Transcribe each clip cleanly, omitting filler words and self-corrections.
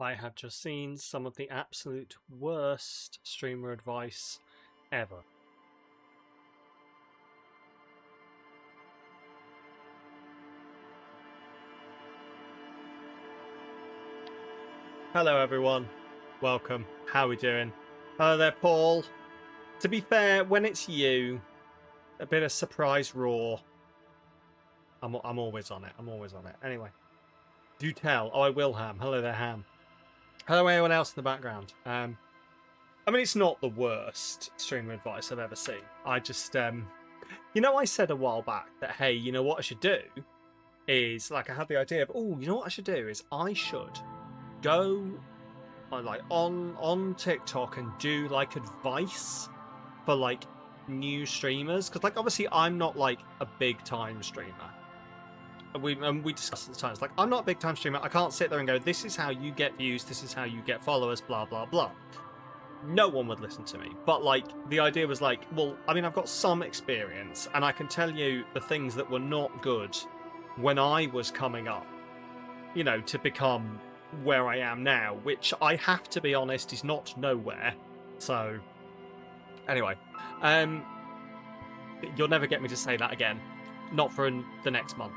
I have just seen some of the absolute worst streamer advice ever. Hello everyone, welcome, how are we doing? Hello there Paul. To be fair, when it's you, a bit of surprise roar. I'm always on it, Anyway, do tell. Oh, I will, Ham. Hello there, Ham. Hello anyone else in the background. I mean, it's not the worst streamer advice I've ever seen. I just, I said a while back that, hey, you know what I should do? Is like I had the idea of, oh, you know what I should do is I should go on TikTok and do like advice for like new streamers, because like obviously I'm not like a big time streamer. We discussed at the time. It's like I'm not a big time streamer. I can't sit there and go, this is how you get views, this is how you get followers, blah blah blah. No one would listen to me. But like the idea was like, well, I mean, I've got some experience and I can tell you the things that were not good when I was coming up, to become where I am now, which I have to be honest is not nowhere. So anyway, you'll never get me to say that again, not for the next month.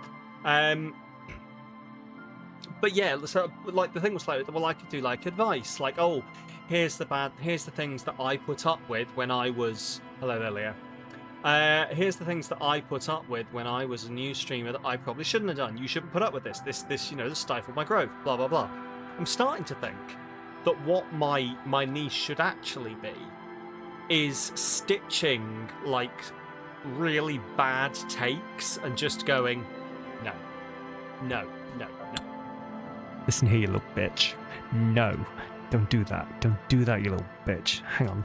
But yeah, so like the thing was like, well, I could do like advice, like, oh, here's the things that I put up with when I was, hello there, Leah. Here's the things that I put up with when I was a new streamer that I probably shouldn't have done. You shouldn't put up with this. This stifled my growth. Blah blah blah. I'm starting to think that what my niche should actually be is stitching like really bad takes and just going, no, no, no, no. Listen here, you little bitch. No, don't do that. Don't do that, you little bitch. Hang on.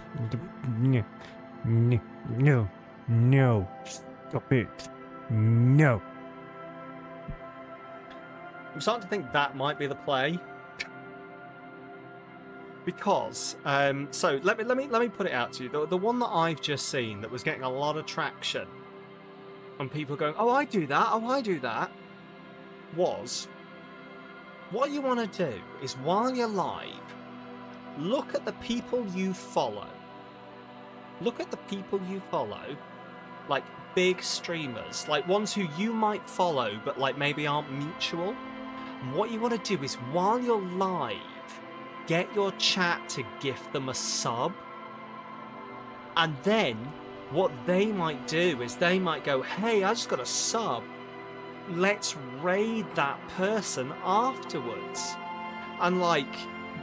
No. No. Stop it. No. I'm starting to think that might be the play. Because, so let me put it out to you. The one that I've just seen that was getting a lot of traction, and people going, "Oh, I do that," was what you want to do is while you're live, look at the people you follow. Look at the people you follow, like big streamers, like ones who you might follow, but like maybe aren't mutual. And what you want to do is while you're live, get your chat to gift them a sub. And then what they might do is they might go, hey, I just got a sub. Let's raid that person afterwards. And like,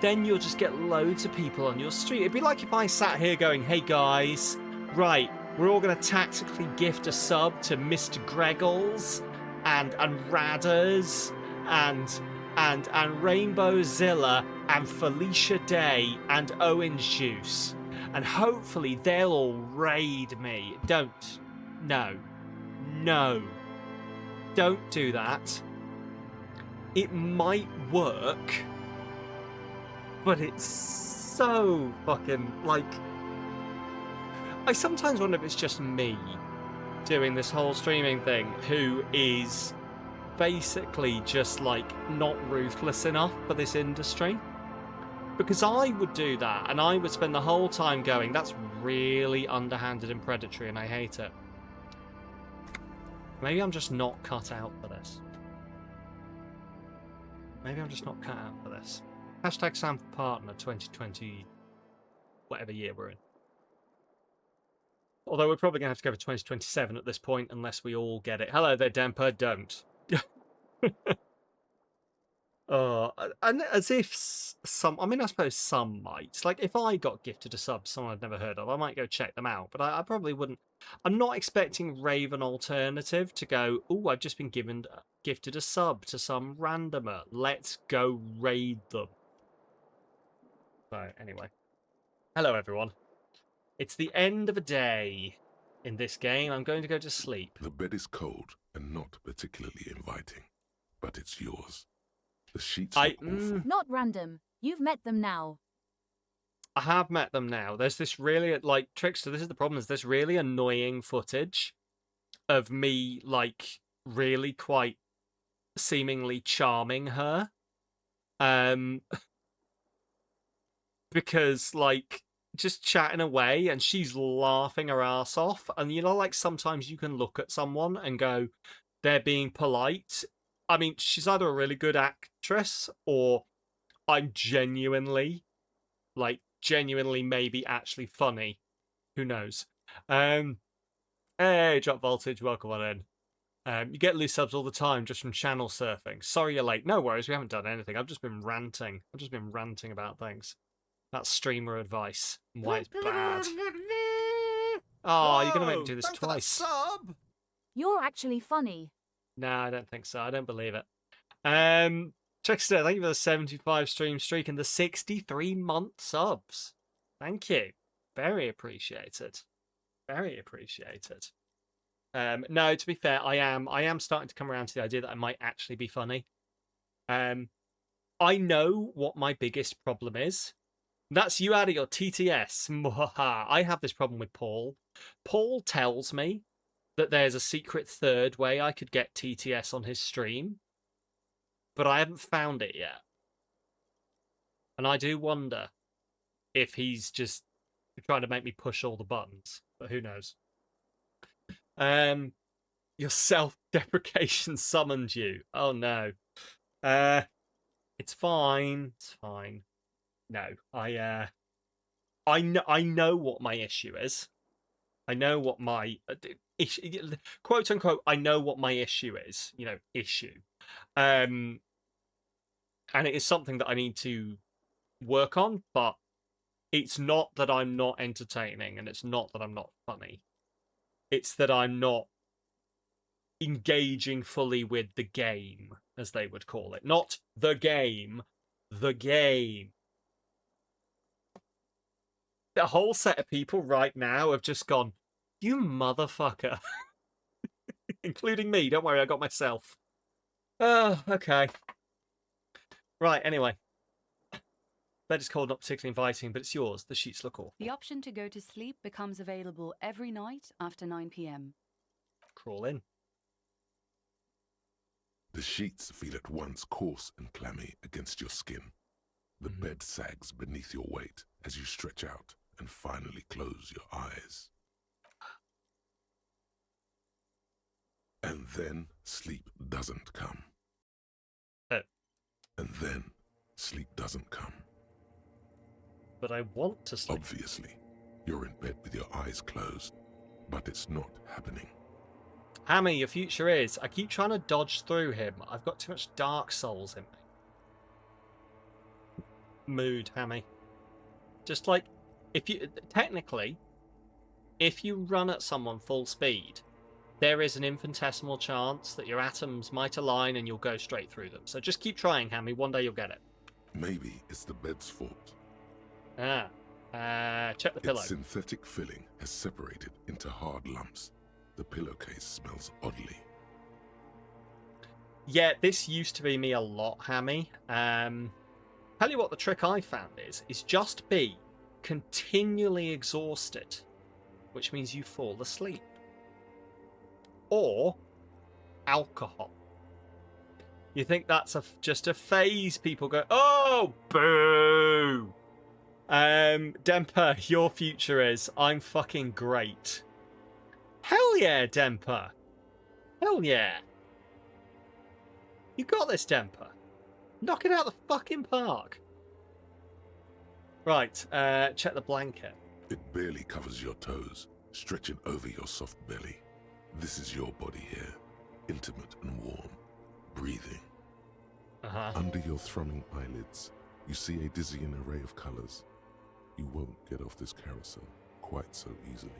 then you'll just get loads of people on your stream. It'd be like if I sat here going, hey guys, right, we're all going to tactically gift a sub to Mr. Greggles and Radders and Rainbow Zilla and Felicia Day and Owen's Juice. And hopefully they'll all raid me. Don't. No. Don't do that. It might work, but it's so fucking, like... I sometimes wonder if it's just me doing this whole streaming thing who is basically just, like, not ruthless enough for this industry. Because I would do that, and I would spend the whole time going, that's really underhanded and predatory, and I hate it. Maybe I'm just not cut out for this. Hashtag Sam for Partner 2020, whatever year we're in. Although we're probably going to have to go for 2027 at this point, unless we all get it. Hello there, Demper, don't. And as if some, I mean, I suppose some might. Like, if I got gifted a sub, someone I'd never heard of, I might go check them out, but I probably wouldn't. I'm not expecting Raven Alternative to go, oh, I've just been gifted a sub to some randomer. Let's go raid them. So, anyway. Hello, everyone. It's the end of a day in this game. I'm going to go to sleep. The bed is cold and not particularly inviting, but it's yours. The sheets look awful. Not random. You've met them now. I have met them now. There's this really, like, Trickster, this is the problem, is this really annoying footage of me, like, really quite seemingly charming her. because, like, just chatting away and she's laughing her ass off. And, you know, like, sometimes you can look at someone and go, they're being polite. I mean, she's either a really good actress or I'm genuinely maybe actually funny. Who knows? Hey, Drop Voltage, welcome on in. You get loose subs all the time just from channel surfing. Sorry you're late. No worries, we haven't done anything. I've just been ranting. I've just been ranting about things. That's streamer advice and why it's bad. Oh, you're going to make me do this twice. Sub. You're actually funny. No, I don't think so. I don't believe it. Trickster, thank you for the 75 stream streak and the 63-month subs. Thank you. Very appreciated. Very appreciated. No, to be fair, I am starting to come around to the idea that I might actually be funny. I know what my biggest problem is. That's you out of your TTS. I have this problem with Paul. Paul tells me that there's a secret third way I could get TTS on his stream, but I haven't found it yet. And I do wonder if he's just trying to make me push all the buttons, but who knows? Your self-deprecation summoned you. Oh no. It's fine. It's fine. No, I know what my issue is. I know what my quote unquote. I know what my issue is. You know, issue. And it is something that I need to work on. But it's not that I'm not entertaining, and it's not that I'm not funny. It's that I'm not engaging fully with the game, as they would call it. Not the game, the game. A whole set of people right now have just gone, you motherfucker. Including me. Don't worry, I got myself. Oh, okay. Right, anyway. Bed is cold, not particularly inviting, but it's yours. The sheets look awful. The option to go to sleep becomes available every night after 9 p.m. Crawl in. The sheets feel at once coarse and clammy against your skin. The bed sags beneath your weight as you stretch out and finally close your eyes. And then sleep doesn't come. Oh. And then sleep doesn't come. But I want to sleep. Obviously, you're in bed with your eyes closed, but it's not happening. Hammy, your future is. I keep trying to dodge through him. I've got too much Dark Souls in me. Mood, Hammy. Just like, if you run at someone full speed, there is an infinitesimal chance that your atoms might align and you'll go straight through them. So just keep trying, Hammy. One day you'll get it. Maybe it's the bed's fault. Check the pillow. Its synthetic filling has separated into hard lumps. The pillowcase smells oddly. Yeah, this used to be me a lot, Hammy. Tell you what the trick I found is just be continually exhausted, which means you fall asleep. Or alcohol. You think that's just a phase? People go, oh, boo! Demper, your future is, I'm fucking great. Hell yeah, Demper. Hell yeah. You got this, Demper. Knock it out the fucking park. Right, check the blanket. It barely covers your toes, stretching over your soft belly. This is your body here, intimate and warm, breathing. Under your thrumming eyelids, you see a dizzying array of colors. You won't get off this carousel quite so easily.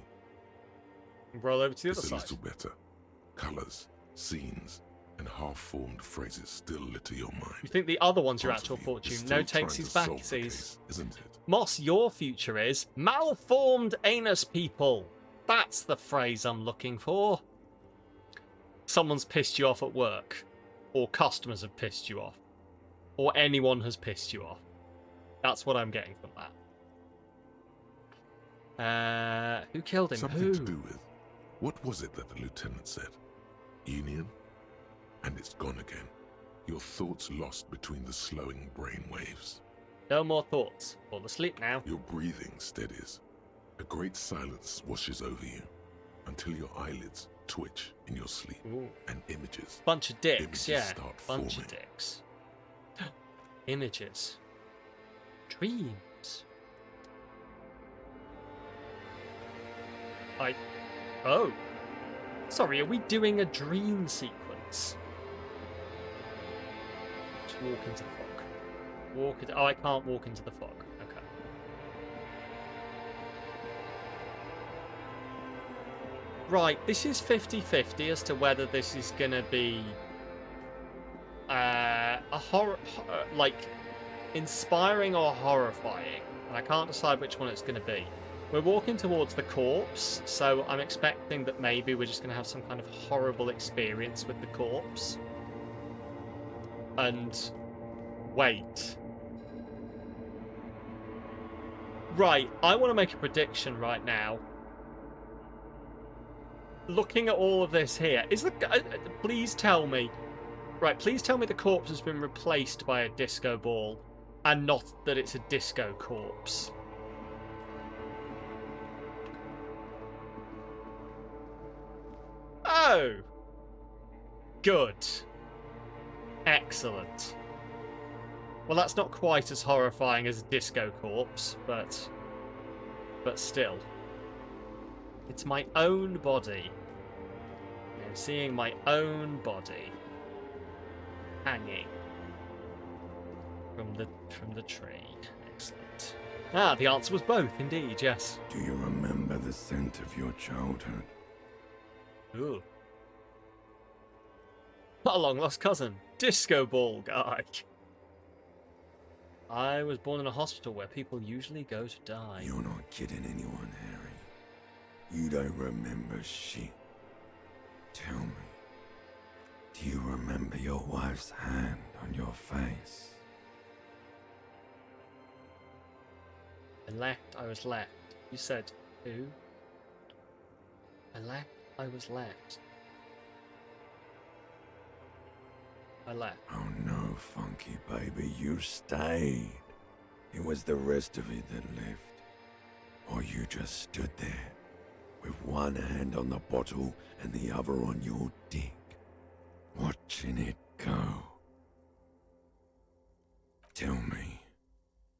Roll over to the other It's a side. little better. Colors, scenes, and half-formed phrases still litter your mind. You think the other one's your Part of actual you fortune? is still No takes trying his to back, solve he the sees. case, isn't it? Moss, your future is malformed anus people. That's the phrase I'm looking for. Someone's pissed you off at work, or customers have pissed you off, or anyone has pissed you off. That's what I'm getting from that. Who killed him? Something Who? to do with, what was it that the lieutenant said? Union? And it's gone again. Your thoughts lost between the slowing brain waves. No more thoughts. Fall asleep now. Your breathing steadies. A great silence washes over you until your eyelids twitch in your sleep. Ooh. And images. Bunch of dicks, Images yeah. start Bunch forming. of dicks. Images. Dreams. Oh. Sorry, are we doing a dream sequence? Just walk into the fog. Oh, I can't walk into the fog. Okay. Right, this is 50-50 as to whether this is going to be a horror, like, inspiring or horrifying. And I can't decide which one it's going to be. We're walking towards the corpse, so I'm expecting that maybe we're just going to have some kind of horrible experience with the corpse. And wait. Right, I want to make a prediction right now. Looking at all of this here, is the please tell me. Right, please tell me the corpse has been replaced by a disco ball and not that it's a disco corpse. Oh! Good. Excellent. Well, that's not quite as horrifying as a disco corpse, but still. It's my own body. I'm seeing my own body hanging from the tree. Excellent. Ah, the answer was both, indeed, yes. Do you remember the scent of your childhood? Ooh. Not a long-lost cousin. Disco ball guy. I was born in a hospital where people usually go to die. You're not kidding anyone, Harry. You don't remember shit. Tell me, do you remember your wife's hand on your face? I was left. You said, who? I was left. I left. Oh no, Funky baby, you stayed. It was the rest of it that left. Or you just stood there, with one hand on the bottle and the other on your dick, watching it go. Tell me,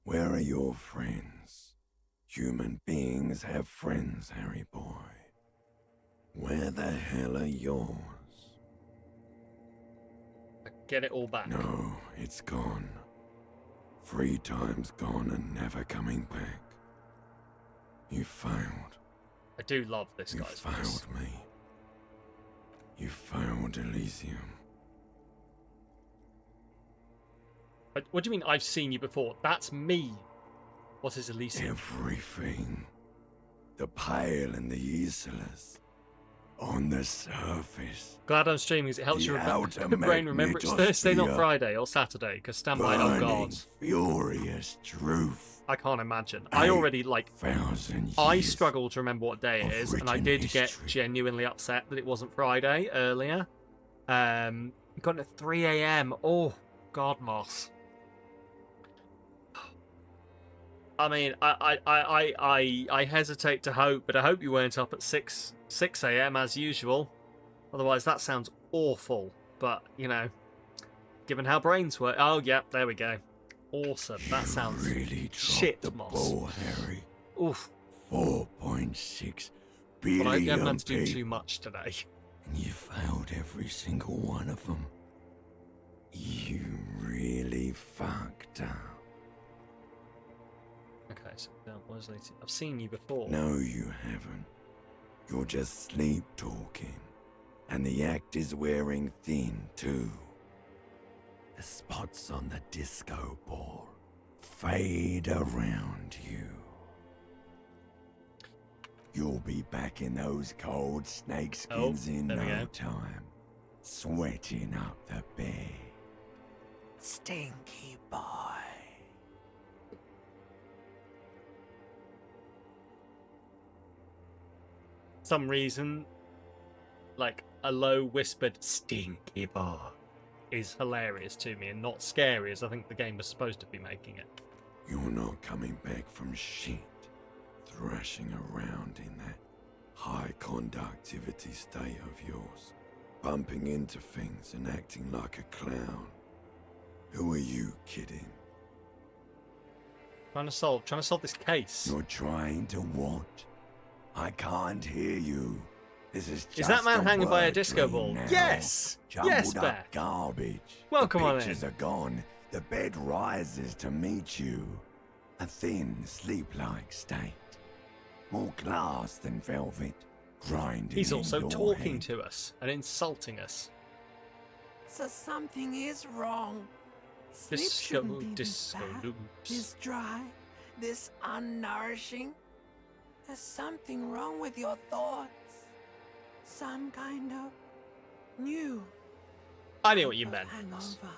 where are your friends? Human beings have friends, Harry boy. Where the hell are yours? Get it all back. No, it's gone. 3 times gone and never coming back. You failed. I do love this You guy's failed voice. me. You failed Elysium. What do you mean I've seen you before? That's me. What is Elysium? Everything. The pale and the useless. On the surface. Glad I'm streaming because it helps The your outer brain remember it's Thursday, not magnetosphere. Friday or Saturday, because standby, oh Burning, god. furious truth. I can't imagine. I already, like, 1,000 years. I struggle to remember what day it of is, and I written did get history. genuinely upset that it wasn't Friday earlier. Got at 3 a.m. Oh, God, Moss. I mean, I hesitate to hope, but I hope you weren't up at 6 a.m. as usual. Otherwise, that sounds awful. But, you know, given how brains work... Oh, yeah, there we go. Awesome. That sounds really dropped shit, the Moss. ball, Harry. Oof. 4.6 But I haven't billion had to do people. too much today. And you failed every single one of them. You really fucked up. Okay, so Wesley, I've seen you before. No, you haven't. You're just sleep talking. And the act is wearing thin, too. The spots on the disco ball fade around you. You'll be back in those cold snakeskins in there we no go. time. Sweating up the bed. Stinky boy. Some reason, like a low whispered "stinky boy" is hilarious to me and not scary as I think the game was supposed to be making it. You're not coming back from shit, thrashing around in that high conductivity state of yours, bumping into things and acting like a clown. Who are you kidding? Trying to solve this case. You're trying to what? I can't hear you. This is just Is that man hanging by a word disco dream ball? now. Yes! Yes, Jumbled Bear. up garbage. Welcome the on in. pictures are gone. The bed rises to meet you. A thin, sleep-like state. More glass than velvet. Grinding He's in also your talking head. to us and insulting us. So something is wrong. Sleep Disco, shouldn't be this disco bad, loops. this dry, this unnourishing. There's something wrong with your thoughts. Some kind of new I knew what you of meant. hangover.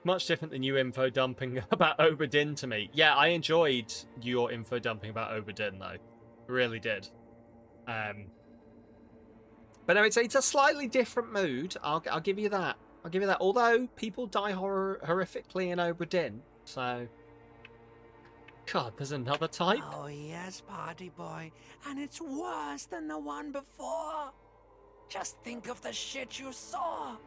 Much different than you info dumping about Oberdin to me. Yeah, I enjoyed your info dumping about Oberdin though. Really did. But no, it's a slightly different mood. I'll give you that. I'll give you that. Although people die horrifically in Oberdin, so God, there's another type. Oh yes, party boy, and it's worse than the one before. Just think of the shit you saw.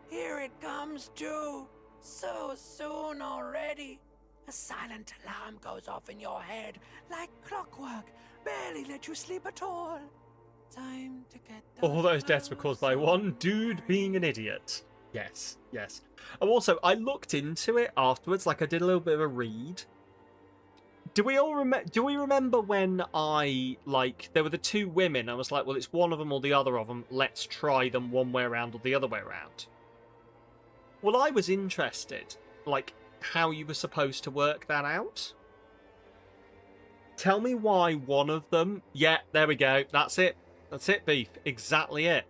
Here it comes too. So soon already. A silent alarm goes off in your head like clockwork. Barely let you sleep at all. Time to get All those deaths were caused by one dude being an idiot. Yes, yes. Oh, also, I looked into it afterwards, like I did a little bit of a read. Do we remember when there were the two women? I was like, well, it's one of them or the other of them. Let's try them one way around or the other way around. Well, I was interested, like, how you were supposed to work that out. Tell me why one of them... Yeah, there we go. That's it. That's it, Beef. Exactly it.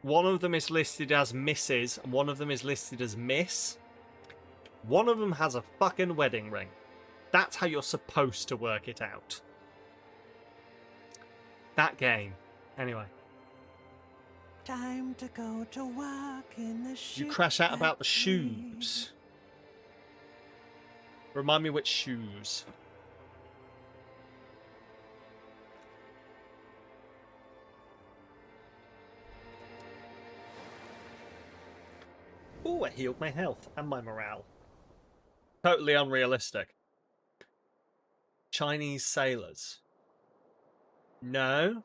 One of them is listed as Mrs. and one of them is listed as Miss. One of them has a fucking wedding ring. That's how you're supposed to work it out. That game. Anyway. Time to go to work in the You crash out about the shoes. Remind me which shoes. Oh, it healed my health and my morale. Totally unrealistic. Chinese sailors. No.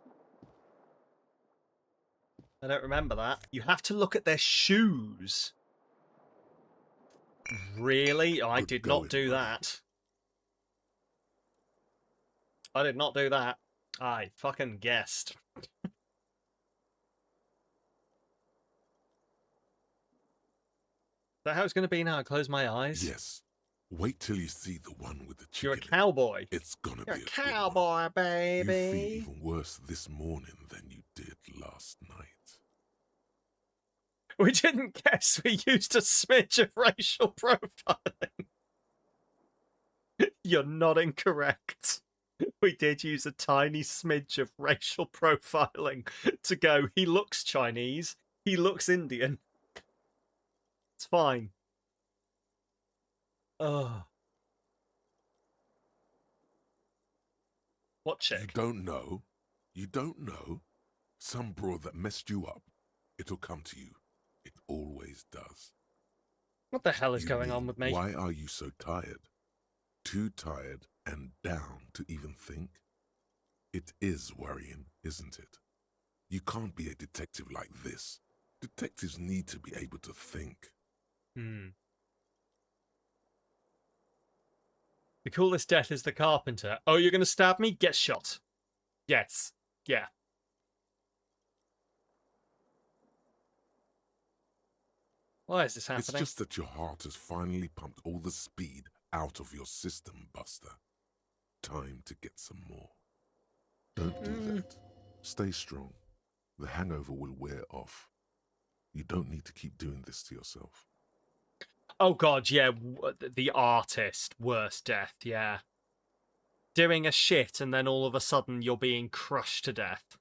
I don't remember that. You have to look at their shoes. Really? I did not do that. I did not do that. I fucking guessed. Is that how it's going to be now? I close my eyes? Yes. Wait till you see the one with the chicken. You're a cowboy. It's gonna You're be a good one. cowboy, You baby. feel even worse this morning than you did last night. We didn't guess we used a smidge of racial profiling. You're not incorrect. We did use a tiny smidge of racial profiling to go, he looks Chinese, he looks Indian. It's fine. Oh. What chick? You don't know? You don't know? Some broad that messed you up. It'll come to you. It always does. What the hell is You going on mean, with me? Why are you so tired? Too tired and down to even think? It is worrying, isn't it? You can't be a detective like this. Detectives need to be able to think. The coolest death is the carpenter. Oh, you're going to stab me? Get shot. Yes. Yeah. Why is this happening? It's just that your heart has finally pumped all the speed out of your system, Buster. Time to get some more. Don't do that. Stay strong. The hangover will wear off. You don't need to keep doing this to yourself. Oh god, yeah, the artist, worst death, yeah. Doing a shit and then all of a sudden you're being crushed to death.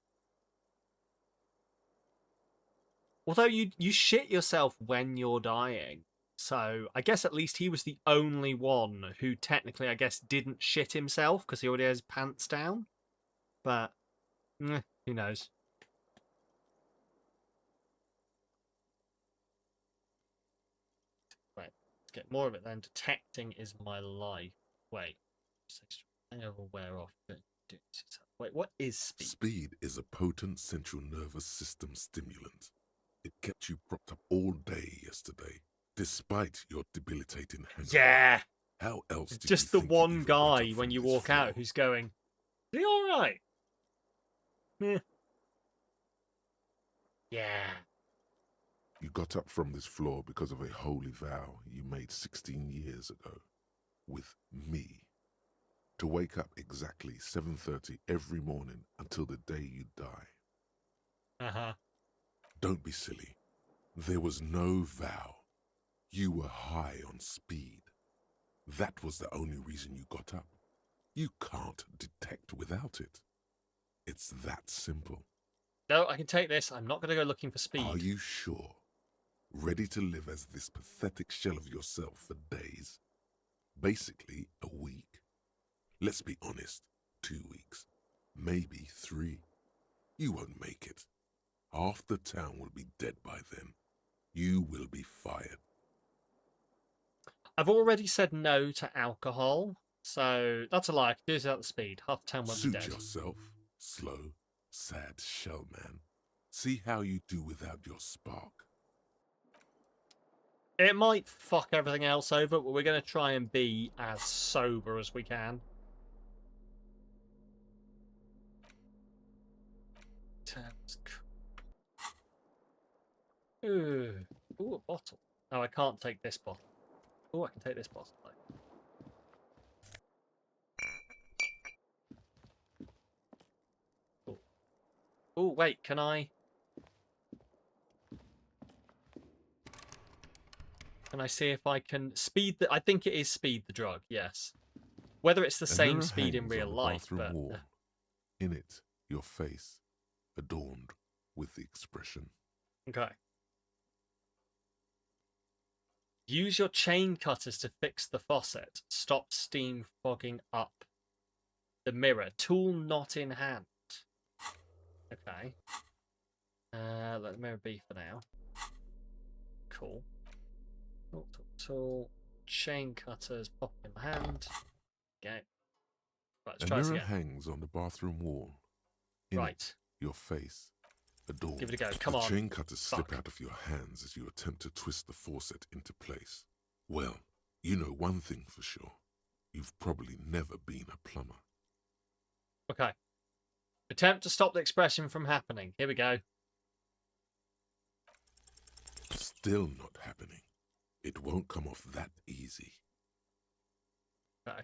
Although you shit yourself when you're dying, So I guess at least he was the only one who technically, I guess, didn't shit himself because he already has his pants down. But who knows? Right, let's get more of it then. Detecting is my life. Wait, aware of. Wait, what is speed? Speed is a potent central nervous system stimulant. It kept you propped up all day yesterday, despite your debilitating hangover. Yeah. How else did Just you the think you one even got guy up when from you this walk out floor? who's going, "Is he all right?" Yeah. You got up from this floor because of a holy vow you made 16 years ago with me. To wake up exactly 7:30 every morning until the day you die. Uh-huh. Don't be silly. There was no vow. You were high on speed. That was the only reason you got up. You can't detect without it. It's that simple. No, I can take this. I'm not going to go looking for speed. Are you sure? Ready to live as this pathetic shell of yourself for days? Basically, a week. Let's be honest, 2 weeks. Maybe 3. You won't make it. Half the town will be dead by then. You will be fired. I've already said no to alcohol, so that's a lie. I can do this without the speed. Half the town won't be Suit dead. yourself, slow, sad shell man. See how you do without your spark. It might fuck everything else over, but we're going to try and be as sober as we can. Ooh, a bottle. No, I can't take this bottle. Oh, I can take this bottle. Oh, wait, can I? Can I see if I can speed the... I think it is speed the drug, yes. Whether it's the same speed in real life, but... Wall. In it, your face, adorned with the expression. Okay. Use your chain cutters to fix the faucet. Stop steam fogging up the mirror. Tool not in hand. Okay. Let the mirror be for now. Cool. Tool. Chain cutters. Pop in my hand. Okay. Right, let's try this mirror again. hangs on the bathroom wall. In Right. it, your face, adorned. Give it a go. Come the on. chain cutters slip Fuck. out of your hands as you attempt to twist the faucet into place. Well, you know one thing for sure. You've probably never been a plumber. Okay. Attempt to stop the expression from happening. Here we go. Still not happening. It won't come off that easy. Okay.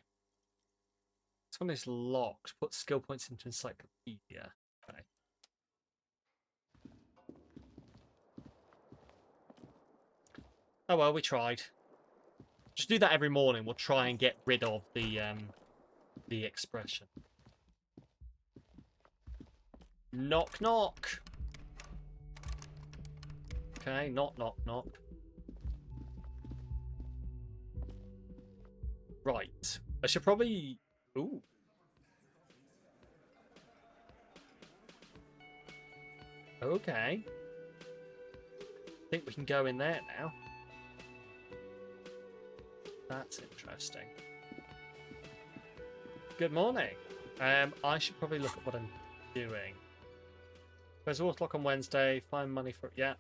This one is locked. Put skill points into encyclopedia. Okay. Oh well, we tried. Just do that every morning. We'll try and get rid of the expression. Knock knock. Okay, not knock knock. Right. I should probably... Ooh. Okay. I think we can go in there now. That's interesting. Good morning. I should probably look at what I'm doing. There's a water lock on Wednesday. Find money for... Yeah.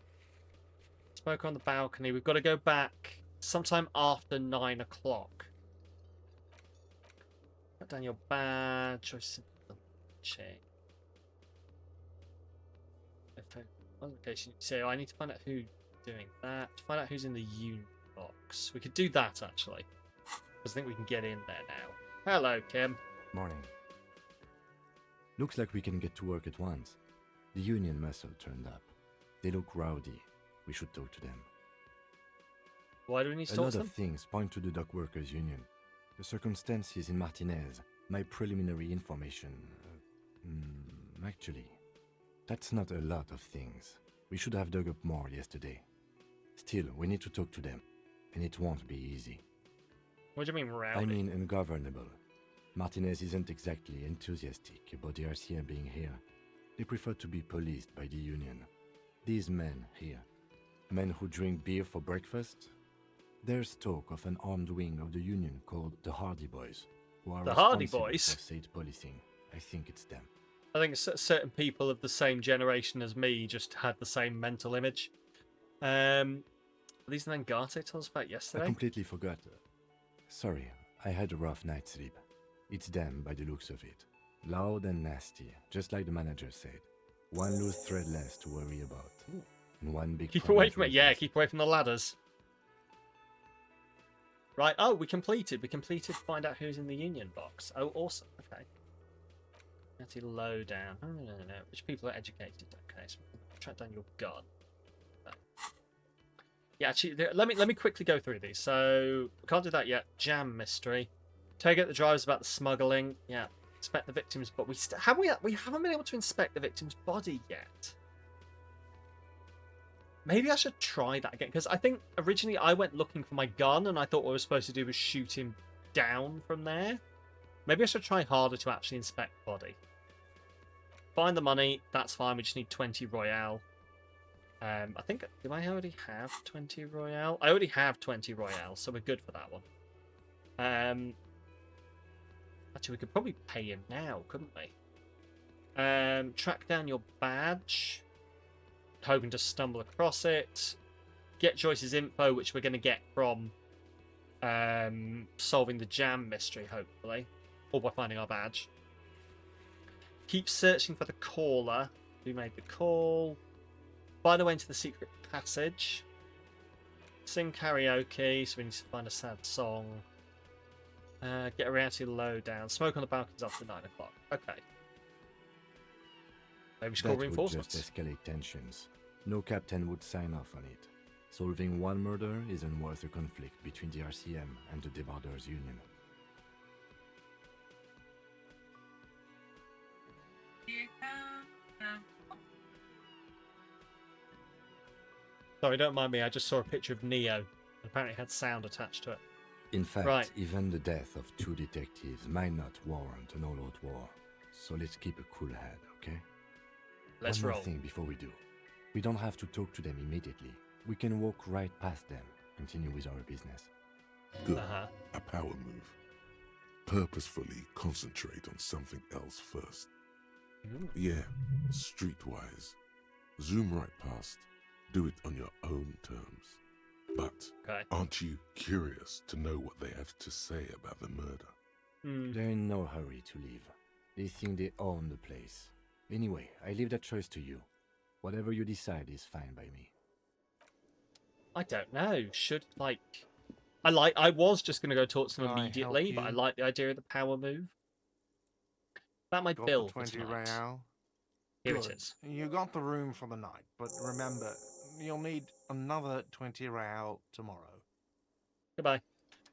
Smoke on the balcony. We've got to go back sometime after 9 o'clock. Put down your badge. Check. Location. So I need to find out who's doing that. Find out who's in the unit box. We could do that actually, because I think we can get in there now. Hello, Kim. Morning. Looks like we can get to work at once. The union muscle turned up. They look rowdy. We should talk to them. Why do we need to A talk lot to of them? things point to the dock workers union. The circumstances in Martinez, my preliminary information. Actually, that's not a lot of things. We should have dug up more yesterday. Still, we need to talk to them. and it won't be easy. What do you mean rowdy? I mean ungovernable. Martinez isn't exactly enthusiastic about the RCM being here. They prefer to be policed by the Union. These men here, men who drink beer for breakfast, there's talk of an armed wing of the Union called the Hardy Boys, who are The Hardy responsible Boys? for state policing. I think it's them. I think certain people of the same generation as me just had the same mental image. Are these the Nangate told us about I yesterday? completely forgot. Sorry, I had a rough night's sleep. It's them by the looks of it. Loud and nasty, just like the manager said. One loose thread less to worry about. And one big Keep problem away to from it. Yeah, replace. keep away from the ladders. Right. Oh, we completed. Find out who's in the Union box. Oh, awesome. Okay. That's a low down. Oh, no. Which people are educated? Okay, so track down your gun. Yeah, actually, let me quickly go through these. So we can't do that yet. Jam mystery. Interrogate the drivers about the smuggling. Yeah. Inspect the victims, but we haven't been able to inspect the victim's body yet. Maybe I should try that again, because I think originally I went looking for my gun and I thought what I was supposed to do was shoot him down from there. Maybe I should try harder to actually inspect the body. Find the money, that's fine, we just need 20 Royale. I think, do I already have 20 Royale? I already have 20 Royale, so we're good for that one. Actually, we could probably pay him now, couldn't we? Track down your badge. Hoping to stumble across it. Get Joyce's info, which we're going to get from solving the jam mystery, hopefully. Or by finding our badge. Keep searching for the caller. Who made the call? Find a way into the secret passage. Sing karaoke, so we need to find a sad song. Get a reality lowdown. Smoke on the balconies after 9 o'clock. Okay. Maybe we should call That would reinforcements. just escalate tensions. No captain would sign off on it. Solving one murder isn't worth a conflict between the RCM and the Debarders Union. Sorry, don't mind me. I just saw a picture of Neo. Apparently it had sound attached to it. In fact, Right. even the death of 2 detectives might not warrant an all-out war. So let's keep a cool head, okay? Let's One roll. more thing before we do. We don't have to talk to them immediately. We can walk right past them, continue with our business. Good. Uh-huh. A power move. Purposefully concentrate on something else first. Ooh. Yeah, streetwise. Zoom right past. Do it on your own terms. But Okay. aren't you curious to know what they have to say about the murder? They're in no hurry to leave. They think they own the place. Anyway, I leave that choice to you. Whatever you decide is fine by me. I don't know. Should, I was just going to go talk to them Can I immediately, help but I you? like the idea of the power move. That my Got bill the for 20 tonight. real? Here Good. it is. You got the room for the night, but remember, you'll need another 20 real tomorrow. Goodbye.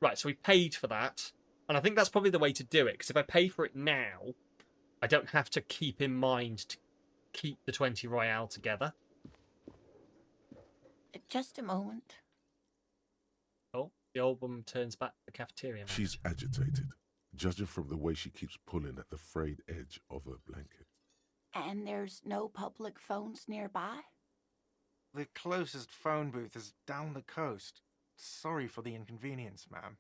Right, so we paid for that. And I think that's probably the way to do it, because if I pay for it now, I don't have to keep in mind to keep the 20 Royale together. Just a moment. Oh, the old woman turns back to the cafeteria. She's agitated, judging from the way she keeps pulling at the frayed edge of her blanket. And there's no public phones nearby? The closest phone booth is down the coast. Sorry for the inconvenience, ma'am.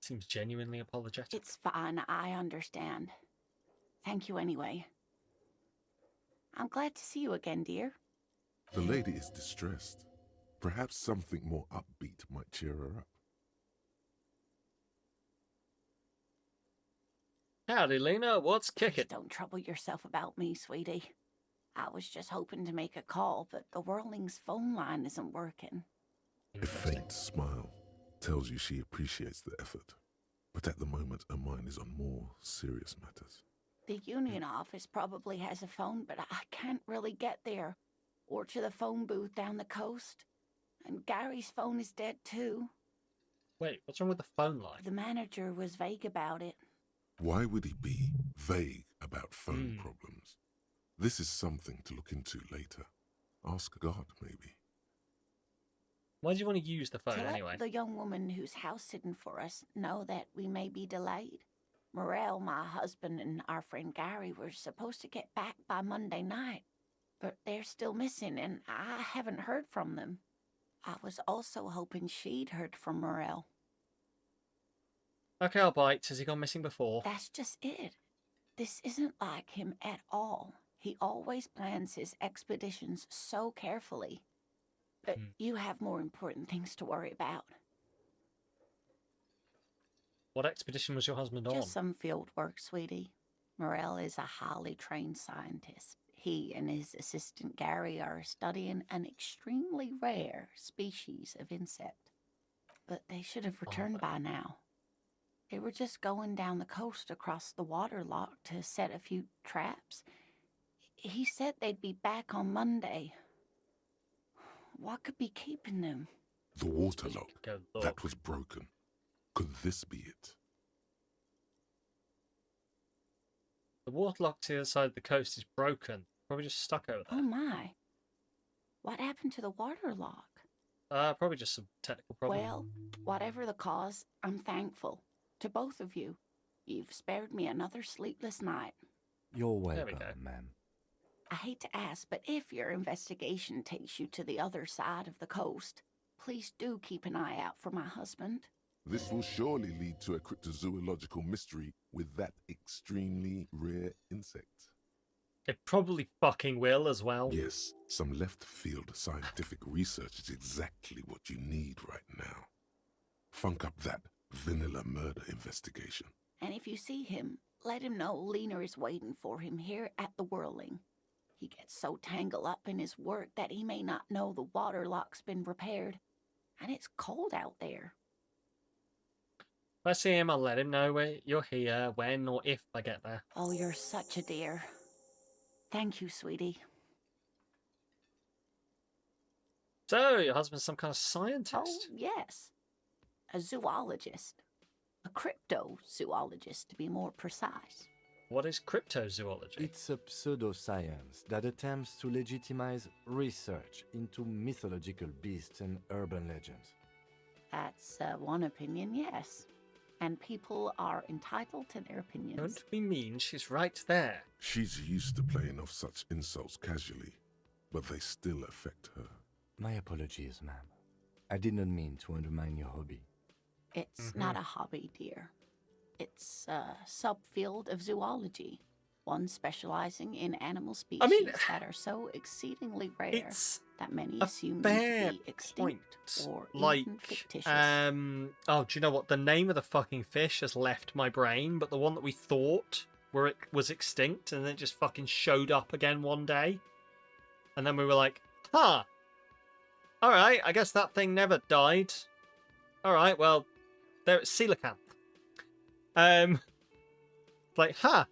Seems genuinely apologetic. It's fine, I understand. Thank you anyway. I'm glad to see you again, dear. The lady is distressed. Perhaps something more upbeat might cheer her up. Howdy, Lena. What's kicking? Please don't trouble yourself about me, sweetie. I was just hoping to make a call, but the Whirling's phone line isn't working. A faint smile tells you she appreciates the effort, but at the moment her mind is on more serious matters. The union office probably has a phone, but I can't really get there. Or to the phone booth down the coast. And Gary's phone is dead too. Wait, what's wrong with the phone line? The manager was vague about it. Why would he be vague about phone problems? This is something to look into later. Ask God, maybe. Why do you want to use the phone To let anyway? the young woman who's house sitting for us know that we may be delayed. Morel, my husband, and our friend Gary were supposed to get back by Monday night, but they're still missing, and I haven't heard from them. I was also hoping she'd heard from Morel. Okay, I'll bite. Has he gone missing before? That's just it. This isn't like him at all. He always plans his expeditions so carefully. But you have more important things to worry about. What expedition was your husband on? Just some field work, sweetie. Morel is a highly trained scientist. He and his assistant Gary are studying an extremely rare species of insect. But they should have returned by now. They were just going down the coast across the waterlock to set a few traps. He said they'd be back on Monday. What could be keeping them? The waterlock. That was broken. Could this be it? The waterlock to the other side of the coast is broken. Probably just stuck over there. Oh my. What happened to the waterlock? Probably just some technical problem. Well, whatever the cause, I'm thankful. To both of you. You've spared me another sleepless night. You're welcome, ma'am. I hate to ask, but if your investigation takes you to the other side of the coast, please do keep an eye out for my husband. This will surely lead to a cryptozoological mystery with that extremely rare insect. It probably fucking will as well. Yes, some left-field scientific research is exactly what you need right now. Funk up that vanilla murder investigation. And if you see him, let him know Lena is waiting for him here at the Whirling. He gets so tangled up in his work that he may not know the waterlock's been repaired. And it's cold out there. If I see him, I'll let him know you're here, when or if I get there. Oh, you're such a dear. Thank you, sweetie. So, your husband's some kind of scientist? Oh, yes. A zoologist. A cryptozoologist, to be more precise. What is cryptozoology? It's a pseudoscience that attempts to legitimize research into mythological beasts and urban legends. That's one opinion, yes. And people are entitled to their opinions. Don't be mean, she's right there. She's used to playing off such insults casually, but they still affect her. My apologies, ma'am. I did not mean to undermine your hobby. It's not a hobby, dear. It's a subfield of zoology. One specializing in animal species that are so exceedingly rare that many assume them to be extinct or even fictitious. Oh, do you know what? The name of the fucking fish has left my brain, but the one that we thought was extinct and then it just fucking showed up again one day. And then we were like, huh. Alright, I guess that thing never died. Alright, well, there it's coelacanth. Like, huh.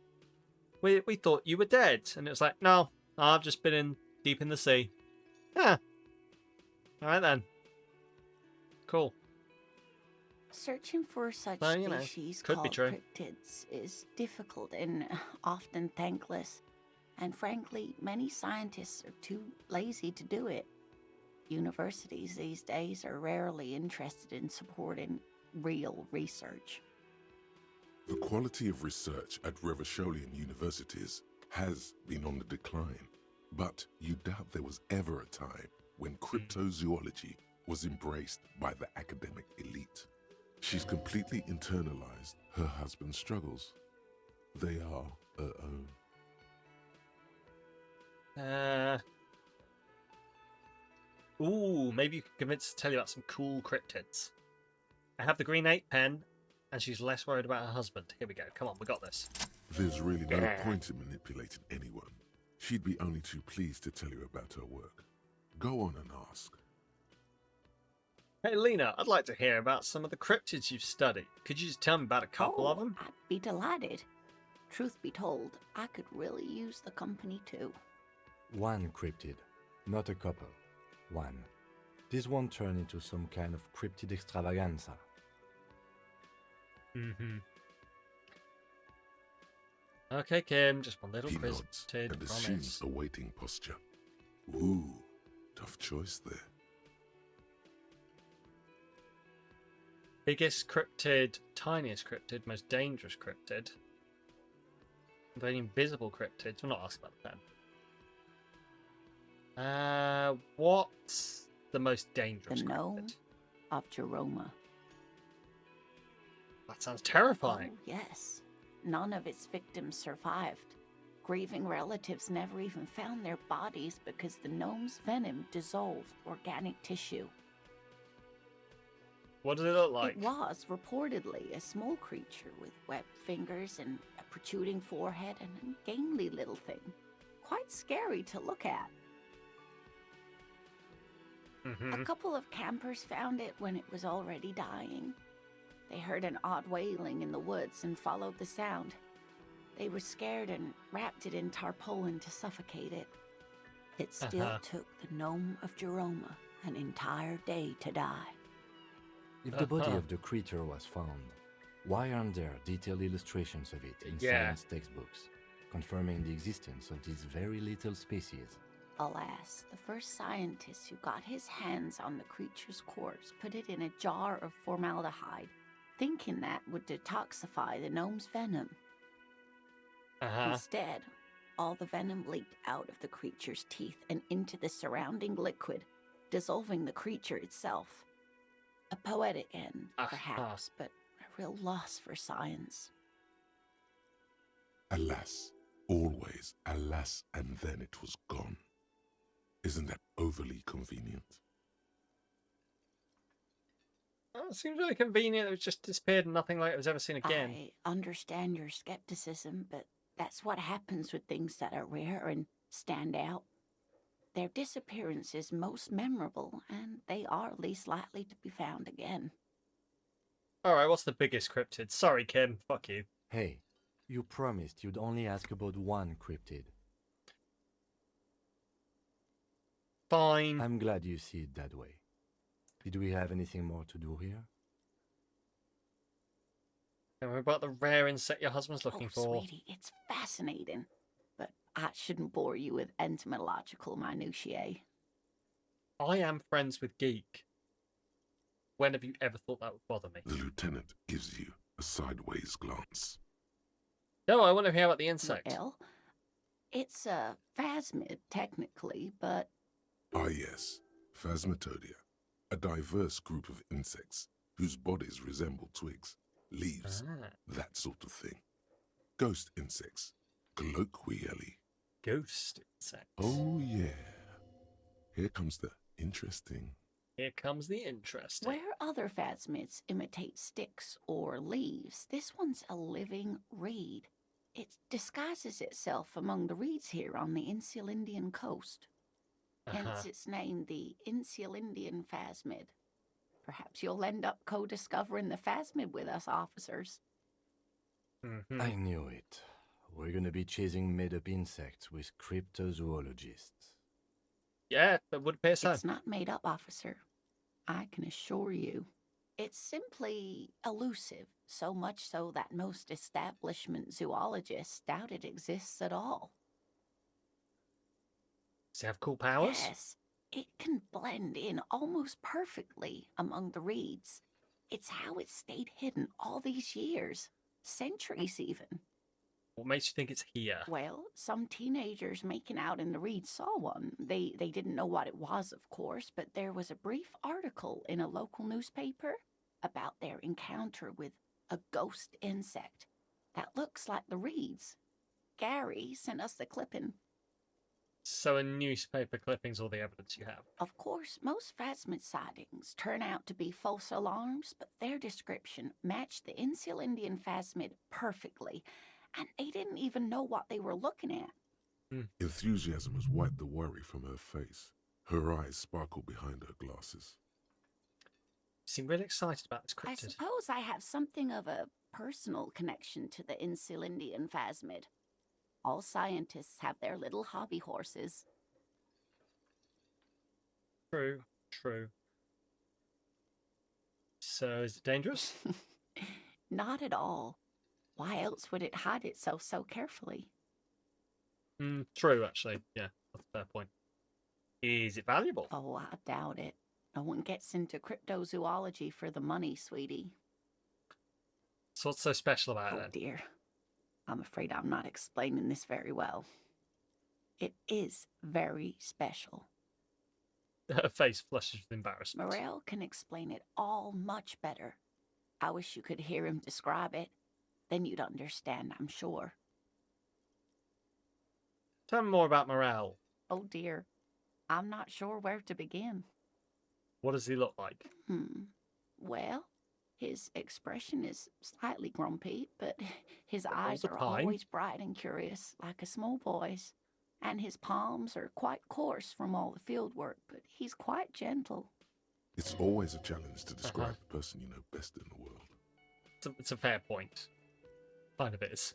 We thought you were dead. And it was like, no, I've just been deep in the sea. Yeah. Alright then. Cool. Searching for such Well, you know, species could be called true. cryptids is difficult and often thankless. And frankly, many scientists are too lazy to do it. Universities these days are rarely interested in supporting real research. The quality of research at Revacholian universities has been on the decline, but you doubt there was ever a time when cryptozoology was embraced by the academic elite. She's completely internalized her husband's struggles. They are her own. Ooh, maybe you could convince her to tell you about some cool cryptids. I have the green 8 pen, and she's less worried about her husband. Here we go. Come on, we got this. There's really no point in manipulating anyone. She'd be only too pleased to tell you about her work. Go on and ask. Hey, Lena, I'd like to hear about some of the cryptids you've studied. Could you just tell me about a couple of them? I'd be delighted. Truth be told, I could really use the company too. One cryptid, not a couple. One. This won't turn into some kind of cryptid extravaganza. Okay, Kim, just one little He nods cryptid, and assumes promise. a waiting posture. Ooh, tough choice there. Biggest cryptid, tiniest cryptid, most dangerous cryptid. Very invisible cryptids. We're not asking about them. What's the most dangerous The gnome cryptid? of Jeroma. That sounds terrifying. Oh, yes. None of its victims survived. Grieving relatives never even found their bodies because the gnome's venom dissolved organic tissue. What does it look like? It was reportedly a small creature with webbed fingers and a protruding forehead and a gangly little thing. Quite scary to look at. A couple of campers found it when it was already dying. They heard an odd wailing in the woods and followed the sound. They were scared and wrapped it in tarpaulin to suffocate it. It still took the gnome of Jeroma an entire day to die. If the body of the creature was found, why aren't there detailed illustrations of it in science textbooks, confirming the existence of this very little species? Alas, the first scientist who got his hands on the creature's corpse put it in a jar of formaldehyde, thinking that would detoxify the gnome's venom. Instead, all the venom leaked out of the creature's teeth and into the surrounding liquid, dissolving the creature itself. A poetic end, perhaps, but a real loss for science. Alas, always alas, and then it was gone. Isn't that overly convenient? It seems really convenient. It was just disappeared and nothing like it was ever seen again. I understand your skepticism, but that's what happens with things that are rare and stand out. Their disappearance is most memorable, and they are least likely to be found again. Alright, what's the biggest cryptid? Sorry, Kim. Fuck you. Hey, you promised you'd only ask about one cryptid. Fine. I'm glad you see it that way. Did we have anything more to do here? Tell me about the rare insect your husband's looking for. Sweetie, it's fascinating, but I shouldn't bore you with entomological minutiae. I am friends with Geek. When have you ever thought that would bother me? The lieutenant gives you a sideways glance. No, I want to hear about the insect. Well, it's a phasmid, technically, but... Ah yes, Phasmatodia, a diverse group of insects whose bodies resemble twigs, leaves, that sort of thing. Ghost insects, colloquially. Ghost insects. Oh yeah. Here comes the interesting. Here comes the interesting. Where other phasmids imitate sticks or leaves, this one's a living reed. It disguises itself among the reeds here on the Insulindian coast. Hence its name, the Insulindian phasmid. Perhaps you'll end up co-discovering the phasmid with us, officers. I knew it. We're gonna be chasing made-up insects with cryptozoologists. Yeah, that would appear so. It's not made up, officer. I can assure you. It's simply elusive, so much so that most establishment zoologists doubt it exists at all. Does it have cool powers? Yes, it can blend in almost perfectly among the reeds. It's how it stayed hidden all these years, centuries even. What makes you think it's here? Well, some teenagers making out in the reeds saw one. They didn't know what it was, of course, but there was a brief article in a local newspaper about their encounter with a ghost insect that looks like the reeds. Gary sent us the clipping. So a newspaper clipping's all the evidence you have? Of course, most phasmid sightings turn out to be false alarms, but their description matched the Insulindian phasmid perfectly, and they didn't even know what they were looking at. Enthusiasm has wiped the worry from her face. Her eyes sparkle behind her glasses. You seem really excited about this I cryptid. suppose I have something of a personal connection to the Insulindian phasmid. All scientists have their little hobby horses. True, true. So is it dangerous? Not at all. Why else would it hide itself so carefully? True, actually. Yeah, that's a fair point. Is it valuable? Oh, I doubt it. No one gets into cryptozoology for the money, sweetie. So what's so special about Oh it dear. I'm afraid I'm not explaining this very well. It is very special. then? Her face flushes with embarrassment. Morel can explain it all much better. I wish you could hear him describe it. Then you'd understand, I'm sure. Tell me more about Morel. Oh dear. I'm not sure where to begin. What does he look like? Well, his expression is slightly grumpy, but his eyes the are pine. always bright and curious, like a small boy's. And his palms are quite coarse from all the field work, but he's quite gentle. It's always a challenge to describe the person you know best in the world. It's a fair point. Kind of is.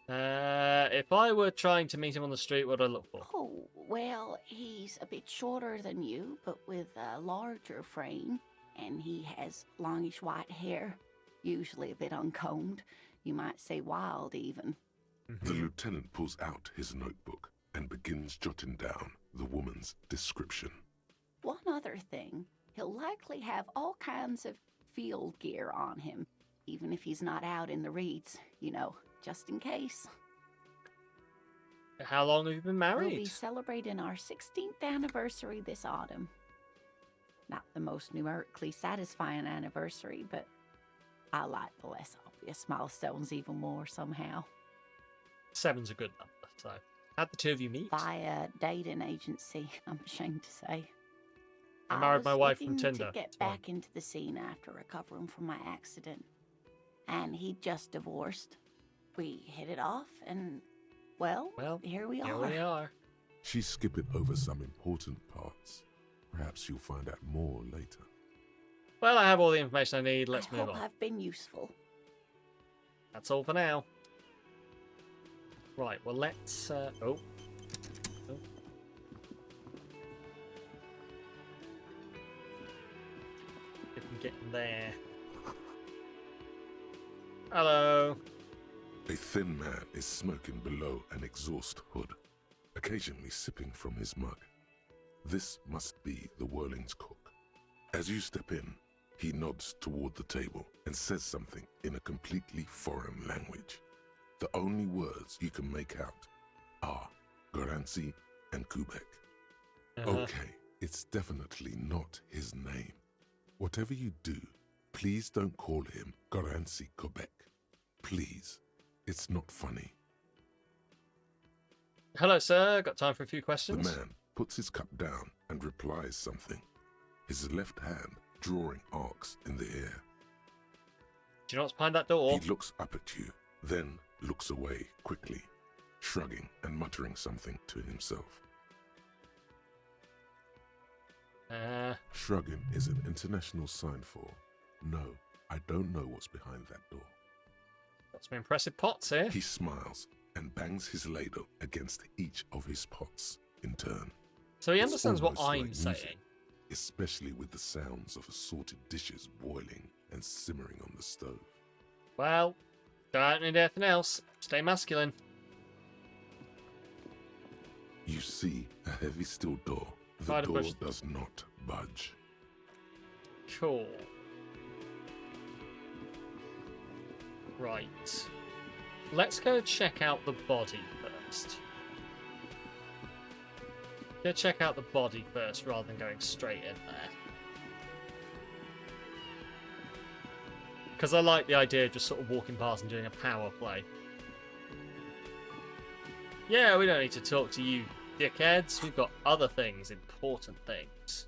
If I were trying to meet him on the street, what would I look for? Oh, well, he's a bit shorter than you, but with a larger frame. And he has longish white hair, usually a bit uncombed. You might say wild, even. The lieutenant pulls out his notebook and begins jotting down the woman's description. One other thing, he'll likely have all kinds of field gear on him, even if he's not out in the reeds, you know, just in case. How long have you been married? We'll be celebrating our 16th anniversary this autumn. Not the most numerically satisfying anniversary, but I like the less obvious milestones even more somehow. 7's a good number, so how'd the two of you meet? By a dating agency, I'm ashamed to say. I married my wife from looking Tinder. to get back into the scene after recovering from my accident. And he'd just divorced. We hit it off, and, well, here we are. She's skipping over some important parts. Perhaps you'll find out more later. Well, I have all the information I need. Let's I move hope on. I've been useful. That's all for now. Right, well, let's... Oh. If we can get in there. Hello. A thin man is smoking below an exhaust hood, occasionally sipping from his mug. This must be the Whirling's cook. As you step in, he nods toward the table and says something in a completely foreign language. The only words you can make out are Garancy and Kubek. Okay, it's definitely not his name. Whatever you do, please don't call him Garancy Kubek. Please, it's not funny. Hello, sir. Got time for a few The questions? man puts his cup down and replies something, his left hand drawing arcs in the air. Do you know what's behind that door? He looks up at you, then looks away quickly, shrugging and muttering something to himself. Shrugging is an international sign for, no, I don't know what's behind that door. Got some impressive pots here. He smiles and bangs his ladle against each of his pots in turn. So he It's understands what almost I'm like music, saying. especially with the sounds of assorted dishes boiling and simmering on the stove. Well, don't need anything else. Stay masculine. You see a heavy steel door. The Try to door push- does not budge. Cool. Right. Let's go check out the body first. Go check out the body first rather than going straight in there. Because I like the idea of just sort of walking past and doing a power play. Yeah, we don't need to talk to you, dickheads. We've got other things, important things.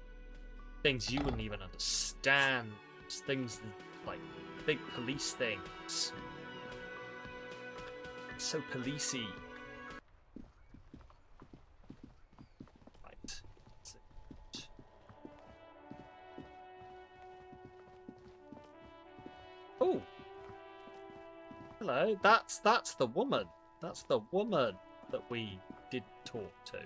Things you wouldn't even understand. Things like big police things. It's so policey. Right. That's it. Oh. Hello. That's the woman. That's the woman that we did talk to.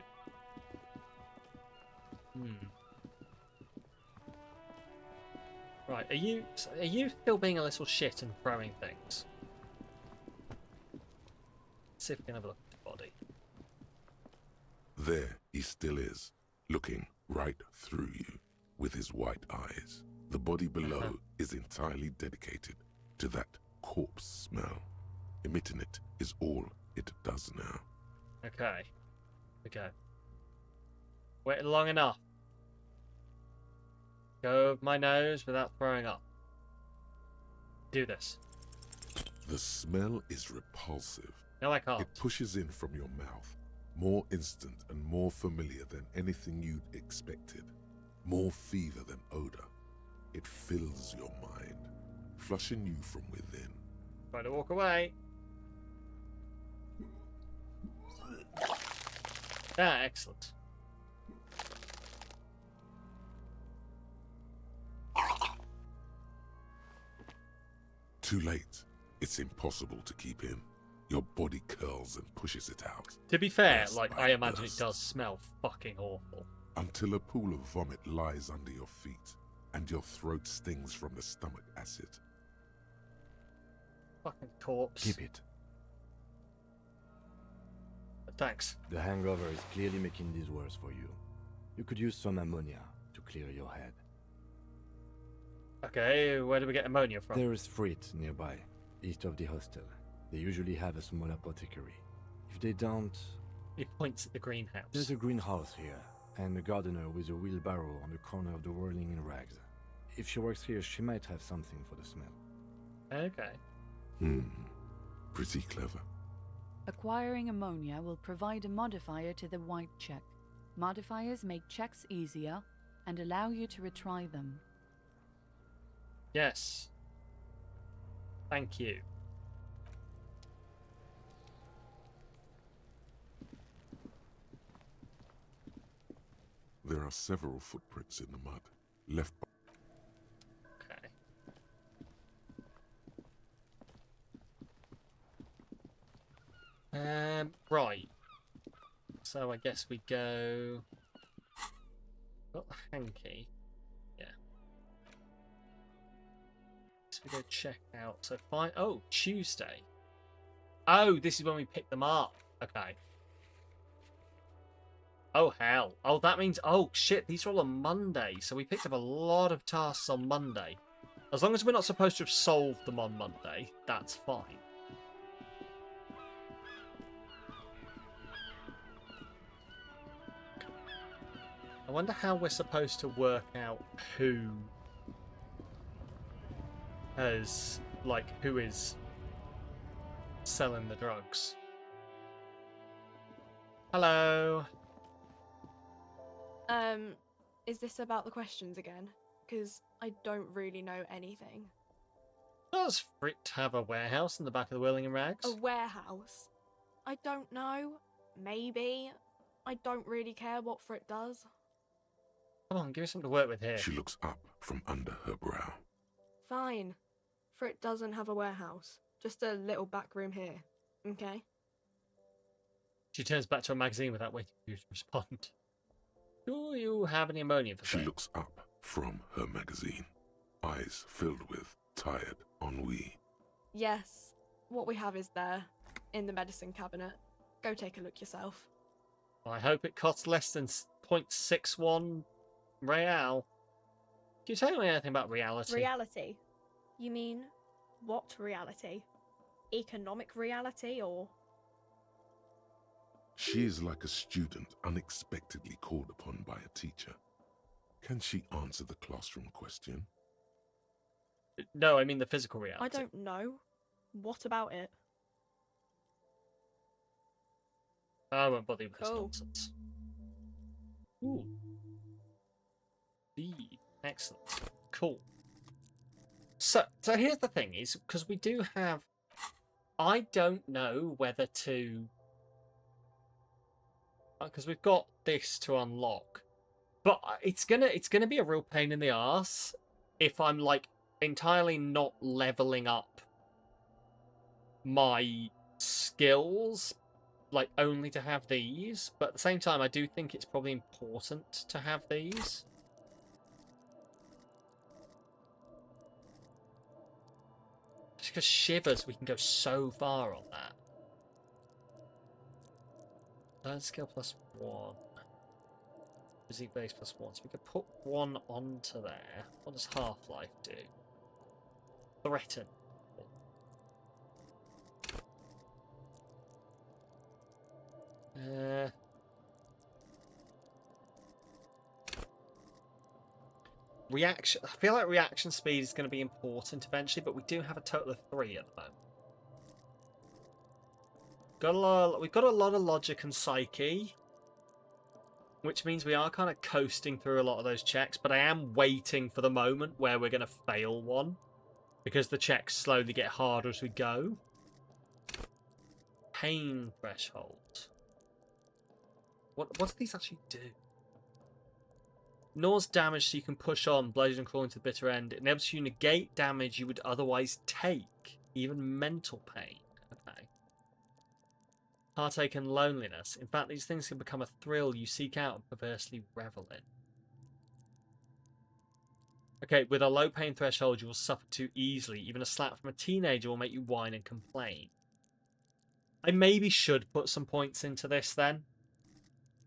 Right, are you still being a little shit and throwing things? Let's see if we can have a look at the body. There he still is, looking right through you with his white eyes. The body below is entirely dedicated to that corpse smell. Emitting it is all it does now. Okay. Okay. Waited long enough. Go over my nose without throwing up. Do this. The smell is repulsive. No, I can't. It pushes in from your mouth, more instant and more familiar than anything you'd expected. More fever than odor. It fills your mind, flushing you from within. Try to walk away. Ah, excellent. Too late. It's impossible to keep in. Your body curls and pushes it out. To be fair, Burst like, by I imagine burst. it does smell fucking awful. Until a pool of vomit lies under your feet, and your throat stings from the stomach acid. Fucking corpse. Keep it. Thanks. The hangover is clearly making this worse for you. You could use some ammonia to clear your head. Okay, where do we get ammonia from? There is Frit nearby, east of the hostel. They usually have a small apothecary. If they don't... He points at the greenhouse. There's a greenhouse here, and a gardener with a wheelbarrow on the corner of the whirling in rags. If she works here, she might have something for the smell. Okay. Pretty clever. Acquiring ammonia will provide a modifier to the white check. Modifiers make checks easier and allow you to retry them. Yes. Thank you. There are several footprints in the mud, left by... Okay. Right. So I guess we go... Got the hanky. Yeah. So we go check out. So fine. Oh, Tuesday. Oh, this is when we pick them up. Okay. Oh, hell. Oh, that means... Oh, shit. These are all on Monday. So we picked up a lot of tasks on Monday. As long as we're not supposed to have solved them on Monday, that's fine. I wonder how we're supposed to work out who has, like, who is selling the drugs. Hello. Is this about the questions again? Because I don't really know anything. Does Frit have a warehouse in the back of the Whirling and Rags? A warehouse? I don't know. Maybe. I don't really care what Frit does. Come on, give me something to work with here. She looks up from under her brow. Fine. Frit doesn't have a warehouse. Just a little back room here. Okay? She turns back to a magazine without waiting for you to respond. Do you have any ammonia for She sale? looks up from her magazine, eyes filled with tired ennui. Yes. What we have is there. In the medicine cabinet. Go take a look yourself. I hope it costs less than 0.61 real. Can you tell me anything about reality? Reality? You mean what reality? Economic reality or... She is like a student unexpectedly called upon by a teacher. Can she answer the classroom question? No, I mean the physical reality. I don't know. What about it? I won't bother you with this Cool. nonsense. Ooh. Excellent. Cool. So here's the thing, is because we do have... I don't know whether to... Because we've got this to unlock. But it's gonna be a real pain in the arse if I'm, like, entirely not leveling up my skills, like, only to have these. But at the same time, I do think it's probably important to have these. Just because shivers, we can go so far on that. Learn skill +1. Physique base +1. So we could put one onto there. What does Half-Life do? Threaten. Reaction. I feel like reaction speed is going to be important eventually, but we do have a total of 3 at the moment. We've got a lot of logic and psyche, which means we are kind of coasting through a lot of those checks, but I am waiting for the moment where we're going to fail one, because the checks slowly get harder as we go. Pain threshold. What do these actually do? Gnaws damage so you can push on, blazing and crawling to the bitter end. It enables you to negate damage you would otherwise take, even mental pain. Okay. Heartache and loneliness. In fact, these things can become a thrill you seek out and perversely revel in. Okay, with a low pain threshold, you will suffer too easily. Even a slap from a teenager will make you whine and complain. I maybe should put some points into this then.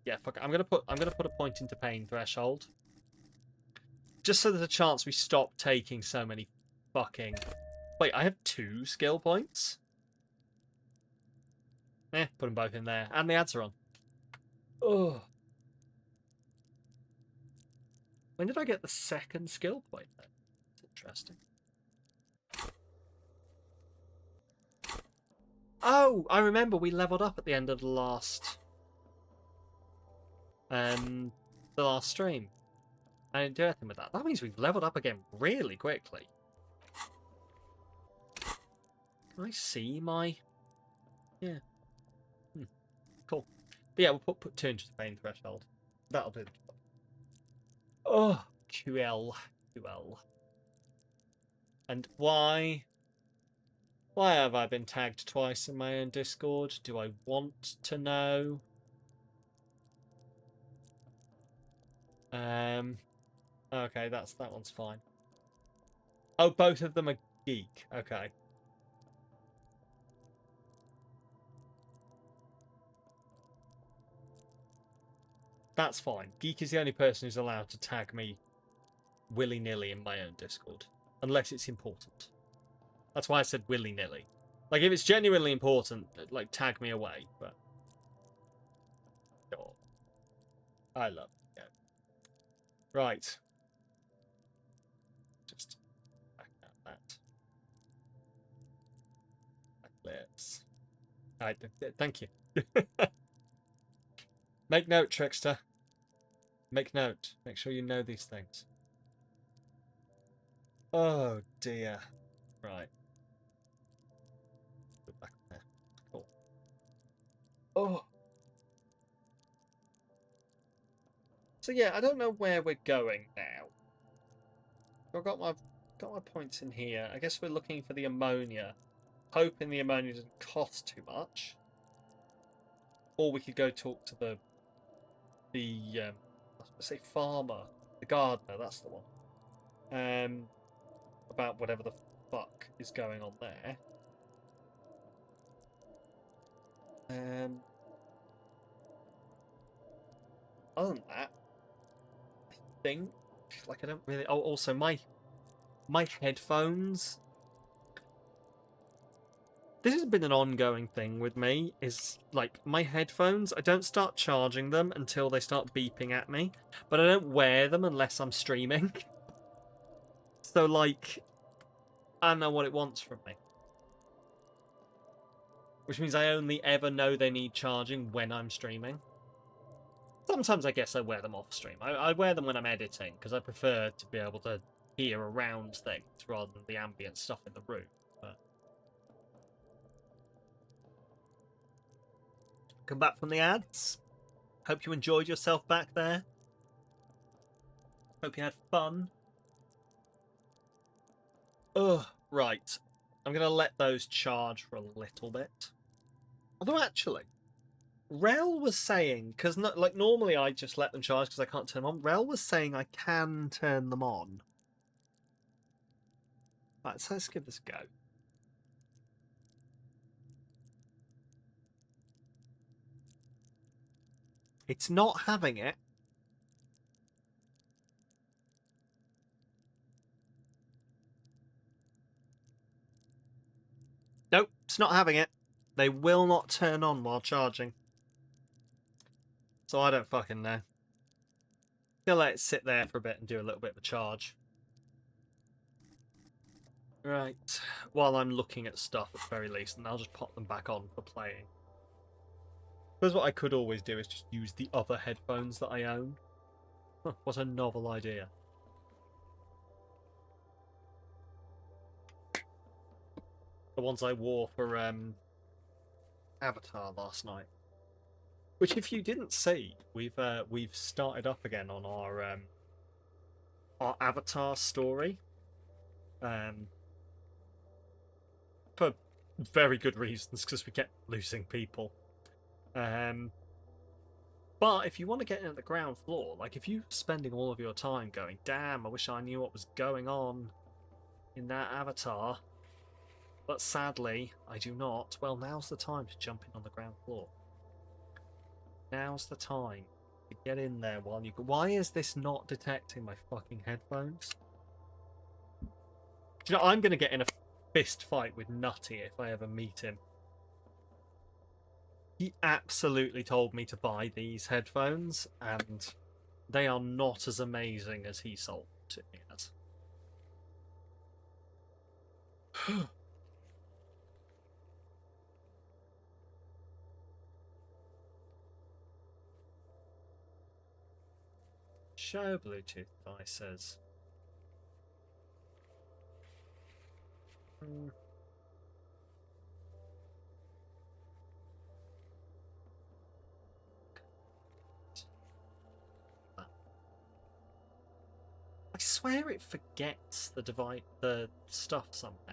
Yeah, fuck it. I'm gonna put a point into pain threshold. Just so there's a chance we stop taking so many fucking... Wait, I have 2 skill points? Put them both in there. And the ads are on. Ugh. When did I get the 2nd skill point then? That's interesting. Oh, I remember we leveled up at the end of the last stream. I didn't do anything with that. That means we've leveled up again really quickly. Can I see my... Yeah. Cool. But yeah, we'll put 2 into the pain threshold. That'll do the job. Oh, QL. And why? Why have I been tagged twice in my own Discord? Do I want to know? Okay, that one's fine. Oh, both of them are geek. Okay. That's fine. Geek is the only person who's allowed to tag me willy-nilly in my own Discord. Unless it's important. That's why I said willy-nilly. Like, if it's genuinely important, like, tag me away, but... Sure. I love it. Yeah. Right. Just back out that. Lips. Alright, thank you. Make note, Trickster. Make note. Make sure you know these things. Oh, dear. Right. Put it back there. Cool. Oh. So yeah, I don't know where we're going now. I've got my points in here. I guess we're looking for the ammonia. Hoping the ammonia doesn't cost too much. Or we could go talk to the I was going to say farmer, the gardener, that's the one. About whatever the fuck is going on there. Other than that, I think, like, I don't really... Oh, also, my headphones... This has been an ongoing thing with me, is, like, my headphones, I don't start charging them until they start beeping at me, but I don't wear them unless I'm streaming. So, like, I don't know what it wants from me. Which means I only ever know they need charging when I'm streaming. Sometimes I guess I wear them off stream. I wear them when I'm editing, because I prefer to be able to hear around things rather than the ambient stuff in the room. But... Come back from the ads. Hope you enjoyed yourself back there. Hope you had fun. Ugh, right. I'm going to let those charge for a little bit. Although, actually, Rel was saying, because like normally I just let them charge because I can't turn them on. Rel was saying I can turn them on. Right, so let's give this a go. It's not having it. Nope, it's not having it. They will not turn on while charging. So I don't fucking know. Gonna let it sit there for a bit and do a little bit of a charge. Right, while I'm looking at stuff at the very least, and I'll just pop them back on for playing. Because what I could always do is just use the other headphones that I own. Huh, what a novel idea. The ones I wore for Avatar last night. Which, if you didn't see, we've started up again on our Avatar story. For very good reasons, because we kept losing people. But if you want to get in at the ground floor, like if you're spending all of your time going, damn, I wish I knew what was going on in that Avatar, but sadly I do not, well, now's the time to jump in on the ground floor. Now's the time to get in there while you... Why is this not detecting my fucking headphones? Do you know, I'm going to get in a fist fight with Nutty if I ever meet him. He absolutely told me to buy these headphones, and they are not as amazing as he sold them to me as. Show Bluetooth devices. I swear it forgets the stuff somehow. I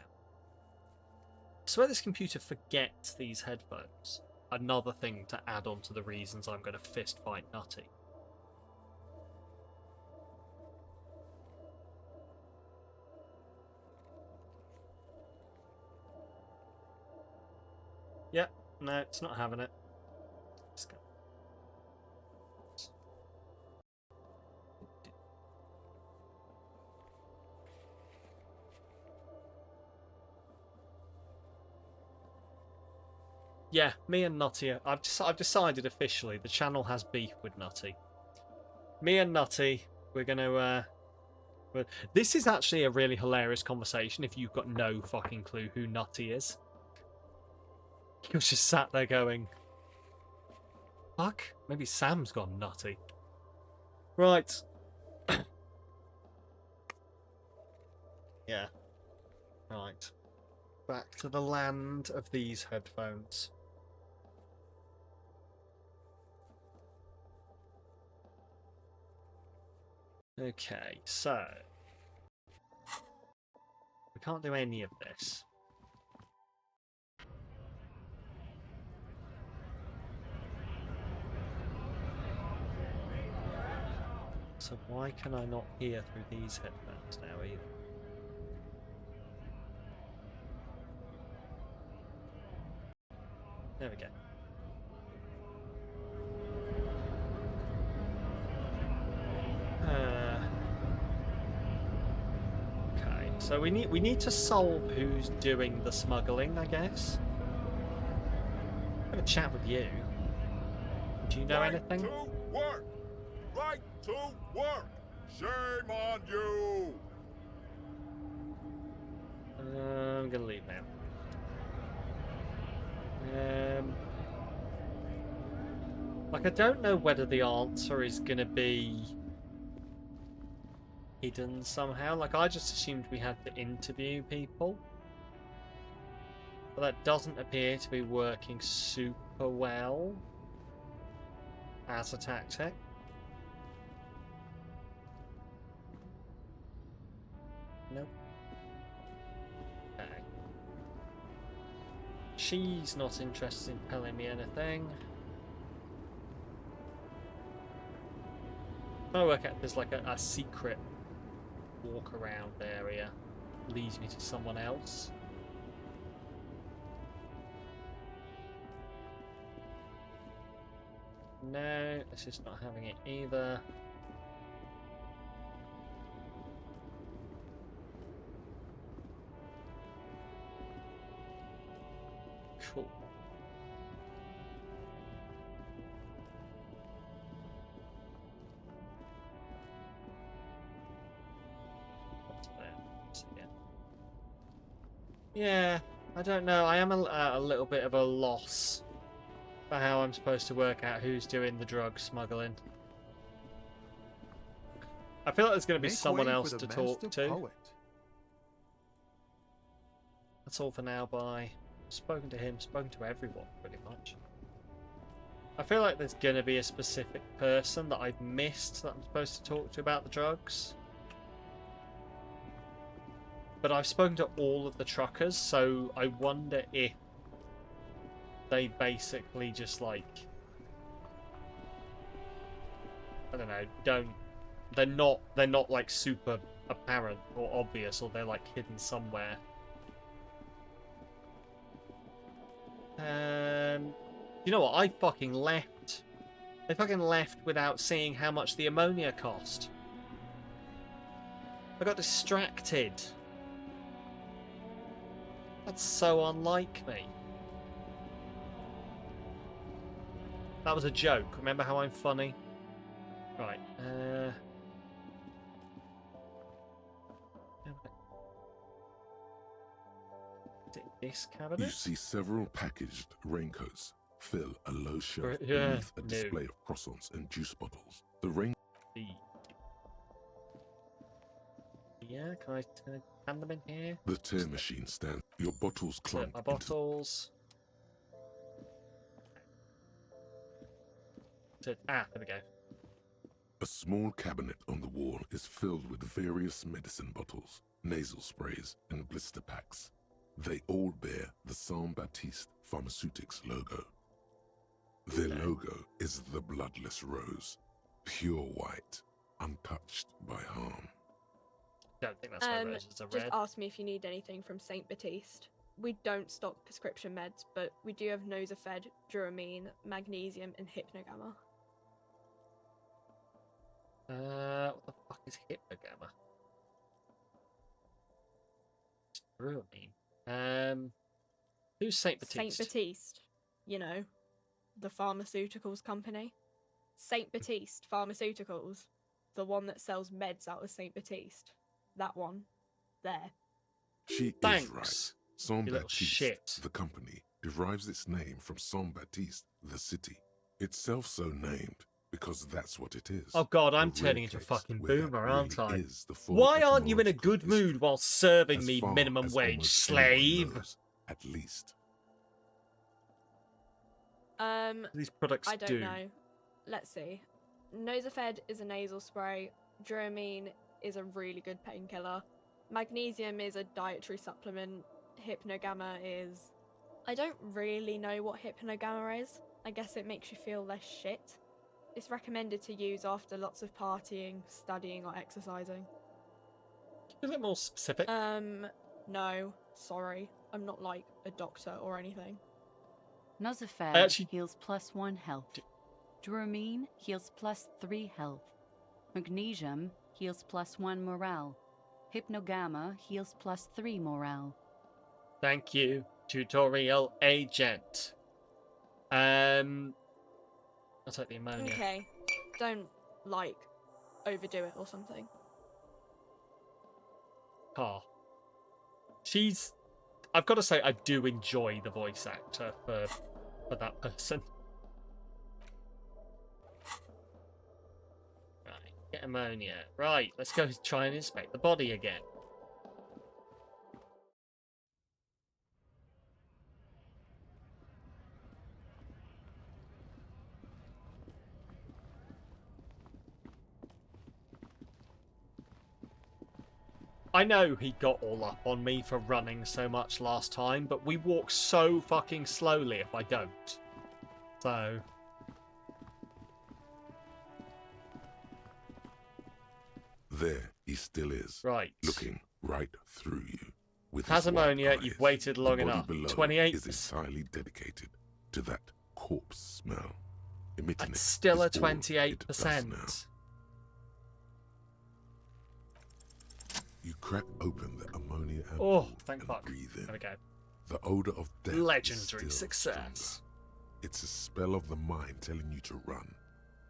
swear this computer forgets these headphones. Another thing to add on to the reasons I'm going to fist fight Nutty. Yep, no, it's not having it. Yeah, me and Nutty, I've decided officially the channel has beef with Nutty. Me and Nutty, we're going to... this is actually a really hilarious conversation if you've got no fucking clue who Nutty is. He was just sat there going, fuck, maybe Sam's gone nutty. Right. Yeah. Right. Back to the land of these headphones. Okay, so we can't do any of this. So why can I not hear through these headphones now either? There we go. Okay, so we need to solve who's doing the smuggling, I guess. I'm gonna chat with you. Do you know anything? To work! Right to work! Shame on you! I'm gonna leave now. Like, I don't know whether the answer is gonna be hidden somehow. Like, I just assumed we had to interview people. But that doesn't appear to be working super well as a tactic. Nope. Okay. She's not interested in telling me anything. I'm trying to work out if there's like a secret walk around area leads me to someone else. No, this is not having it either. Cool. Yeah, I don't know. I am a little bit of a loss for how I'm supposed to work out who's doing the drug smuggling. I feel like there's going to be someone else to talk to. Poet. That's all for now. Bye. Spoken to him, spoken to everyone, pretty much. I feel like there's going to be a specific person that I've missed that I'm supposed to talk to about the drugs. But I've spoken to all of the truckers, so I wonder if they basically just, like, I don't know, they're not like super apparent or obvious, or they're like hidden somewhere. You know what? I fucking left. I fucking left without seeing how much the ammonia cost. I got distracted. That's so unlike me. That was a joke. Remember how I'm funny? Right. Is it this cabinet? You see several packaged raincoats fill a low shelf Yeah, beneath a display of croissants and juice bottles. The rain. Yeah, can I hand them in here? The tear machine stands. Your bottles clunk. My bottles. There we go. A small cabinet on the wall is filled with various medicine bottles, nasal sprays, and blister packs. They all bear the Samalytical Pharmaceutics logo. Their logo is the bloodless rose, pure white, untouched by harm. Don't think that's why roses are just red. ask me if you need anything from St. Baptiste. We don't stock prescription meds, but we do have Nosafed, Duramine, Magnesium, and Hypnogamma. What the fuck is Hypnogamma? Duramine. Who's St. Baptiste? St. Baptiste, you know, the pharmaceuticals company. St. Baptiste Pharmaceuticals, the one that sells meds out of St. Baptiste. That one. There. She Thanks, is right. you little shit. Samalytical, the company, derives its name from Samalytical, the city. Itself so named because that's what it is. Oh god, I'm A turning rare into a case fucking where that boomer, really aren't I? is the full Why aren't you in a good etymological mood while serving me far minimum as wage, almost anyone slave? knows, at least. These products I don't do. know. Let's see. Nosafed is a nasal spray. Duramine is a really good painkiller. Magnesium is a dietary supplement. Hypnogamma is... I don't really know what Hypnogamma is. I guess it makes you feel less shit. It's recommended to use after lots of partying, studying, or exercising. Is it more specific? No. Sorry. I'm not like a doctor or anything. Nosafed heals +1 health. Duramine heals +3 health. Magnesium heals +1 morale. Hypnogamma heals +3 morale. Thank you, tutorial agent. I'll take the ammonia. Okay. Don't, like, overdo it or something. Oh. I've got to say, I do enjoy the voice actor for that person. Right, get ammonia. Right, let's go try and inspect the body again. I know he got all up on me for running so much last time, but we walk so fucking slowly if I don't. So... There he still is. Right. Looking right through you. With Has his white ammonia, eyes. you've waited The long body enough. below 28. is entirely dedicated to that corpse smell. Emitting That's it still a is all it does now. 28%. You crack open the ammonia Oh, ampoule thank and fuck. breathe in. There we go. The odor of death Legendary is still success. stronger. It's a spell of the mind telling you to run,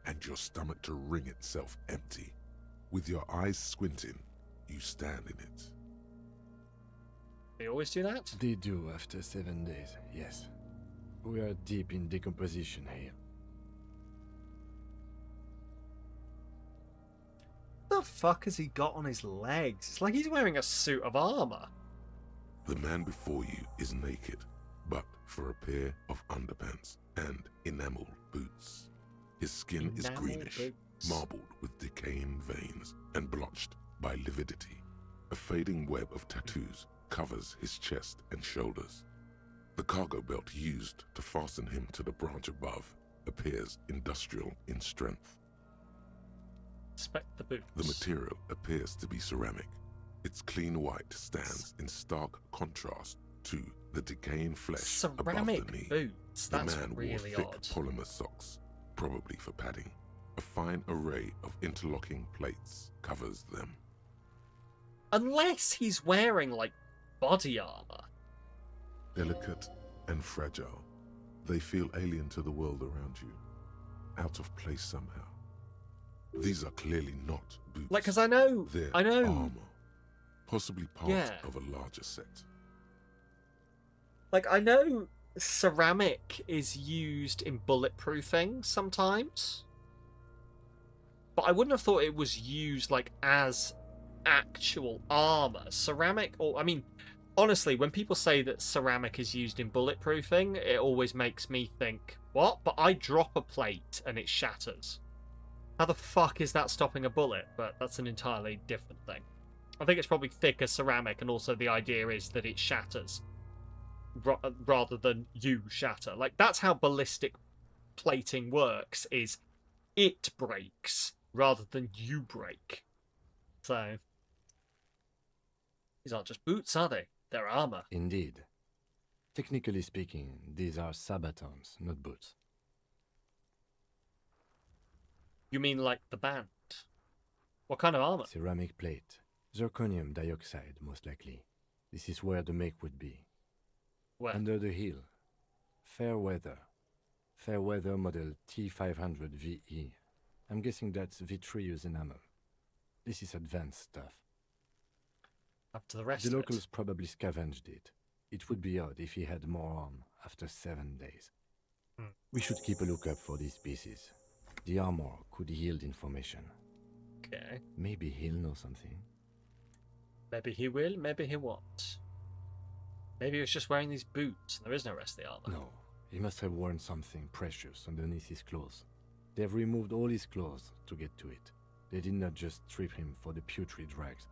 and your stomach to wring itself empty. With your eyes squinting, you stand in it. They always do that? They do after 7 days, yes. We are deep in decomposition here. What the fuck has he got on his legs? It's like he's wearing a suit of armor. The man before you is naked, but for a pair of underpants and enameled boots. His skin is Enameled greenish, boots. marbled with decaying veins and blotched by lividity. A fading web of tattoos covers his chest and shoulders. The cargo belt used to fasten him to the branch above appears industrial in strength. Inspect the boots. The material appears to be ceramic. Its clean white stands in stark contrast to the decaying flesh above Ceramic the knee. boots. The That's man really wore thick odd. polymer socks, probably for padding. A fine array of interlocking plates covers them. Unless he's wearing, like, body armor. Delicate and fragile, they feel alien to the world around you, out of place somehow. These are clearly not boots. Like, because I know armor, possibly part Yeah. of a larger set. Like, I know ceramic is used in bulletproofing sometimes, but I wouldn't have thought it was used, like, as actual armor. Ceramic, or, I mean, honestly, when people say that ceramic is used in bulletproofing, it always makes me think, what? But I drop a plate and it shatters. How the fuck is that stopping a bullet? But that's an entirely different thing. I think it's probably thicker ceramic, and also the idea is that it shatters rather than you shatter. Like, that's how ballistic plating works, is it breaks rather than you break. So, these aren't just boots, are they? They're armor. Indeed. Technically speaking, these are sabatons, not boots. You mean like the band? What kind of armor? Ceramic plate. Zirconium dioxide, most likely. This is where the make would be. Where? Under the hill. Fair weather. Fair weather model T500 VE. I'm guessing that's vitreous enamel. This is advanced stuff. Up to the rest The of locals it. probably scavenged it. It would be odd if he had more on after 7 days. We should keep a lookout for these pieces. The armor could yield information. Okay. Maybe he'll know something. Maybe he will, maybe he won't. Maybe he was just wearing these boots. There is no rest of the armor. No, he must have worn something precious underneath his clothes. They've removed all his clothes to get to it. They did not just strip him for the putrid rags.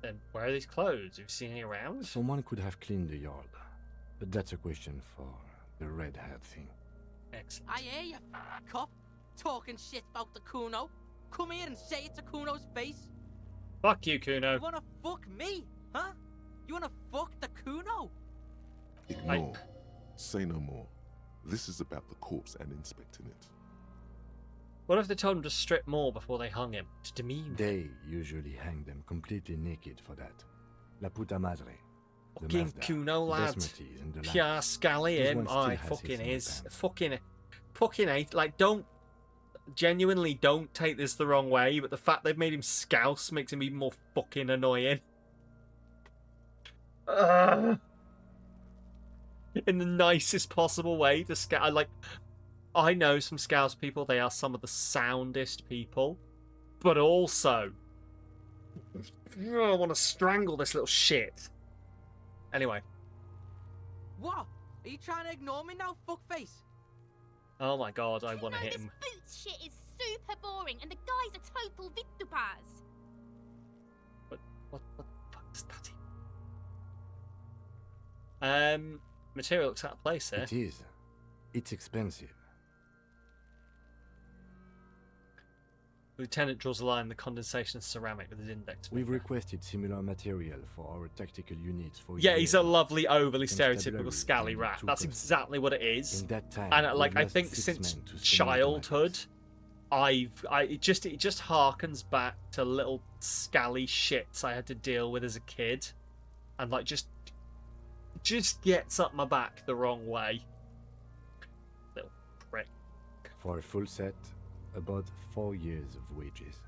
Then where are these clothes? Have you seen any around? Someone could have cleaned the yard, but that's a question for the red hat thing. Excellent. I hear you, cop, talking shit about the Kuno. Come here and say it to Kuno's face. Fuck you, Kuno. You wanna fuck me, huh? You wanna fuck the Kuno? Ignore. Say no more. This is about the corpse and inspecting it. What if they told him to strip more before they hung him? To demean him? They usually hang them completely naked for that. La puta madre. The Fucking Mazda, Kuno, the lad. Basmatis and the Pure lamb. scally This him. one still I has fucking his in the is. pan. Fucking hate. Like, don't. Genuinely don't take this the wrong way, but the fact they've made him scouse makes him even more fucking annoying. In the nicest possible way to scouse. Like, I know some scouse people, they are some of the soundest people, but also, I want to strangle this little shit. Anyway. What? Are you trying to ignore me now, fuckface? Oh my god, I want to hit This him. boots shit is super boring, and the guy's a total vitupaz. What the fuck is that? Material looks out of place here. It is. It's expensive. Lieutenant draws a line in the condensation of ceramic with his index We've finger. requested similar material for our tactical units for Yeah, he's a years. lovely, overly Constabulary stereotypical scally and rat. two That's persons. exactly what it is. In that time, And like, we've I lost think 6 since men to childhood, it just harkens back to little scally shits I had to deal with as a kid, and like just just gets up my back the wrong way. Little prick. For a full set, about 4 years of wages.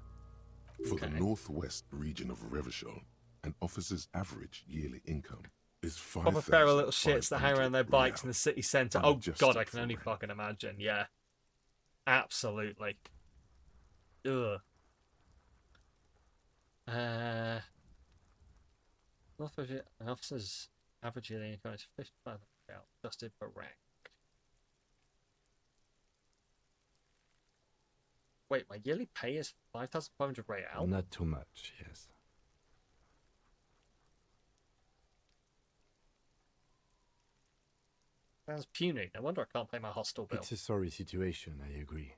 For the northwest region of Revachol, an officer's average yearly income is Proper feral little shits that hang around their bikes in the city centre. Oh god, I can only fucking imagine. Yeah, absolutely. Ugh. An officer's average yearly income is 55 real, adjusted for rank. Wait, my yearly pay is 5,500 real? Not too much, yes. Sounds puny. No wonder I can't pay my hostel bill. It's a sorry situation, I agree.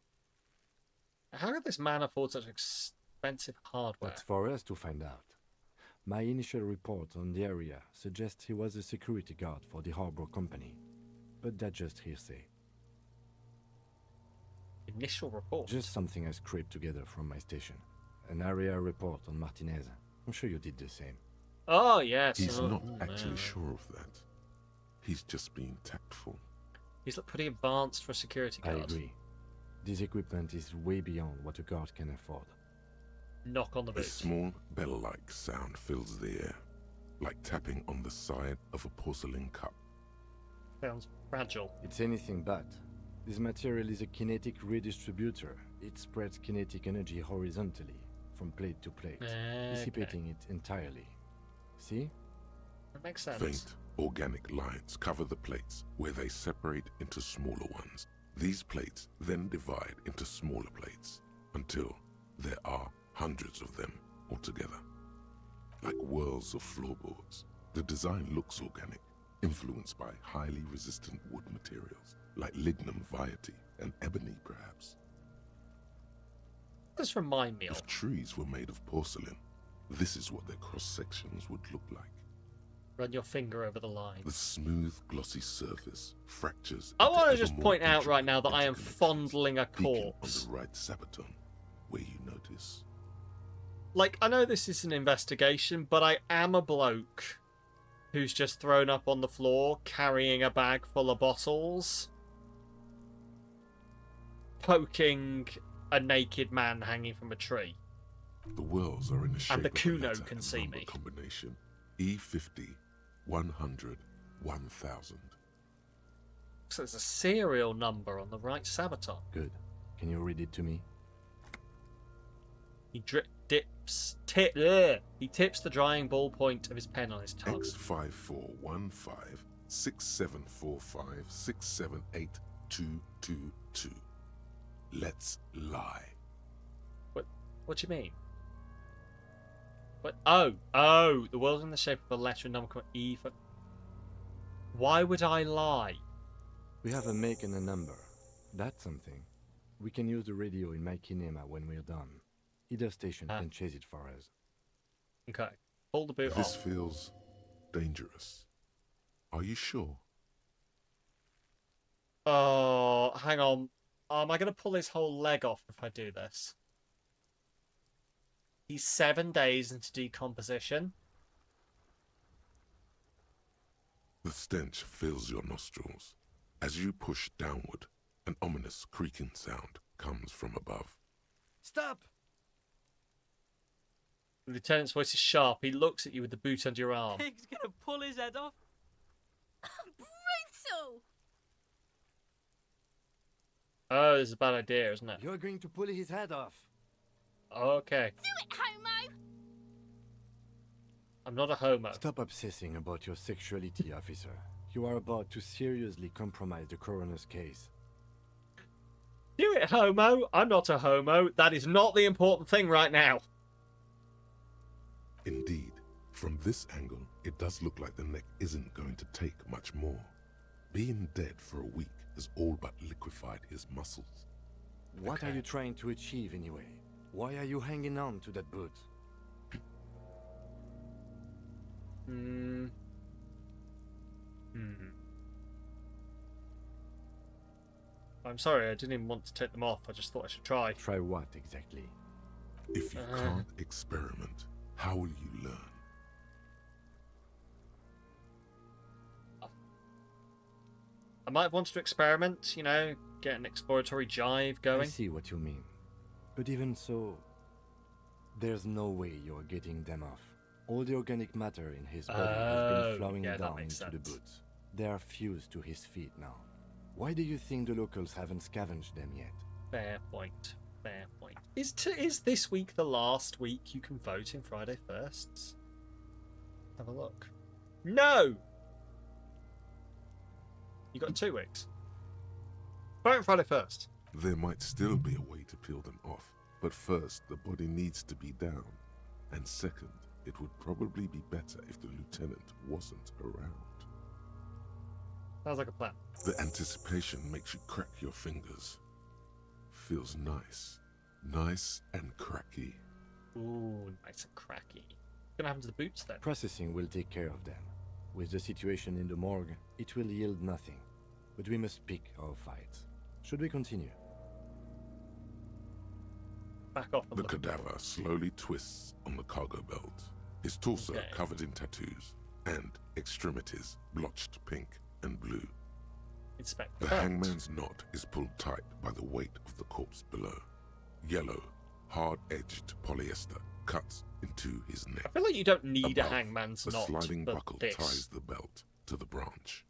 How could this man afford such expensive hardware? That's for us to find out. My initial report on the area suggests he was a security guard for the harbor company, but that's just hearsay. Initial report? Just something I scraped together from my station. An area report on Martinez. I'm sure you did the same. Oh, yes. He's not actually sure of that. He's just being tactful. He's pretty advanced for a security guard. I agree. This equipment is way beyond what a guard can afford. Knock on the boot. A small bell-like sound fills the air, like tapping on the side of a porcelain cup. Sounds fragile. It's anything but. This material is a kinetic redistributor. It spreads kinetic energy horizontally, from plate to plate, dissipating it entirely. See? That makes sense. Faint, organic lines cover the plates, where they separate into smaller ones. These plates then divide into smaller plates, until there are hundreds of them altogether. Like whirls of floorboards, the design looks organic, influenced by highly resistant wood materials, like lignum vitae and ebony perhaps. This remind me of. If trees were made of porcelain, this is what their cross-sections would look like. Run your finger over the line. The smooth, glossy surface fractures. I want to just point out right now that I am fondling a corpse. On the right sabaton, where you notice. Like, I know this is an investigation, but I am a bloke who's just thrown up on the floor carrying a bag full of bottles, poking a naked man hanging from a tree. The whirls are in the shape and the of a Kuno letter can and see number me. Combination E50 100 1000. So there's a serial number on the right sabaton. Good. Can you read it to me? He tips the drying ballpoint of his pen on his tongue. X5415 6745 678222. Let's lie. What do you mean? What? Oh, the world's in the shape of a letter and number E for. Why would I lie? We have a make and a number. That's something. We can use the radio in my kinema when we're done. Either station can chase it for us. Okay. Pull the boot This off. feels dangerous. Are you sure? Oh, hang on. Am I going to pull his whole leg off if I do this? He's 7 days into decomposition. The stench fills your nostrils. As you push downward, an ominous creaking sound comes from above. Stop! The lieutenant's voice is sharp. He looks at you with the boot under your arm. Pig's gonna pull his head off. Brutal! Oh, this is a bad idea, isn't it? You're going to pull his head off. Okay. Do it, homo! I'm not a homo. Stop obsessing about your sexuality, officer. You are about to seriously compromise the coroner's case. Do it, homo. I'm not a homo. That is not the important thing right now. Indeed, from this angle, it does look like the neck isn't going to take much more. Being dead for a week has all but liquefied his muscles. What are you trying to achieve anyway? Why are you hanging on to that boot? I'm sorry, I didn't even want to take them off. I just thought I should try. Try what exactly? If you can't experiment, how will you learn? might have wanted to experiment, get an exploratory jive going. I see what you mean. But even so, there's no way you're getting them off. All the organic matter in his body has been flowing down into the boots. They are fused to his feet now. Why do you think the locals haven't scavenged them yet? Fair point. Fair point. Is this week the last week you can vote in Friday Firsts? Have a look. No! You got 2 weeks. Vote on Friday First. There might still be a way to peel them off, but first the body needs to be down. And second, it would probably be better if the lieutenant wasn't around. Sounds like a plan. The anticipation makes you crack your fingers. Feels nice. Nice and cracky. Ooh, nice and cracky. What's gonna happen to the boots then? Processing will take care of them. With the situation in the morgue, it will yield nothing. But we must pick our fights. Should we continue? Back off. The cadaver slowly twists on the cargo belt, his torso covered in tattoos, and extremities blotched pink and blue. Inspect the hangman's knot is pulled tight by the weight of the corpse below. Yellow, hard-edged polyester cuts into his neck. I feel like you don't need Above, a hangman's the knot sliding for buckle this. ties the belt to the branch.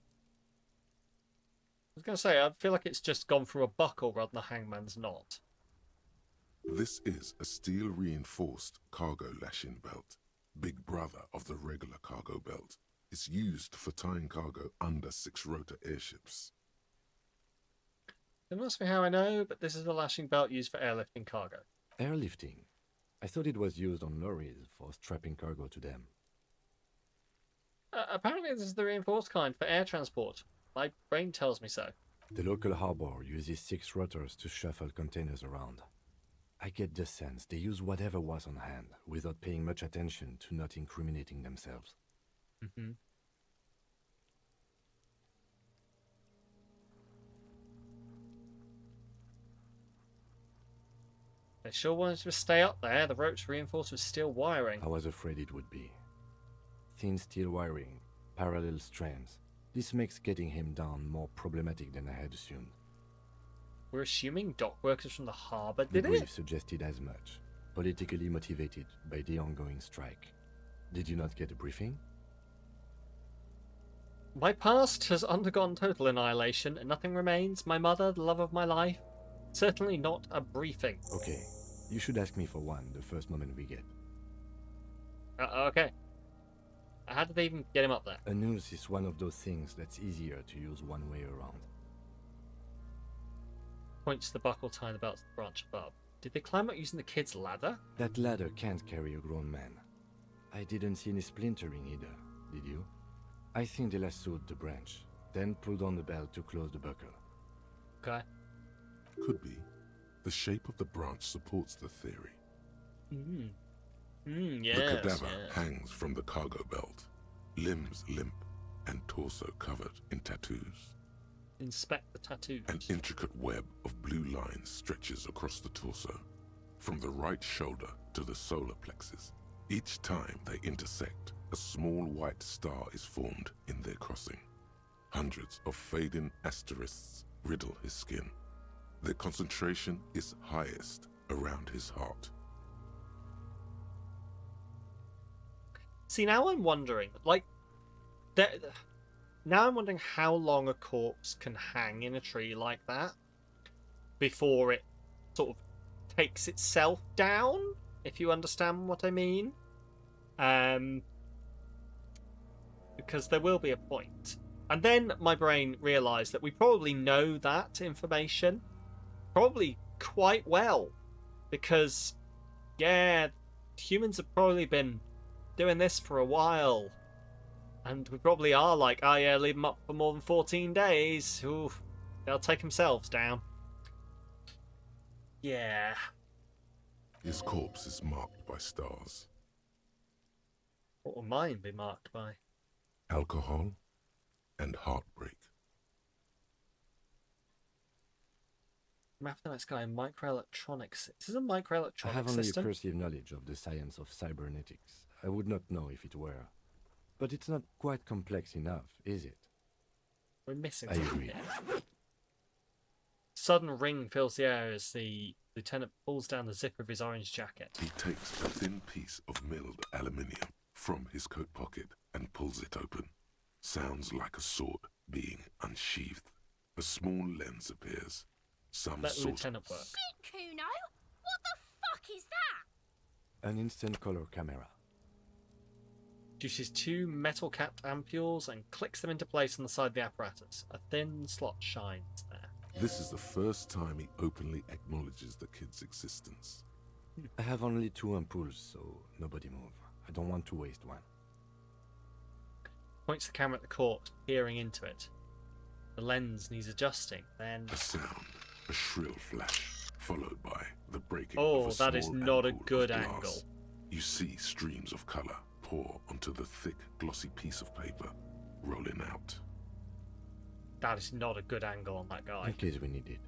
I was going to say, I feel like it's just gone through a buckle rather than a hangman's knot. This is a steel-reinforced cargo lashing belt, big brother of the regular cargo belt. It's used for tying cargo under 6-rotor airships. Don't ask me how I know, but this is a lashing belt used for airlifting cargo. Airlifting? I thought it was used on lorries for strapping cargo to them. Apparently this is the reinforced kind for air transport. My brain tells me so. The local harbor uses 6 rotors to shuffle containers around. I get the sense they use whatever was on hand, without paying much attention to not incriminating themselves. Mm-hmm. They sure wanted to stay up there. The ropes reinforced with steel wiring. I was afraid it would be. Thin steel wiring, parallel strands. This makes getting him down more problematic than I had assumed. We're assuming dock workers from the harbour The did brief it? suggested as much, politically motivated by the ongoing strike. Did you not get a briefing? My past has undergone total annihilation and nothing remains. My mother, the love of my life. Certainly not a briefing. Okay, you should ask me for one the first moment we get. Okay. How did they even get him up there? A noose is one of those things that's easier to use one way around. Points to the buckle tying the belt to the branch above. Did they climb up using the kid's ladder? That ladder can't carry a grown man. I didn't see any splintering either, did you? I think they lassoed the branch, then pulled on the belt to close the buckle. Okay. Could be. The shape of the branch supports the theory. Yes, the cadaver yes. hangs from the cargo belt, limbs limp and torso covered in tattoos. Inspect the tattoos. An intricate web of blue lines stretches across the torso, from the right shoulder to the solar plexus. Each time they intersect, a small white star is formed in their crossing. Hundreds of fading asterisks riddle his skin. Their concentration is highest around his heart. See, now I'm wondering, now I'm wondering how long a corpse can hang in a tree like that before it sort of takes itself down, if you understand what I mean. Because there will be a point. And then my brain realised that we probably know that information probably quite well. Because, yeah, humans have probably been doing this for a while. And we probably are like, oh yeah, leave them up for more than 14 days. Oof, they'll take themselves down. Yeah. His corpse is marked by stars. What will mine be marked by? Alcohol and heartbreak. Map the night sky, microelectronics. This is a microelectronics I have only system. a cursive knowledge of the science of cybernetics. I would not know if it were. But it's not quite complex enough, is it? We're missing I something agree. here. Sudden ring fills the air as the lieutenant pulls down the zip of his orange jacket. He takes a thin piece of milled aluminium from his coat pocket and pulls it open. Sounds like a sword being unsheathed. A small lens appears. Some Let sort lieutenant work. Shit, Kuno! What the fuck is that? An instant color camera. Produces 2 metal-capped ampules and clicks them into place on the side of the apparatus. A thin slot shines there. This is the first time he openly acknowledges the kid's existence. I have only 2 ampoules, so nobody move. I don't want to waste one. Points the camera at the corpse, peering into it. The lens needs adjusting, then... A sound, a shrill flash, followed by the breaking Oh, of a that is small not a ampoule of good glass. angle. You see streams of color pour onto the thick, glossy piece of paper, rolling out. That is not a good angle on that guy. In case we need it.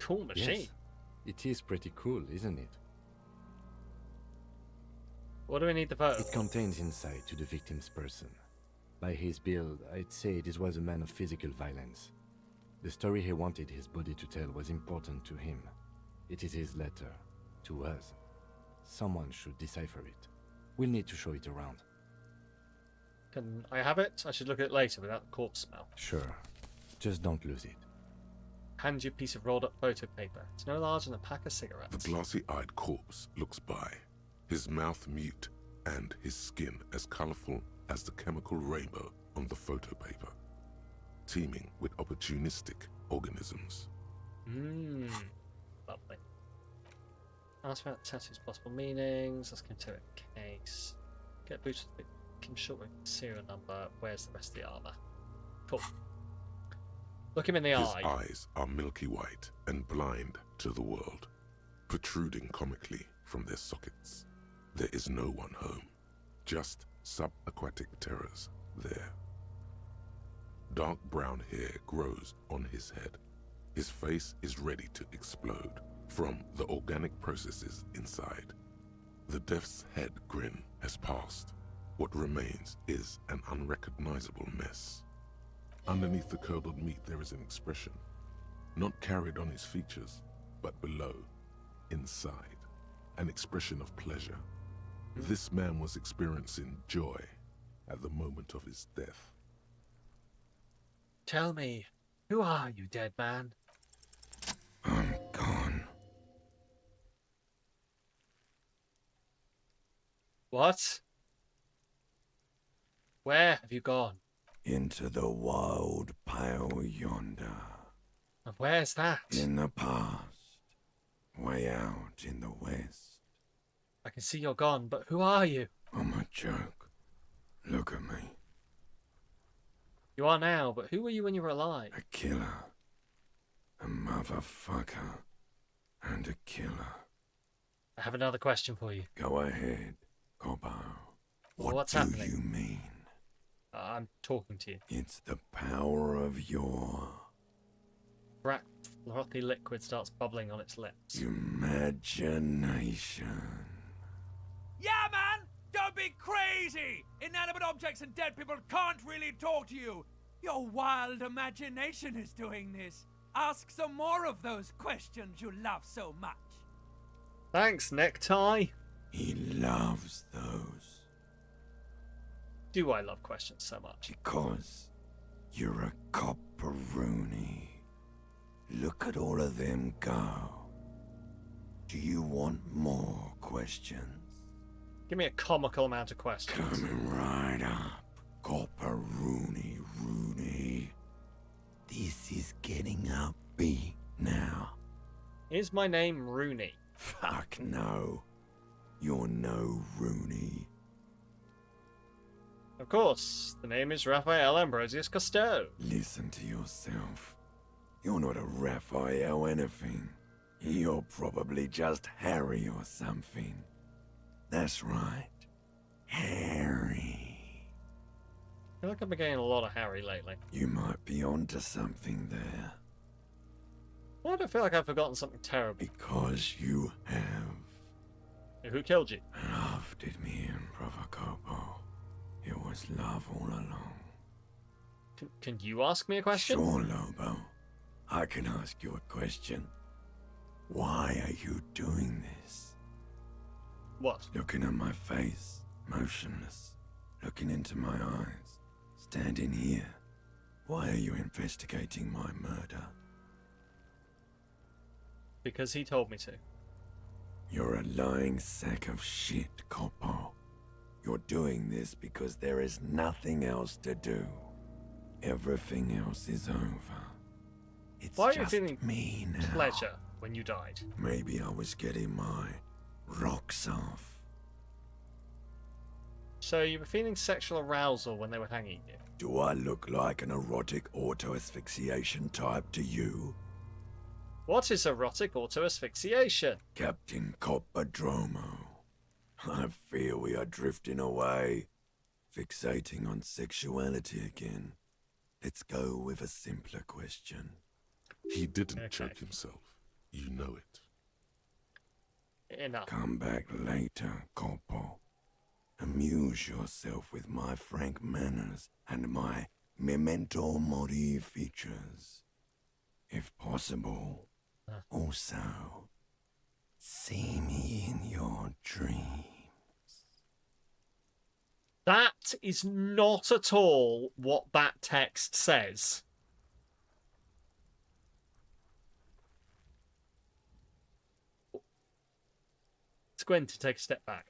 Cool machine. Yes, it is pretty cool, isn't it? What do we need the photo? It contains insight to the victim's person. By his build, I'd say this was a man of physical violence. The story he wanted his body to tell was important to him. It is his letter. To us. Someone should decipher it. We'll need to show it around. Can I have it? I should look at it later without the corpse smell. Sure. Just don't lose it. Hand you a piece of rolled up photo paper. It's no larger than a pack of cigarettes. The glassy-eyed corpse looks by, his mouth mute and his skin as colorful as the chemical rainbow on the photo paper, teeming with opportunistic organisms. Lovely. Ask about the tattoo's possible meanings. Let's go to a case. Get boots with Kim short with serial number. Where's the rest of the armor? Cool. Look him in the His eye. eyes are milky white and blind to the world, protruding comically from their sockets. There is no one home, just subaquatic terrors there. Dark brown hair grows on his head. His face is ready to explode from the organic processes inside. The death's head grin has passed. What remains is an unrecognizable mess. Underneath the curdled meat there is an expression, not carried on his features, but below, inside, an expression of pleasure. This man was experiencing joy at the moment of his death. Tell me, who are you, dead man? I'm gone. What? Where have you gone? Into the wild pale yonder. And where's that? In the past. Way out in the west. I can see you're gone, but who are you? I'm a joke. Look at me. You are now, but who were you when you were alive? A killer. A motherfucker. And a killer. I have another question for you. Go ahead, Gobbo. What What's do happening? you mean? I'm talking to you. It's the power of your Black, frothy liquid starts bubbling on its lips. imagination. Yeah, man! Don't be crazy! Inanimate objects and dead people can't really talk to you! Your wild imagination is doing this. Ask some more of those questions you love so much. Thanks, Necktie. He loves those. Do I love questions so much? Because you're a copperoonie. Look at all of them go. Do you want more questions? Give me a comical amount of questions. Coming right up, copperoonie Rooney. This is getting upbeat now. Is my name Rooney? Fuck no. You're no Rooney. Of course, the name is Raphael Ambrosius Cousteau. Listen to yourself. You're not a Raphael anything. You're probably just Harry or something. That's right. Harry. I feel like I've been getting a lot of Harry lately. You might be onto something there. Why do I feel like I've forgotten something terrible? Because you have. Who killed you? Love did me in, Brother Copo. It was love all along. Can you ask me a question? Sure, Lobo. I can ask you a question. Why are you doing this? What? Looking at my face, motionless. Looking into my eyes. Standing here. Why are you investigating my murder? Because he told me to. You're a lying sack of shit, Coppo. You're doing this because there is nothing else to do. Everything else is over. It's Why are you just feeling me now. pleasure when you died? Maybe I was getting my rocks off. So you were feeling sexual arousal when they were hanging you? Do I look like an erotic auto-asphyxiation type to you? What is erotic auto-asphyxiation? Captain Coppodromo. I fear we are drifting away, fixating on sexuality again. Let's go with a simpler question. He didn't choke himself. You know it. Enough. Come back later, Coppo. Amuse yourself with my frank manners and my memento mori features. If possible, also, see me in your dreams. That is not at all what that text says. It's going to take a step back.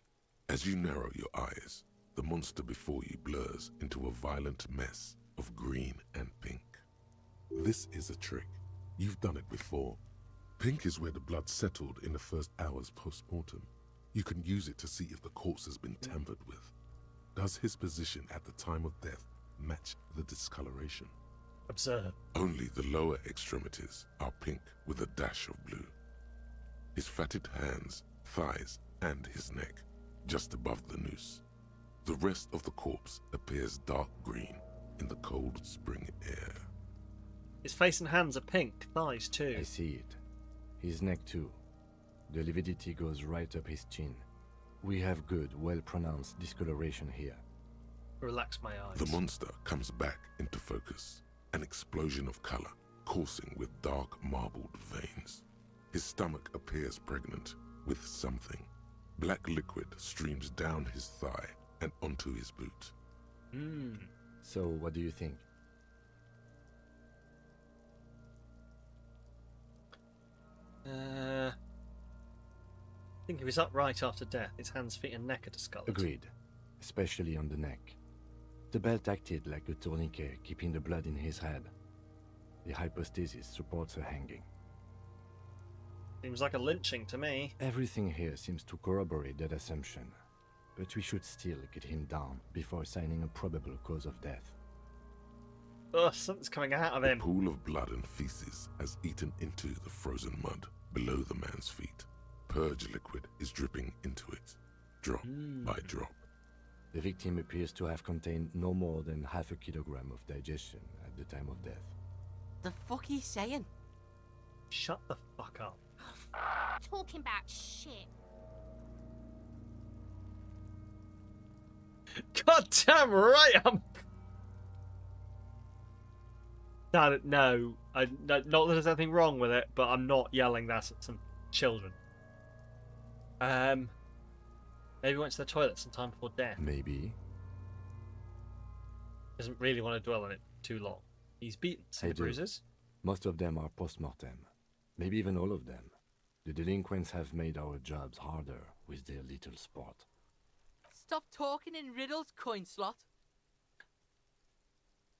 As you narrow your eyes, the monster before you blurs into a violent mess of green and pink. This is a trick. You've done it before. Pink is where the blood settled in the first hours post-mortem. You can use it to see if the corpse has been tampered with. Does his position at the time of death match the discoloration? Observe. Only the lower extremities are pink with a dash of blue. His fatted hands, thighs, and his neck, just above the noose. The rest of the corpse appears dark green in the cold spring air. His face and hands are pink, thighs too. I see it. His neck too. The lividity goes right up his chin. We have good, well-pronounced discoloration here. Relax my eyes. The monster comes back into focus, an explosion of color, coursing with dark marbled veins. His stomach appears pregnant with something. Black liquid streams down his thigh and onto his boot. So, what do you think? I think he was upright after death. His hands, feet, and neck are discolored. Agreed. Especially on the neck. The belt acted like a tourniquet, keeping the blood in his head. The hypostasis supports a hanging. Seems like a lynching to me. Everything here seems to corroborate that assumption. But we should still get him down before assigning a probable cause of death. Ugh, something's coming out of him. A pool of blood and feces has eaten into the frozen mud below the man's feet. Purge liquid is dripping into it, drop by drop. The victim appears to have contained no more than half a kilogram of digestion at the time of death. The fuck he's saying? Shut the fuck up. Talking about shit. God damn right I'm... No, not that there's anything wrong with it, but I'm not yelling that at some children. Maybe went to the toilet sometime before death. Maybe. Doesn't really want to dwell on it too long. He's beaten. See the bruises? Most of them are post-mortem. Maybe even all of them. The delinquents have made our jobs harder with their little sport. Stop talking in riddles, coin slot.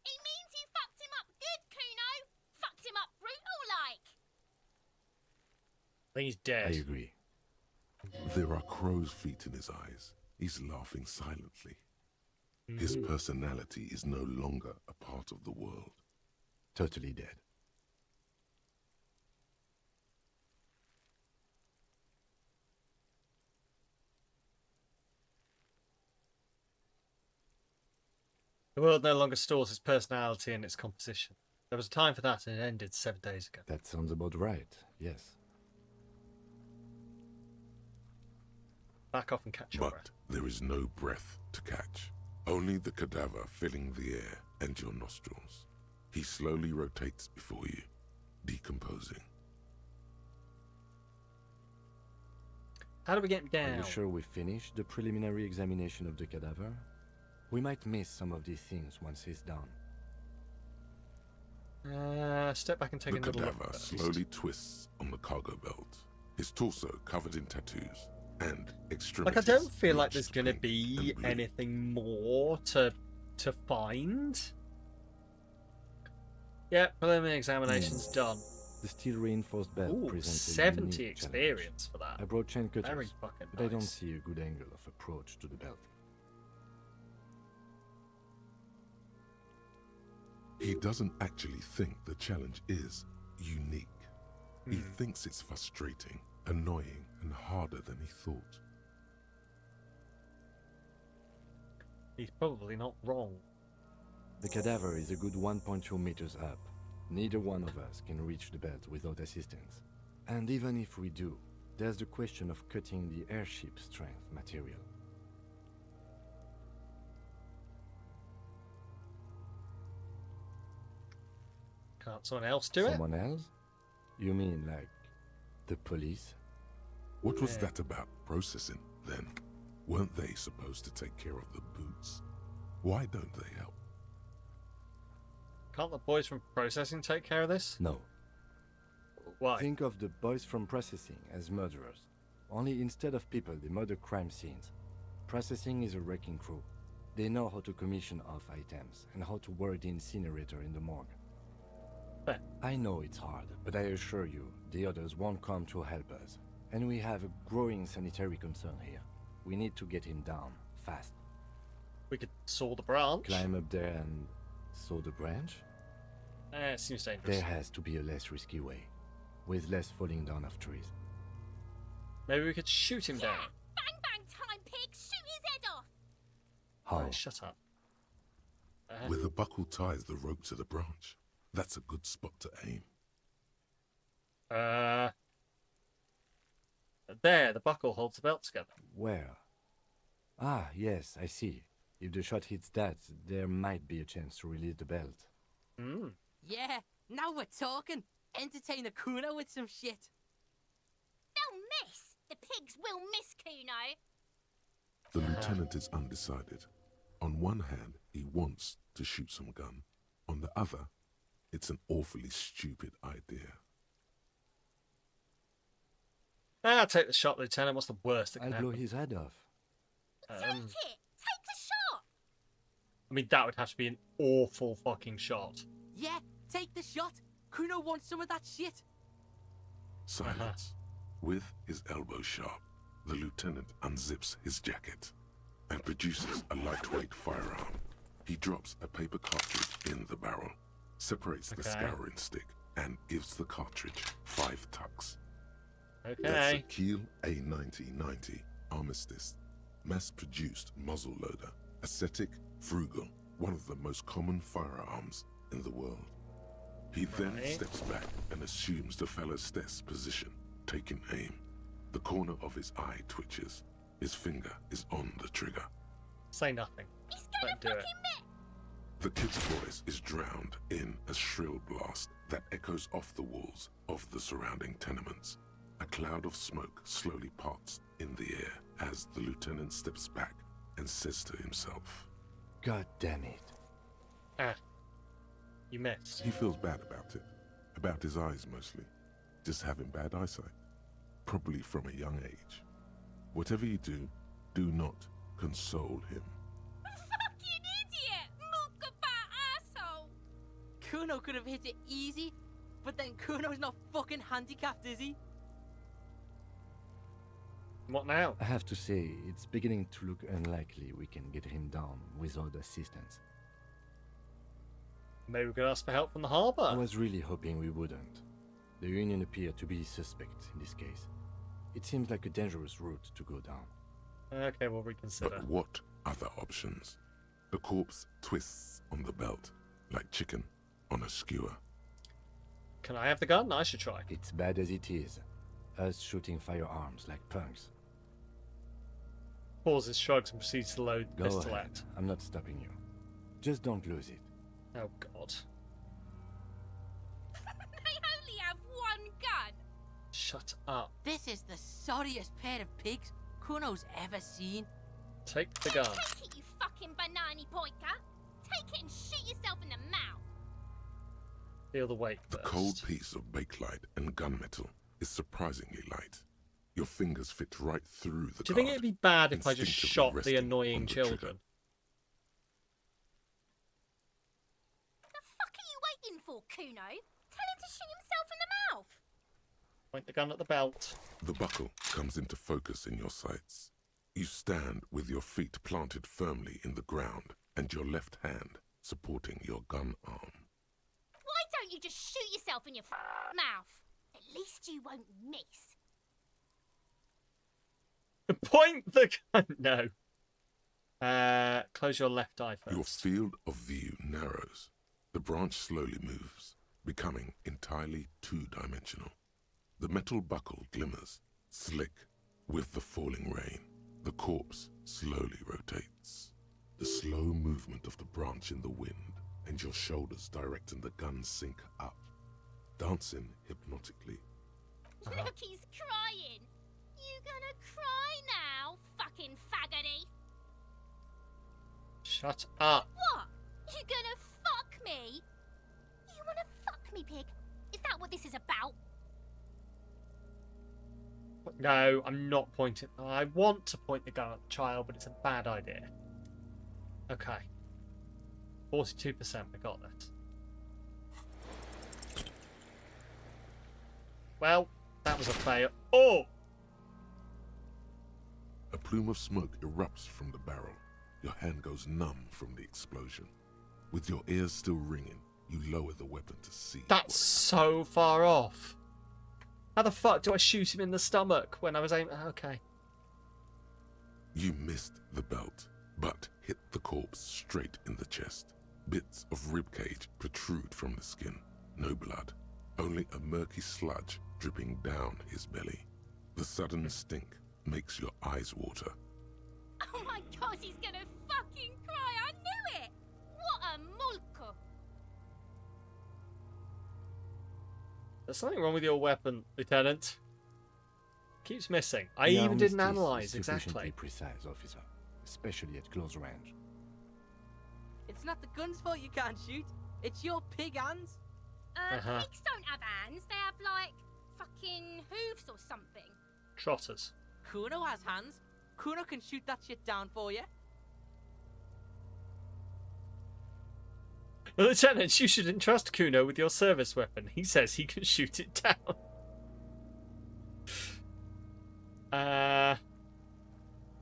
It means you fucked him up good, Kuno. Fucked him up brutal like. I think he's dead. I agree. There are crow's feet in his eyes. He's laughing silently. His personality is no longer a part of the world. Totally dead. The world no longer stores its personality and its composition. There was a time for that and it ended 7 days ago. That sounds about right, yes. Back off and catch your breath. But there is no breath to catch. Only the cadaver filling the air and your nostrils. He slowly rotates before you, decomposing. How do we get him down? Are you sure we finished the preliminary examination of the cadaver? We might miss some of these things once he's done. Step back and take The another look cadaver first. slowly twists on the cargo belt, his torso covered in tattoos, and Like, extremities. I don't feel like there's bleached going to pink be and blue. anything more to find. Yeah, preliminary examination's done. The steel reinforced belt Ooh, presents a 70 unique challenge. experience for that. I brought chain cutters, Very fucking but I don't nice. see a good angle of approach to the belt. He doesn't actually think the challenge is unique. He thinks it's frustrating, annoying, and harder than he thought. He's probably not wrong. The cadaver is a good 1.2 meters up. Neither one of us can reach the belt without assistance. And even if we do, there's the question of cutting the airship strength material. Can't someone else do it? Someone else? You mean like the police? What was that about processing, then? Weren't they supposed to take care of the boots? Why don't they help? Can't the boys from processing take care of this? No. Why? Think of the boys from processing as murderers. Only instead of people, they murder crime scenes. Processing is a wrecking crew. They know how to commission off items and how to work the incinerator in the morgue. Fair. I know it's hard, but I assure you, the others won't come to help us. And we have a growing sanitary concern here. We need to get him down, fast. We could saw the branch. Climb up there and saw the branch? It seems dangerous. There has to be a less risky way, with less falling down of trees. Maybe we could shoot him down. Bang bang time, pig! Shoot his head off! How? Oh, shut up. Where the buckle ties the rope to the branch. That's a good spot to aim. There, the buckle holds the belt together. Where? Ah, yes, I see. If the shot hits that, there might be a chance to release the belt. Yeah, now we're talking. Entertain a Kuno with some shit. They'll miss! The pigs will miss Kuno! The lieutenant is undecided. On one hand, he wants to shoot some gun. On the other, it's an awfully stupid idea. Take the shot, Lieutenant. What's the worst that can I'll blow happen? his head off. Take it! Take the shot! I mean, that would have to be an awful fucking shot. Yeah, take the shot. Kuno wants some of that shit. Silence. With his elbow sharp, the lieutenant unzips his jacket and produces a lightweight firearm. He drops a paper cartridge in the barrel, separates the scouring stick, and gives the cartridge 5 tucks. That's a Kiel A9090 Armistice, mass-produced muzzle loader, ascetic, frugal, one of the most common firearms in the world. He then steps back and assumes the fellow's desk position, taking aim. The corner of his eye twitches. His finger is on the trigger. Say nothing. Don't do it. The kid's voice is drowned in a shrill blast that echoes off the walls of the surrounding tenements. A cloud of smoke slowly parts in the air as the lieutenant steps back and says to himself, God damn it. You missed. He feels bad about it. About his eyes mostly. Just having bad eyesight. Probably from a young age. Whatever you do, do not console him. Fucking idiot! Mukabat asshole! Kuno could have hit it easy, but then Kuno's not fucking handicapped, is he? What now? I have to say, it's beginning to look unlikely we can get him down without assistance. Maybe we could ask for help from the harbour. I was really hoping we wouldn't. The Union appear to be suspect in this case. It seems like a dangerous route to go down. Okay, we'll reconsider. But what other options? The corpse twists on the belt, like chicken on a skewer. Can I have the gun? I should try. It's bad as it is. Us shooting firearms like punks. Pauses, shrugs, and proceeds to load the Go pistol ahead. out. I'm not stopping you. Just don't lose it. Oh, God. They only have one gun. Shut up. This is the sorriest pair of pigs Kuno's ever seen. Take the gun. Take it, you fucking banana boyka. Take it and shoot yourself in the mouth. Feel the weight The first. cold piece of bakelite and gunmetal is surprisingly light. Your fingers fit right through the Do you think card, it'd be bad if I just instinctively shot the resting annoying on the trigger. children? The fuck are you waiting for, Kuno? Tell him to shoot himself in the mouth. Point the gun at the belt. The buckle comes into focus in your sights. You stand with your feet planted firmly in the ground and your left hand supporting your gun arm. Why don't you just shoot yourself in your mouth? At least you won't miss. Point the gun. No. Close your left eye first. Your field of view narrows. The branch slowly moves, becoming entirely two-dimensional. The metal buckle glimmers, slick, with the falling rain. The corpse slowly rotates. The slow movement of the branch in the wind and your shoulders directing the gun sink up, dancing hypnotically. Look, he's crying. You gonna cry now, fucking faggoty? Shut up. What? You gonna fuck me? You wanna fuck me, pig? Is that what this is about? No, I'm not pointing. I want to point the gun at the child, but it's a bad idea. Okay. 42%, we got this. Well, that was a fail. Oh! A plume of smoke erupts from the barrel. Your hand goes numb from the explosion. With your ears still ringing, you lower the weapon to see. That's so far off. How the fuck do I shoot him in the stomach when I was aiming? Okay. You missed the belt, but hit the corpse straight in the chest. Bits of ribcage protrude from the skin. No blood, only a murky sludge dripping down his belly. The sudden stink makes your eyes water. Oh my god, he's gonna fucking cry. I knew it. What a mulko. There's something wrong with your weapon, Lieutenant. Keeps missing. I The even didn't armistice analyze is sufficiently exactly. precise, officer, especially at close range. It's not the gun's fault you can't shoot. It's your pig hands. Pigs don't have hands. They have, like, fucking hooves or something. Trotters. Kuno has hands. Kuno can shoot that shit down for you. Lieutenant, you should entrust Kuno with your service weapon. He says he can shoot it down.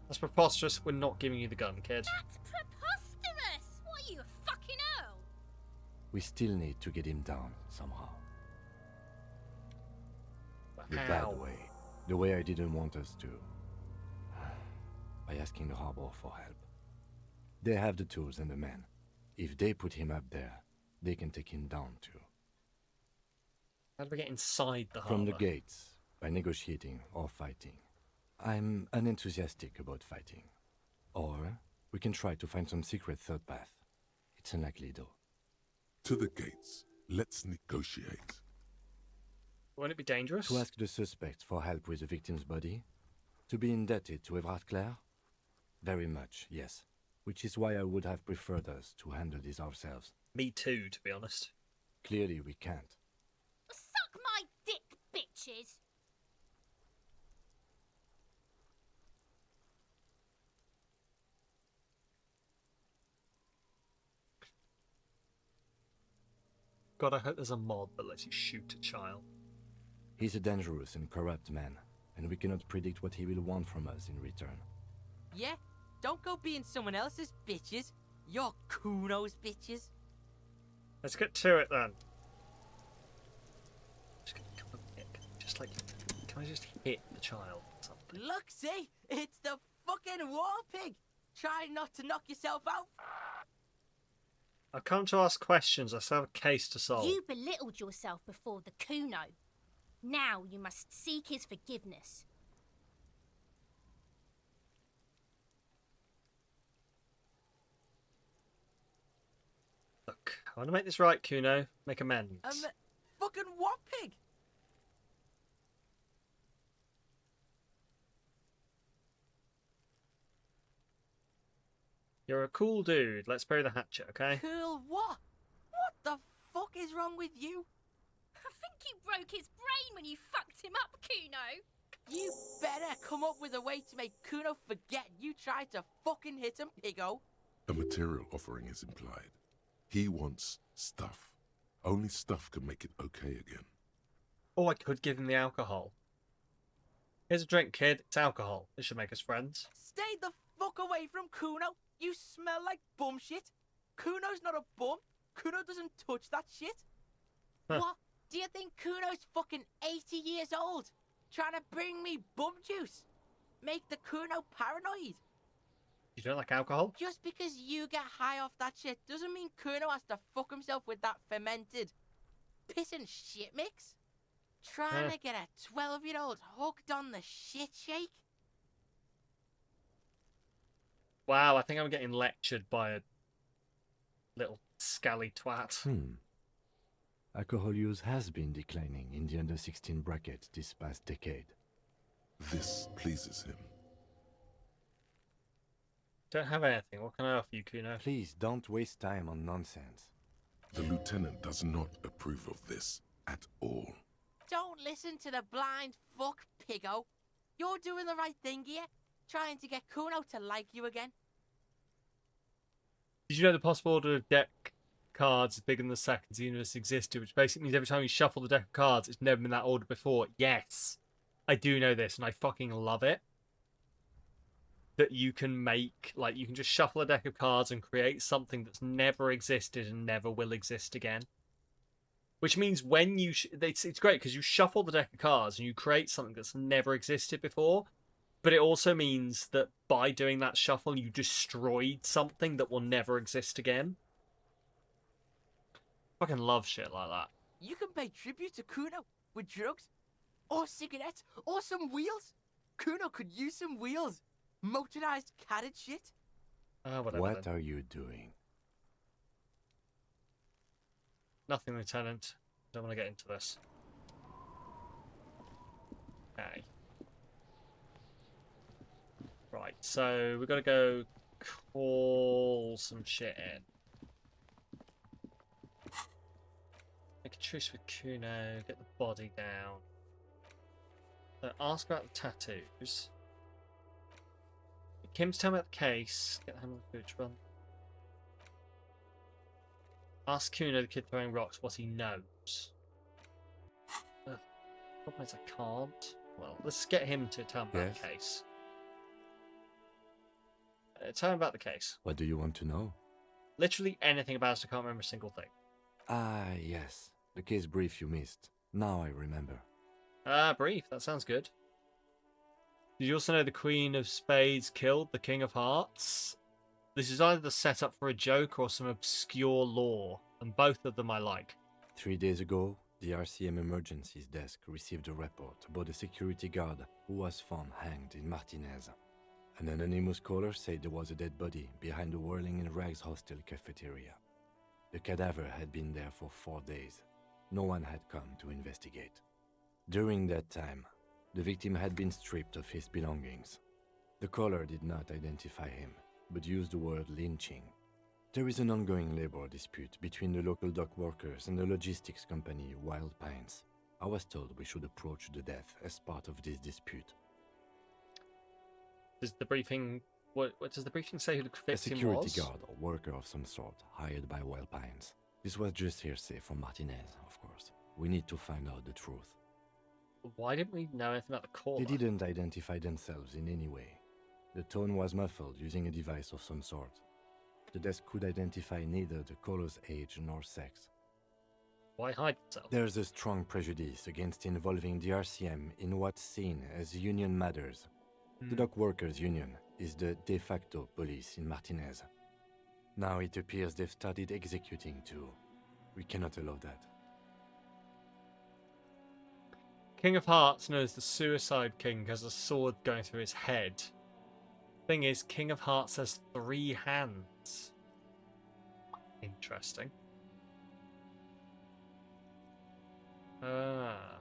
That's preposterous. We're not giving you the gun, kid. That's preposterous. What are you, a fucking earl? We still need to get him down somehow. The How? bad way. The way I didn't want us to. By asking the harbor for help. They have the tools and the men. If they put him up there, they can take him down too. How do we get inside the From harbour? the gates, by negotiating or fighting. I'm unenthusiastic about fighting. Or we can try to find some secret third path. It's unlikely though. To the gates. Let's negotiate. Won't it be dangerous? To ask the suspect for help with the victim's body? To be indebted to Everard Clare? Very much, yes. Which is why I would have preferred us to handle this ourselves. Me too, to be honest. Clearly we can't. Suck my dick, bitches. God, I hope there's a mod that lets you shoot a child. He's a dangerous and corrupt man, and we cannot predict what he will want from us in return. Yeah? Don't go being someone else's bitches. You're Kuno's bitches. Let's get to it then. Just like, can I just hit the child? or something? Look, see? It's the fucking war pig. Try not to knock yourself out. I've come to ask questions. I still have a case to solve. You belittled yourself before the Kuno. Now you must seek his forgiveness. Look, I want to make this right, Kuno. Make amends. Fucking what, pig? You're a cool dude. Let's bury the hatchet, okay? Cool what? What the fuck is wrong with you? I think you broke his brain when you fucked him up, Kuno. You better come up with a way to make Kuno forget you tried to fucking hit him, piggo. A material offering is implied. He wants stuff. Only stuff can make it okay again. Oh, I could give him the alcohol. Here's a drink, kid. It's alcohol. This should make us friends. Stay the fuck away from Kuno. You smell like bum shit. Kuno's not a bum. Kuno doesn't touch that shit. Huh. What? Do you think Kuno's fucking 80 years old? Trying to bring me bum juice? Make the Kuno paranoid? You don't like alcohol? Just because you get high off that shit doesn't mean Kuno has to fuck himself with that fermented piss and shit mix. Trying to get a 12-year-old hooked on the shit shake? Wow, I think I'm getting lectured by a little scally twat. Alcohol use has been declining in the under 16 bracket this past decade. This pleases him. Don't have anything. What can I offer you, Kuno? Please don't waste time on nonsense. The lieutenant does not approve of this at all. Don't listen to the blind fuck, piggo. You're doing the right thing here, trying to get Kuno to like you again. Did you know the possible order of deck cards is bigger than the seconds the universe existed, which basically means every time you shuffle the deck of cards, it's never been that order before? Yes, I do know this, and I fucking love it. That you can make, like, you can just shuffle a deck of cards and create something that's never existed and never will exist again. Which means when you... it's great, because you shuffle the deck of cards and you create something that's never existed before, but it also means that by doing that shuffle, you destroyed something that will never exist again. Fucking love shit like that. You can pay tribute to Kuno with drugs, or cigarettes, or some wheels. Kuno could use some wheels. Motorized carriage shit. What are you doing? Nothing, Lieutenant. Don't want to get into this. Okay. Right, so we've got to go call some shit in. Make a truce with Kuno, get the body down. So ask about the tattoos. Kim's telling me about the case. Get the hammer of the gooch run. Ask Kuno, the kid throwing rocks, what he knows. Problem is I can't. Well, let's get him to tell me about the case. Tell him about the case. What do you want to know? Literally anything about it. I can't remember a single thing. Ah, yes. The case brief you missed. Now I remember. Brief. That sounds good. Did you also know the Queen of Spades killed the King of Hearts? This is either the setup for a joke or some obscure lore, and both of them I like. 3 days ago, the RCM Emergencies Desk received a report about a security guard who was found hanged in Martinez. An anonymous caller said there was a dead body behind the Whirling in Rags hostel cafeteria. The cadaver had been there for 4 days. No one had come to investigate. During that time, the victim had been stripped of his belongings. The caller did not identify him, but used the word lynching. There is an ongoing labor dispute between the local dock workers and the logistics company Wild Pines. I was told we should approach the death as part of this dispute. Does the briefing... What does the briefing say who the victim was? A security guard or worker of some sort, hired by Wild Pines. This was just hearsay from Martinez, of course. We need to find out the truth. Why didn't we know anything about the caller? They didn't identify themselves in any way. The tone was muffled using a device of some sort. The desk could identify neither the caller's age nor sex. Why hide themselves? There's a strong prejudice against involving the RCM in what's seen as union matters. The dock workers' union is the de facto police in Martinez. Now it appears they've started executing too. We cannot allow that. King of Hearts knows the Suicide King has a sword going through his head. Thing is, King of Hearts has 3 hands. Interesting. Ah.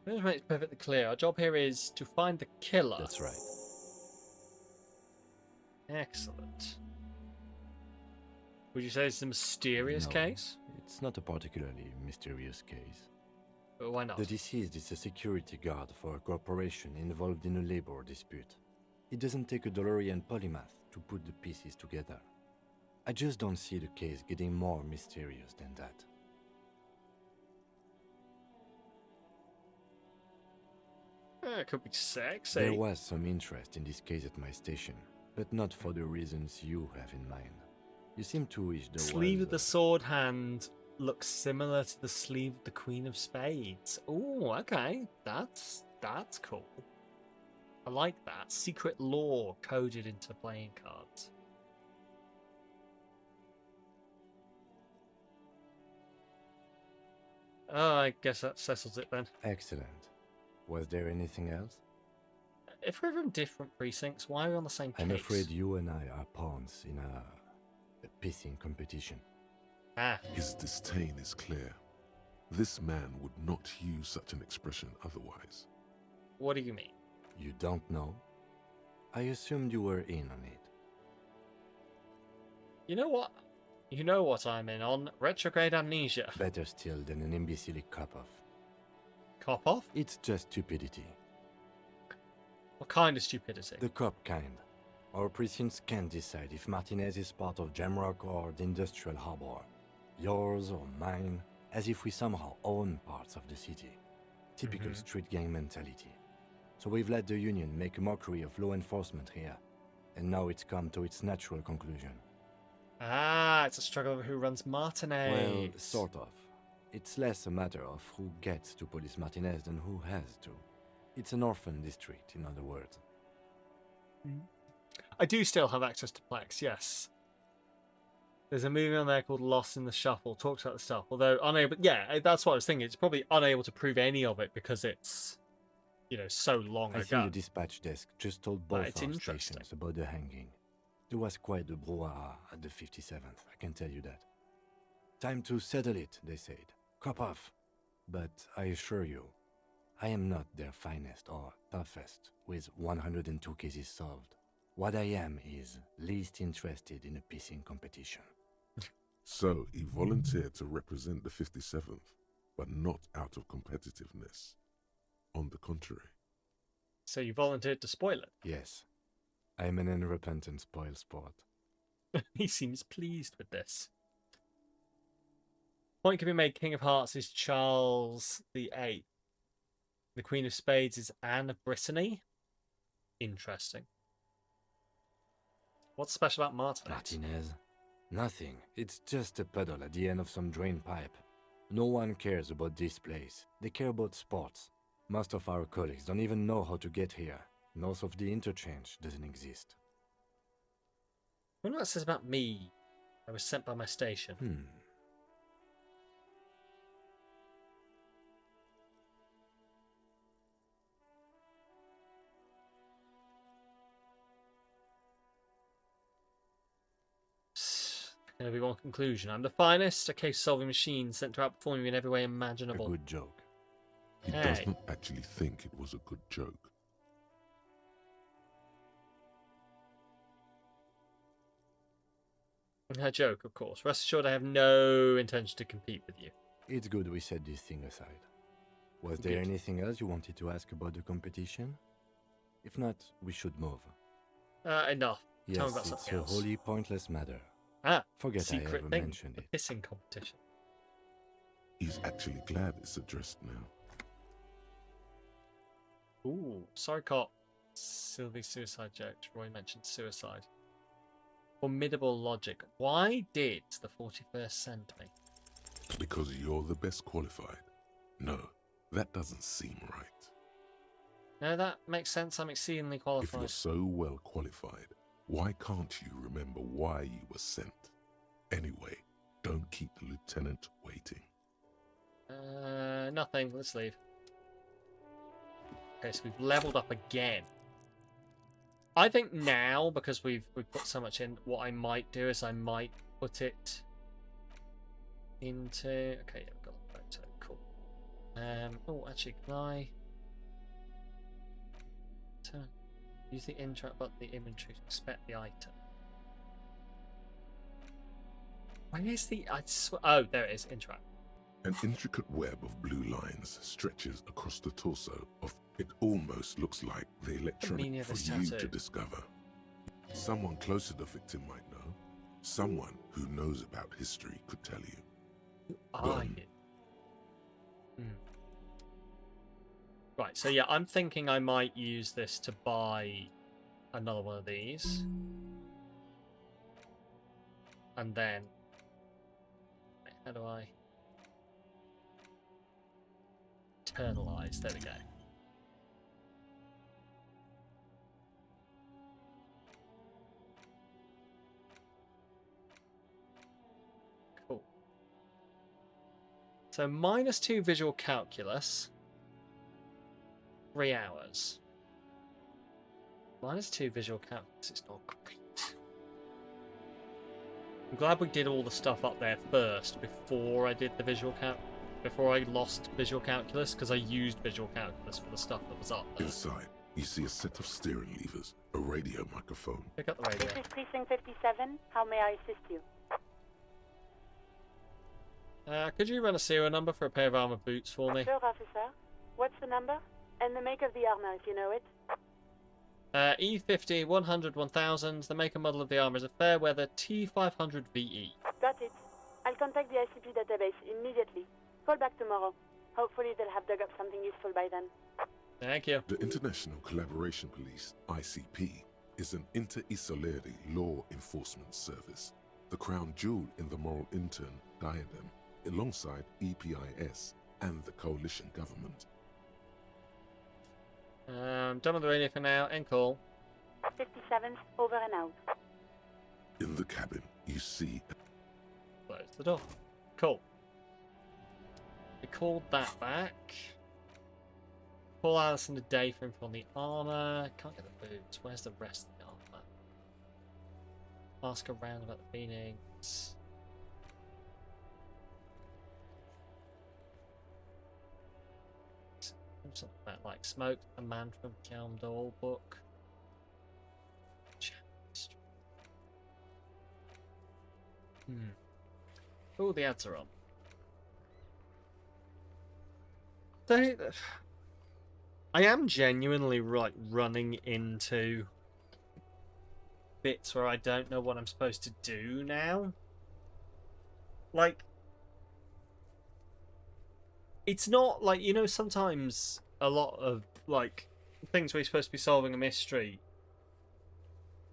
Let's make it perfectly clear. Our job here is to find the killer. That's right. Excellent. Would you say it's a mysterious No, case? it's not a particularly mysterious case. But why not? The deceased is a security guard for a corporation involved in a labor dispute. It doesn't take a DeLorean polymath to put the pieces together. I just don't see the case getting more mysterious than that. It could be sexy. There was some interest in this case at my station, but not for the reasons you have in mind. You seem to wish there Sleeve was of the sword hand looks similar to the sleeve of the Queen of Spades. Oh, okay. That's cool. I like that. Secret lore coded into playing cards. Oh, I guess that settles it then. Excellent. Was there anything else? If we're from different precincts, why are we on the same case? I'm afraid you and I are pawns in a pissing competition. Ah. His disdain is clear. This man would not use such an expression otherwise. What do you mean? You don't know? I assumed you were in on it. You know what? You know what I'm in on. Retrograde amnesia. Better still than an imbecilic cop-off. Cop-off? It's just stupidity. What kind of stupidity? The cop kind. Our precincts can't decide if Martinez is part of Jamrock or the Industrial Harbor. Yours or mine, as if we somehow own parts of the city. Typical street gang mentality. So we've let the Union make a mockery of law enforcement here. And now it's come to its natural conclusion. Ah, it's a struggle over who runs Martinez. Well, sort of. It's less a matter of who gets to police Martinez than who has to. It's an orphan district, in other words. I do still have access to Plex, yes. There's a movie on there called Lost in the Shuffle, talks about the stuff, although unable... Yeah, that's what I was thinking. It's probably unable to prove any of it because it's, you know, so long I ago. think the dispatch desk just told both it's our interesting. stations about the hanging. There was quite the brouhaha at the 57th, I can tell you that. Time to settle it, they said. Cop off. But I assure you, I am not their finest or toughest with 102 cases solved. What I am is least interested in a pissing competition. So he volunteered to represent the 57th, but not out of competitiveness. On the contrary. So you volunteered to spoil it? Yes. I'm an unrepentant spoil sport. He seems pleased with this. Point can be made, King of Hearts is Charles VIII. The Queen of Spades is Anne of Brittany. Interesting. What's special about Martinez? Martinez? Nothing. It's just a puddle at the end of some drain pipe. No one cares about this place. They care about sports. Most of our colleagues don't even know how to get here. North of the interchange doesn't exist. I wonder what it says about me. I was sent by my station. Can there be one conclusion? I'm the finest, a case-solving machine sent to outperform you in every way imaginable. A good joke. He does not actually think it was a good joke. A joke, of course. Rest assured I have no intention to compete with you. It's good we set this thing aside. Was there anything else you wanted to ask about the competition? If not, we should move. Enough. Yes, Tell me about it's something a else. wholly pointless matter. Ah, Forget I secret ever thing. mentioned The it. pissing competition. He's actually glad it's addressed now. Ooh, sorry, cop. Sylvie suicide joke. Roy mentioned suicide. Formidable logic. Why did the 41st send me? Because you're the best qualified. No, that doesn't seem right. No, that makes sense. I'm exceedingly If qualified. you're so well qualified, why can't you remember why you were sent? Anyway, don't keep the lieutenant waiting. Nothing. Let's leave. Okay, so we've leveled up again. I think now, because we've put so much in, what I might do is I might put it into... Okay, yeah, we've got photo. Cool. Oh, actually, can I use the interact button the inventory to inspect the item? Where is the? Oh, there it is. Interact. An intricate web of blue lines stretches across the torso of it. Almost looks like the electronic for you to discover. Someone close to the victim might know. Someone who knows about history could tell you. Who are you? Right, so yeah, I'm thinking I might use this to buy another one of these. And then... How do I... Internalize, there we go. Cool. So -2 visual calculus. 3 hours. -2 visual calculus, it's not great. I'm glad we did all the stuff up there first before I did the visual before I lost visual calculus, because I used visual calculus for the stuff that was up there. Inside, you see a set of steering levers, a radio microphone. Pick up the radio. This is Precinct 57. How may I assist you? Could you run a serial number for a pair of armor boots for me? Sure, officer. What's the number? And the make of the armor, if you know it. E50 100 1000. The make and model of the armor is a Fairweather T500 VE. Got it. I'll contact the ICP database immediately. Call back tomorrow. Hopefully they'll have dug up something useful by then. Thank you. The International Collaboration Police, ICP, is an inter-Isolari law enforcement service, the crown jewel in the moral intern diadem, alongside EPIS and the coalition government. Done with the radio for now. End call. 57's over and out. In the cabin, you see... Close the door. Cool. We called that back. Call Alice in the day for him on the armor. Can't get the boots. Where's the rest of the armor? Ask around about the Phoenix. Something about like smoke, a man from Kelm Doll book. Oh, the ads are on. I am genuinely running into bits where I don't know what I'm supposed to do now. Like, it's not like, you know, sometimes a lot of like things where you're supposed to be solving a mystery,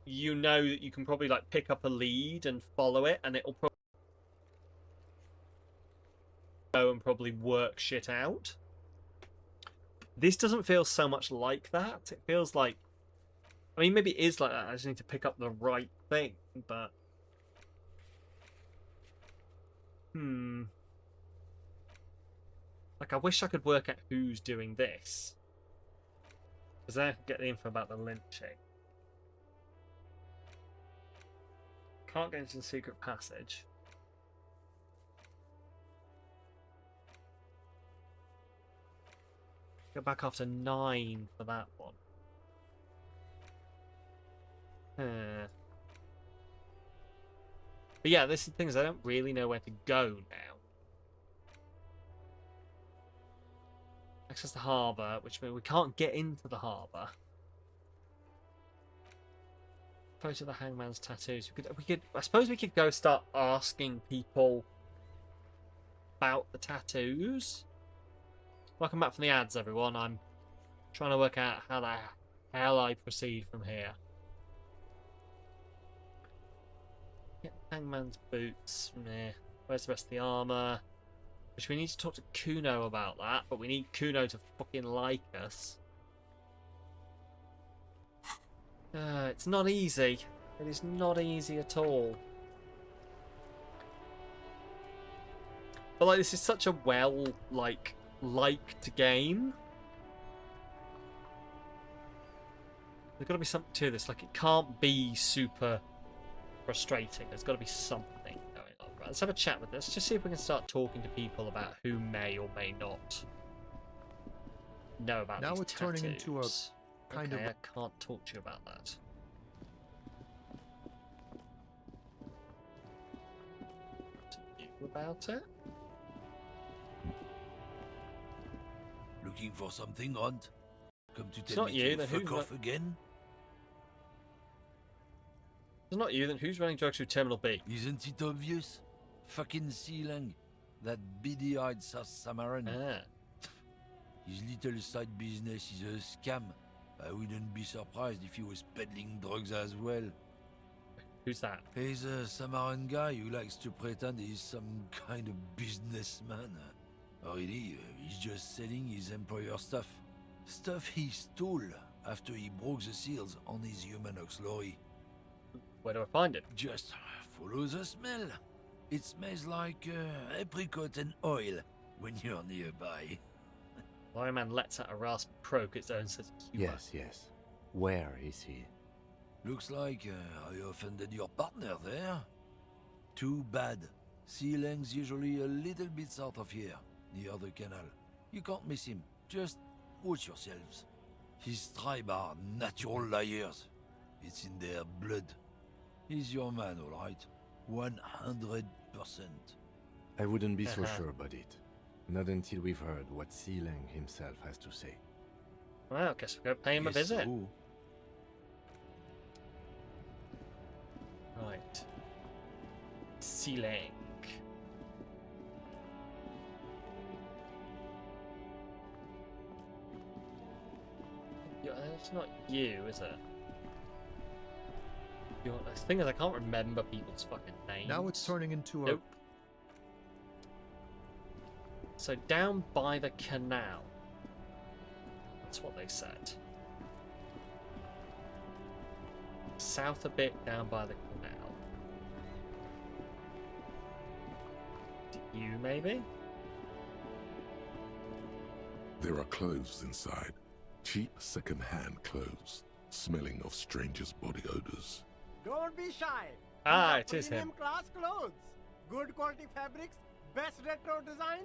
you know that you can probably like pick up a lead and follow it, and it'll probably go and probably work shit out. This doesn't feel so much like that. It feels like, I mean, maybe it is like that. I just need to pick up the right thing, but like, I wish I could work out who's doing this, because then I could get the info about the lynching. Can't get into the secret passage. Go back after 9 for that one. But yeah, this is the thing, is I don't really know where to go now. Access the harbour, which means we can't get into the harbour. Photo of the hangman's tattoos. We could. I suppose we could go start asking people about the tattoos. Welcome back from the ads, everyone. I'm trying to work out how the hell I proceed from here. Get hangman's boots from here. Where's the rest of the armour? Which we need to talk to Kuno about that, but we need Kuno to fucking like us. It's not easy. It is not easy at all. But like, this is such a liked game. There's got to be something to this. Like, it can't be super frustrating. There's got to be something going on, Right, let's have a chat with this. Just see if we can start talking to people about who may or may not know about Now these it's turning into a tattoos. kind Okay, of... I can't talk to you about that. To you about it? Looking for something, Hunt? Come to It's tell not me you, to then fuck who's off again? It's not you, then who's running drugs through Terminal B? Isn't it obvious? Fucking Sealang. That beady-eyed South Samaran. Ah. His little side business is a scam. I wouldn't be surprised if he was peddling drugs as well. Who's that? He's a Samaran guy who likes to pretend he's some kind of businessman. Really, he's just selling his employer stuff. Stuff he stole after he broke the seals on his human auxiliary. Where do I find it? Just follow the smell. It smells like apricot and oil when you're nearby. Lion lets out a raspy croak its own sense of humor. Yes. Where is he? Looks like I offended your partner there. Too bad. Sealang's usually a little bit south of here, near the canal. You can't miss him. Just watch yourselves. His tribe are natural liars. It's in their blood. He's your man, all right. 100%. I wouldn't be so sure about it. Not until we've heard what Sealang himself has to say. Well, I guess we'll go pay him a visit. So. Right. Sealang. Yeah, it's not you, is it? The thing is, I can't remember people's fucking names. Now it's turning into Nope. So down by the canal. That's what they said. South a bit, down by the canal. You, maybe? There are clothes inside. Cheap second-hand clothes, smelling of strangers' body odors. Don't be shy. Ah, These are it is him. premium class clothes. Good quality fabrics, best retro design.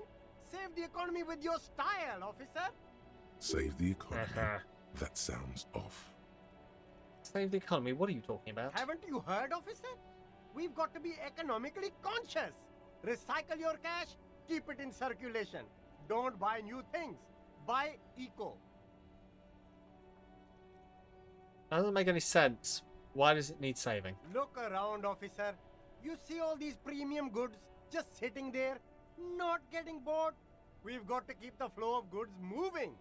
Save the economy with your style, officer. Save the economy? That sounds off. Save the economy? What are you talking about? Haven't you heard, officer? We've got to be economically conscious. Recycle your cash, keep it in circulation. Don't buy new things. Buy eco. That doesn't make any sense. Why does it need saving? Look around, officer. You see all these premium goods just sitting there, not getting bought. We've got to keep the flow of goods moving.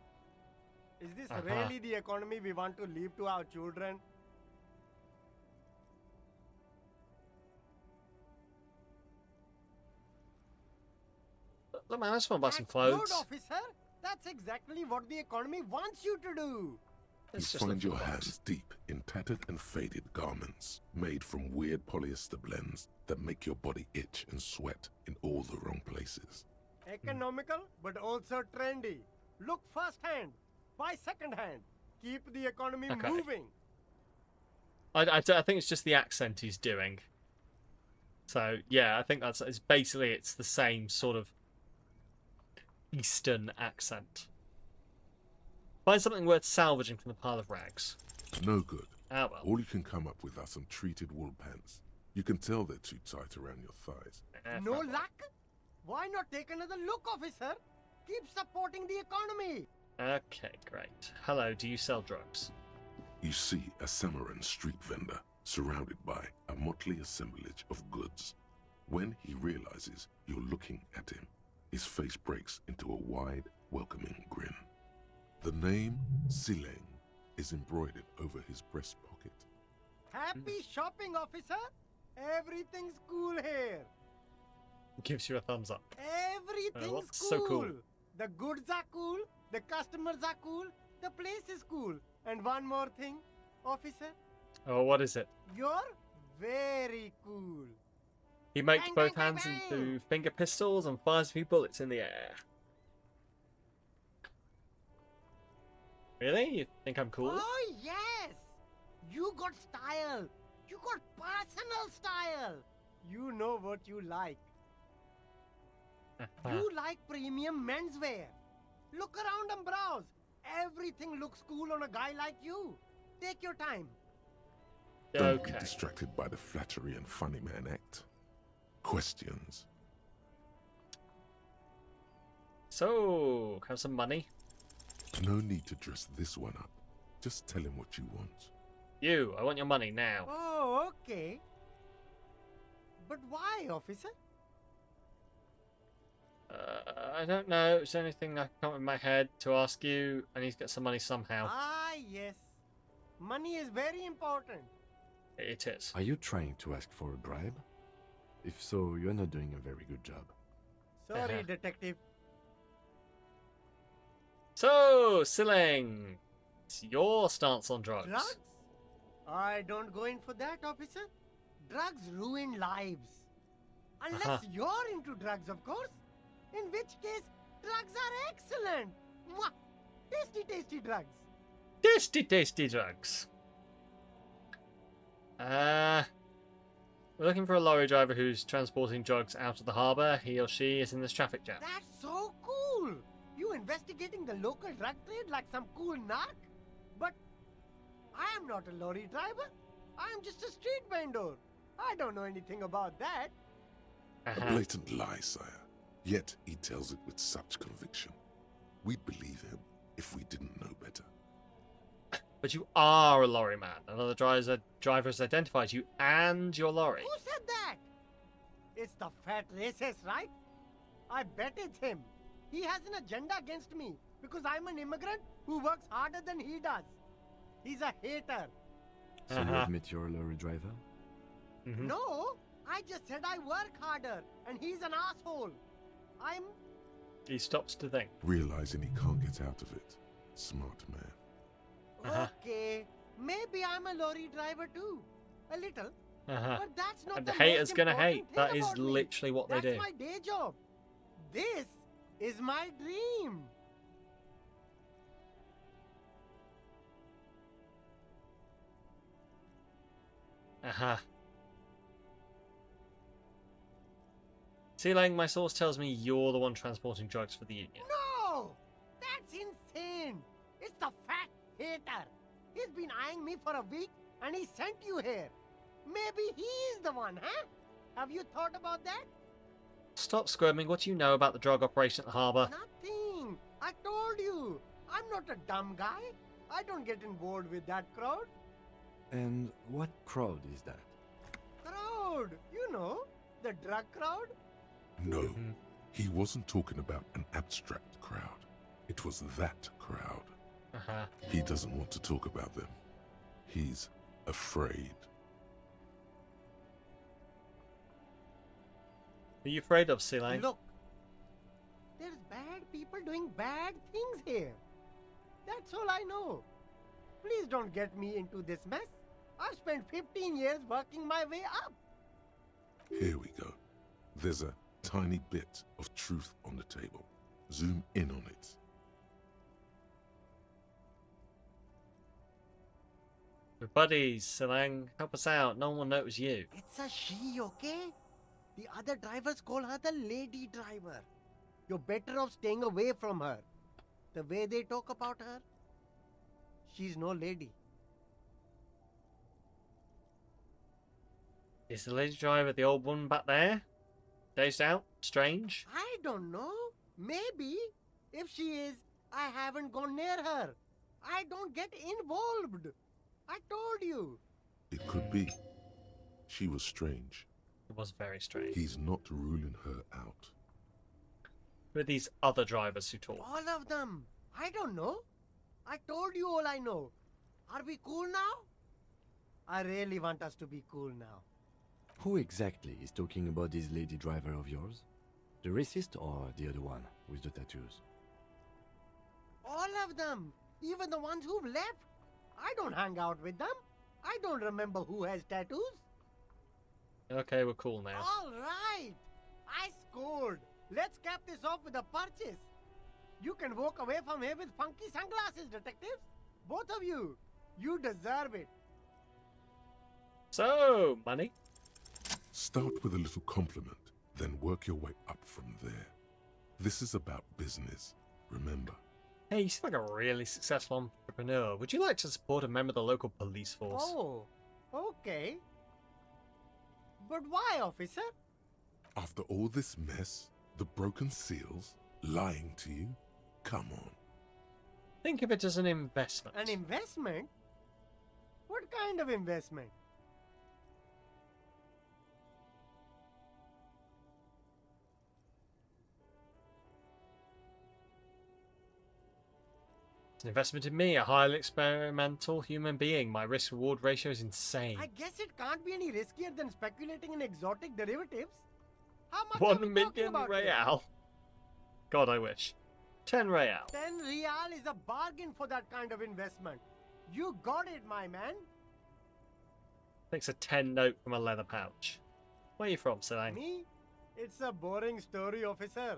Is this really the economy we want to leave to our children? Look, man, I just want to buy some clothes. Good, officer. That's exactly what the economy wants you to do. You find your hands deep in tattered and faded garments made from weird polyester blends that make your body itch and sweat in all the wrong places. Economical, but also trendy. Look first-hand, buy second-hand. Keep the economy moving. I think it's just the accent he's doing. So, yeah, I think it's basically it's the same sort of Eastern accent. Find something worth salvaging from the pile of rags. No good. Ah, well. All you can come up with are some treated wool pants. You can tell they're too tight around your thighs. No luck? Why not take another look, officer? Keep supporting the economy. Okay, great. Hello, do you sell drugs? You see a Samaran street vendor surrounded by a motley assemblage of goods. When he realizes you're looking at him, his face breaks into a wide, welcoming grin. The name Sealang is embroidered over his breast pocket. Happy shopping, officer. Everything's cool here. Gives you a thumbs up. Everything's what's cool. so cool? The goods are cool. The customers are cool. The place is cool. And one more thing, officer. Oh, what is it? You're very cool. He makes Bang, both bang, hands bang, into finger pistols and fires a few bullets in the air. Really? You think I'm cool? Oh, yes. You got style. You got personal style. You know what you like. You like premium menswear. Look around and browse. Everything looks cool on a guy like you. Take your time. Don't be distracted by the flattery and funny man act. Questions. So, have some money? No need to dress this one up. Just tell him what you want. You, I want your money now. Oh, okay. But why, officer? I don't know. It's the only thing I can come up in my head to ask you. I need to get some money somehow. Ah, yes. Money is very important. It is. Are you trying to ask for a bribe? If so, you're not doing a very good job. Sorry, detective. So, Siling, it's your stance on drugs. Drugs? I don't go in for that, officer. Drugs ruin lives. Unless you're into drugs, of course. In which case, drugs are excellent. Mwah! Tasty, tasty drugs. Tasty, tasty drugs. We're looking for a lorry driver who's transporting drugs out of the harbour. He or she is in this traffic jam. That's so cool. You investigating the local drug trade like some cool narc? But I am not a lorry driver. I am just a street vendor. I don't know anything about that. A blatant lie, sire. Yet he tells it with such conviction. We'd believe him if we didn't know better. But you are a lorry man. Another driver has identified you and your lorry. Who said that? It's the fat racist, right? I bet it's him. He has an agenda against me because I'm an immigrant who works harder than he does. He's a hater. So you admit you're a lorry driver? No, I just said I work harder and he's an asshole. He stops to think. Realizing he can't get out of it. Smart man. Okay, maybe I'm a lorry driver too. A little. But that's not And the the haters most gonna important hate. thing That is about me. literally what they do. That's my day job. This is my dream. Silang, my source tells me you're the one transporting drugs for the Union. No! That's insane! It's the fat hater. He's been eyeing me for a week and he sent you here. Maybe he's the one, huh? Have you thought about that? Stop squirming. What do you know about the drug operation at the harbour? Nothing. I told you. I'm not a dumb guy. I don't get involved with that crowd. And what crowd is that? Crowd? You know, the drug crowd? No, he wasn't talking about an abstract crowd. It was that crowd. He doesn't want to talk about them. He's afraid. Are you afraid of, Silang? Look, there's bad people doing bad things here. That's all I know. Please don't get me into this mess. I've spent 15 years working my way up. Here we go. There's a tiny bit of truth on the table. Zoom in on it. We're buddies, Silang. Help us out. No one will know it was you. It's a she, okay? The other drivers call her the lady driver. You're better off staying away from her. The way they talk about her, she's no lady. Is the lady driver the old woman back there? Dazed out? Strange? I don't know. Maybe. If she is, I haven't gone near her. I don't get involved. I told you. It could be. She was strange. It was very strange. He's not ruling her out. Who are these other drivers who talk? All of them. I don't know. I told you all I know. Are we cool now? I really want us to be cool now. Who exactly is talking about this lady driver of yours? The racist or the other one with the tattoos? All of them. Even the ones who've left. I don't hang out with them. I don't remember who has tattoos. Okay, we're cool now. All right. I scored. Let's cap this off with a purchase. You can walk away from here with funky sunglasses, detectives. Both of you. You deserve it. So, money? Start with a little compliment, then work your way up from there. This is about business, remember. Hey, you seem like a really successful entrepreneur. Would you like to support a member of the local police force? Oh, okay. But why, officer? After all this mess, the broken seals, lying to you, come on. Think of it as an investment. An investment? What kind of investment? It's an investment in me, a highly experimental human being. My risk-reward ratio is insane. I guess it can't be any riskier than speculating in exotic derivatives. How much are 1 we talking million about here? real. God, I wish. 10 real. 10 real is a bargain for that kind of investment. You got it, my man. Takes a 10 note from a leather pouch. Where are you from, Silang? Me? It's a boring story, officer.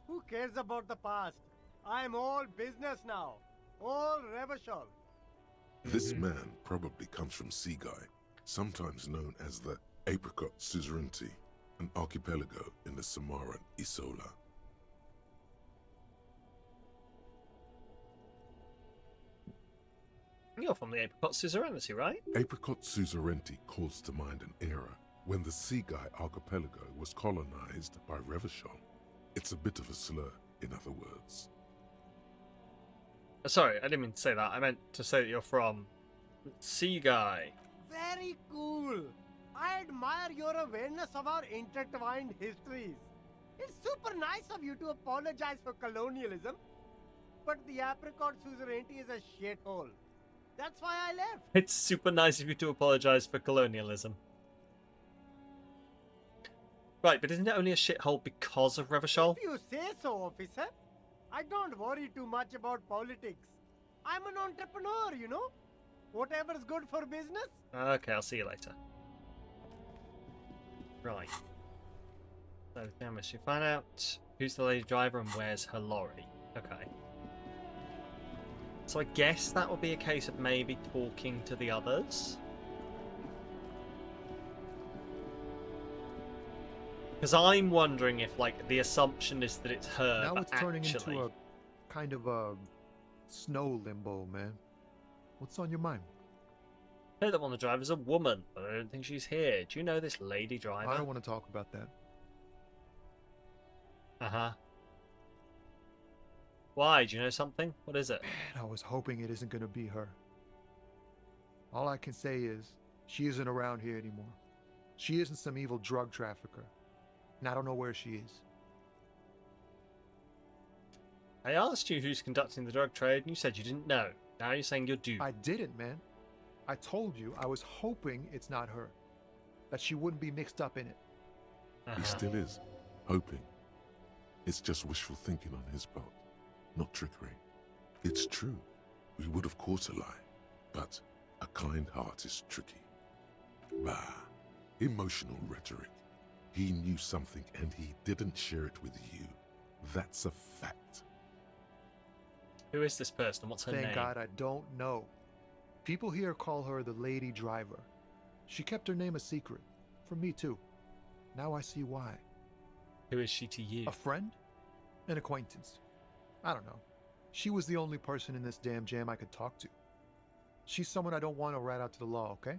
Who cares about the past? I'm all business now. All Revachol. This man probably comes from Seaguy, sometimes known as the Apricot Suzerainty, an archipelago in the Samaran Isola. You're from the Apricot Suzerainty, right? Apricot Suzerainty calls to mind an era when the Seaguy archipelago was colonized by Revachol. It's a bit of a slur, in other words. Sorry, I didn't mean to say that. I meant to say that you're from Seaguy. Very cool. I admire your awareness of our intertwined histories. It's super nice of you to apologize for colonialism, but the Apricot Suzerainty is a shithole. That's why I left. It's super nice of you to apologise for colonialism. Right, but isn't it only a shithole because of Revachol? If you say so, officer. I don't worry too much about politics. I'm an entrepreneur, you know? Whatever's good for business. Okay, I'll see you later. Right. So, damage. You find out who's the lady driver and where's her lorry. Okay. So I guess that would be a case of maybe talking to the others. Because I'm wondering if, like, the assumption is that it's her, Now but it's turning actually... into a kind of a snow limbo, man. What's on your mind? I know that one of the driver's a woman, but I don't think she's here. Do you know this lady driver? I don't want to talk about that. Uh-huh. Why? Do you know something? What is it? Man, I was hoping it isn't going to be her. All I can say is, she isn't around here anymore. She isn't some evil drug trafficker. And I don't know where she is. I asked you who's conducting the drug trade, and you said you didn't know. Now you're saying you're due. I didn't, man. I told you I was hoping it's not her. That she wouldn't be mixed up in it. He still is, hoping. It's just wishful thinking on his part, not trickery. It's true. We would of course a lie, but a kind heart is tricky. Bah, emotional rhetoric. He knew something and he didn't share it with you. That's a fact. Who is this person? What's her name? Thank God I don't know. People here call her the Lady Driver. She kept her name a secret. From me too. Now I see why. Who is she to you? A friend? An acquaintance. I don't know. She was the only person in this damn jam I could talk to. She's someone I don't want to rat out to the law, okay?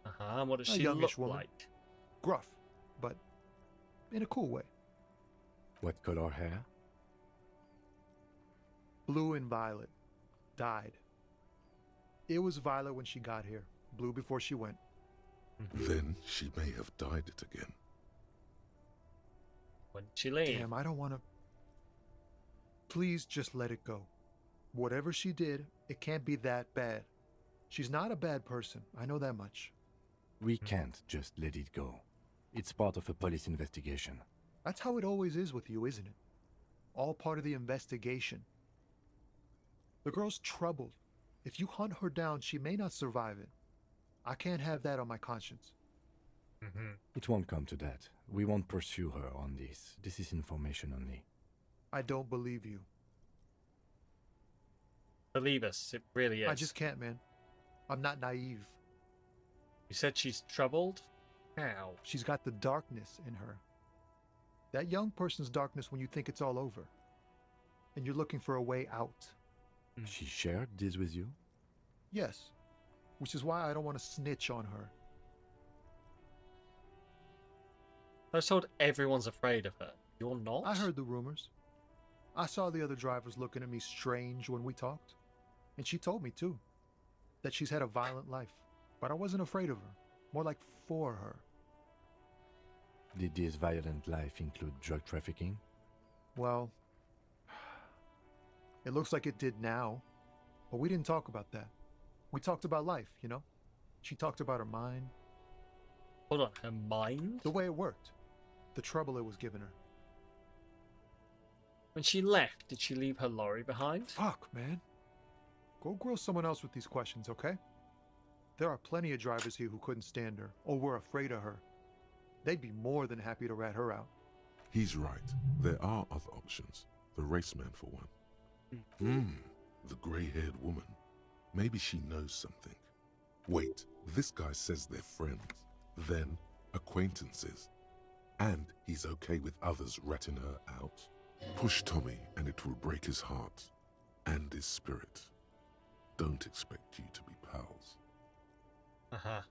Uh-huh. What does A she youngish look woman. like? Gruff, but in a cool way. What color hair? Blue and violet. Dyed. It was violet when she got here. Blue before she went. Then she may have dyed it again. When did she leave? Damn, I don't want to... Please just let it go. Whatever she did, it can't be that bad. She's not a bad person. I know that much. We can't just let it go. It's part of a police investigation. That's how it always is with you, isn't it? All part of the investigation. The girl's troubled. If you hunt her down, she may not survive it. I can't have that on my conscience. It won't come to that. We won't pursue her on this. This is information only. I don't believe you. Believe us, it really is. I just can't, man. I'm not naive. You said she's troubled? How? She's got the darkness in her. That young person's darkness when you think it's all over. And you're looking for a way out. She shared this with you? Yes. Which is why I don't want to snitch on her. I was told everyone's afraid of her. You're not? I heard the rumors. I saw the other drivers looking at me strange when we talked. And she told me, too, that she's had a violent life. But I wasn't afraid of her. More like for her. Did this violent life include drug trafficking? Well, it looks like it did now. But we didn't talk about that. We talked about life, you know? She talked about her mind. Hold on, her mind? The way it worked. The trouble it was giving her. When she left, did she leave her lorry behind? Fuck, man. Go grill someone else with these questions, okay? There are plenty of drivers here who couldn't stand her, or were afraid of her. They'd be more than happy to rat her out. He's right. There are other options. The raceman, for one. The grey-haired woman. Maybe she knows something. Wait, this guy says they're friends, then acquaintances. And he's okay with others ratting her out. Push Tommy and it will break his heart and his spirit. Don't expect you to be pals. Uh-huh.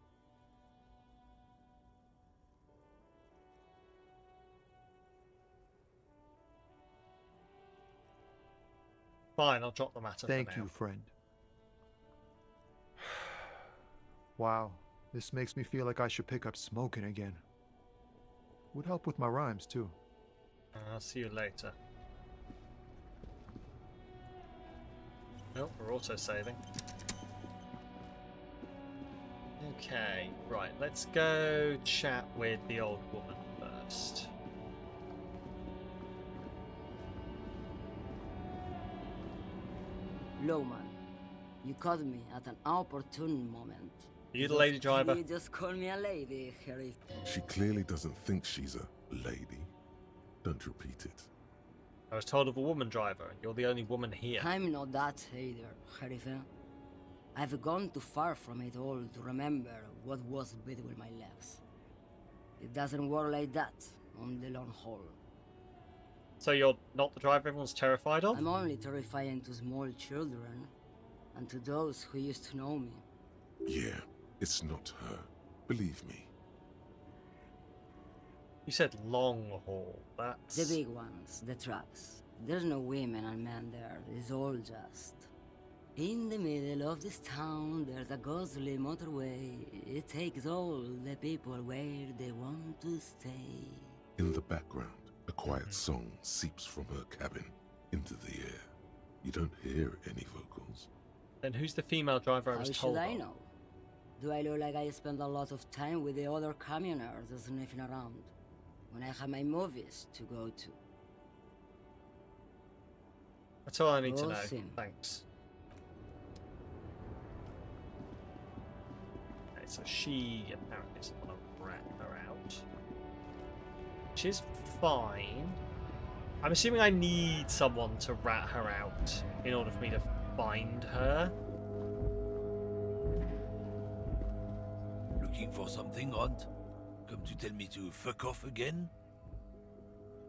Fine, I'll drop the matter. Thank for now. you, friend. Wow, this makes me feel like I should pick up smoking again. Would help with my rhymes, too. I'll see you later. Oh, we're auto-saving. Okay, right, let's go chat with the old woman first. Lowman, you caught me at an opportune moment. Are you the lady driver? You just call me a lady, Harry. She clearly doesn't think she's a lady. Don't repeat it. I was told of a woman driver. You're the only woman here. I'm not that either, Harifa. I've gone too far from it all to remember what was between my legs. It doesn't work like that on the long haul. So you're not the driver everyone's terrified of? I'm only terrifying to small children and to those who used to know me. Yeah, it's not her. Believe me. You said long haul. That's... The big ones, the trucks. There's no women and men there. It's all just... In the middle of this town, there's a ghostly motorway. It takes all the people where they want to stay. In the background, a quiet song seeps from her cabin into the air. You don't hear any vocals. Then who's the female driver I was told How should I of? know? Do I look like I spend a lot of time with the other communers sniffing around when I have my movies to go to? That's all I need to know. Awesome. Thanks. Okay, so she apparently is going to rat her out. Which is fine. I'm assuming I need someone to rat her out in order for me to find her. Looking for something, Hunt? Come to tell me to fuck off again?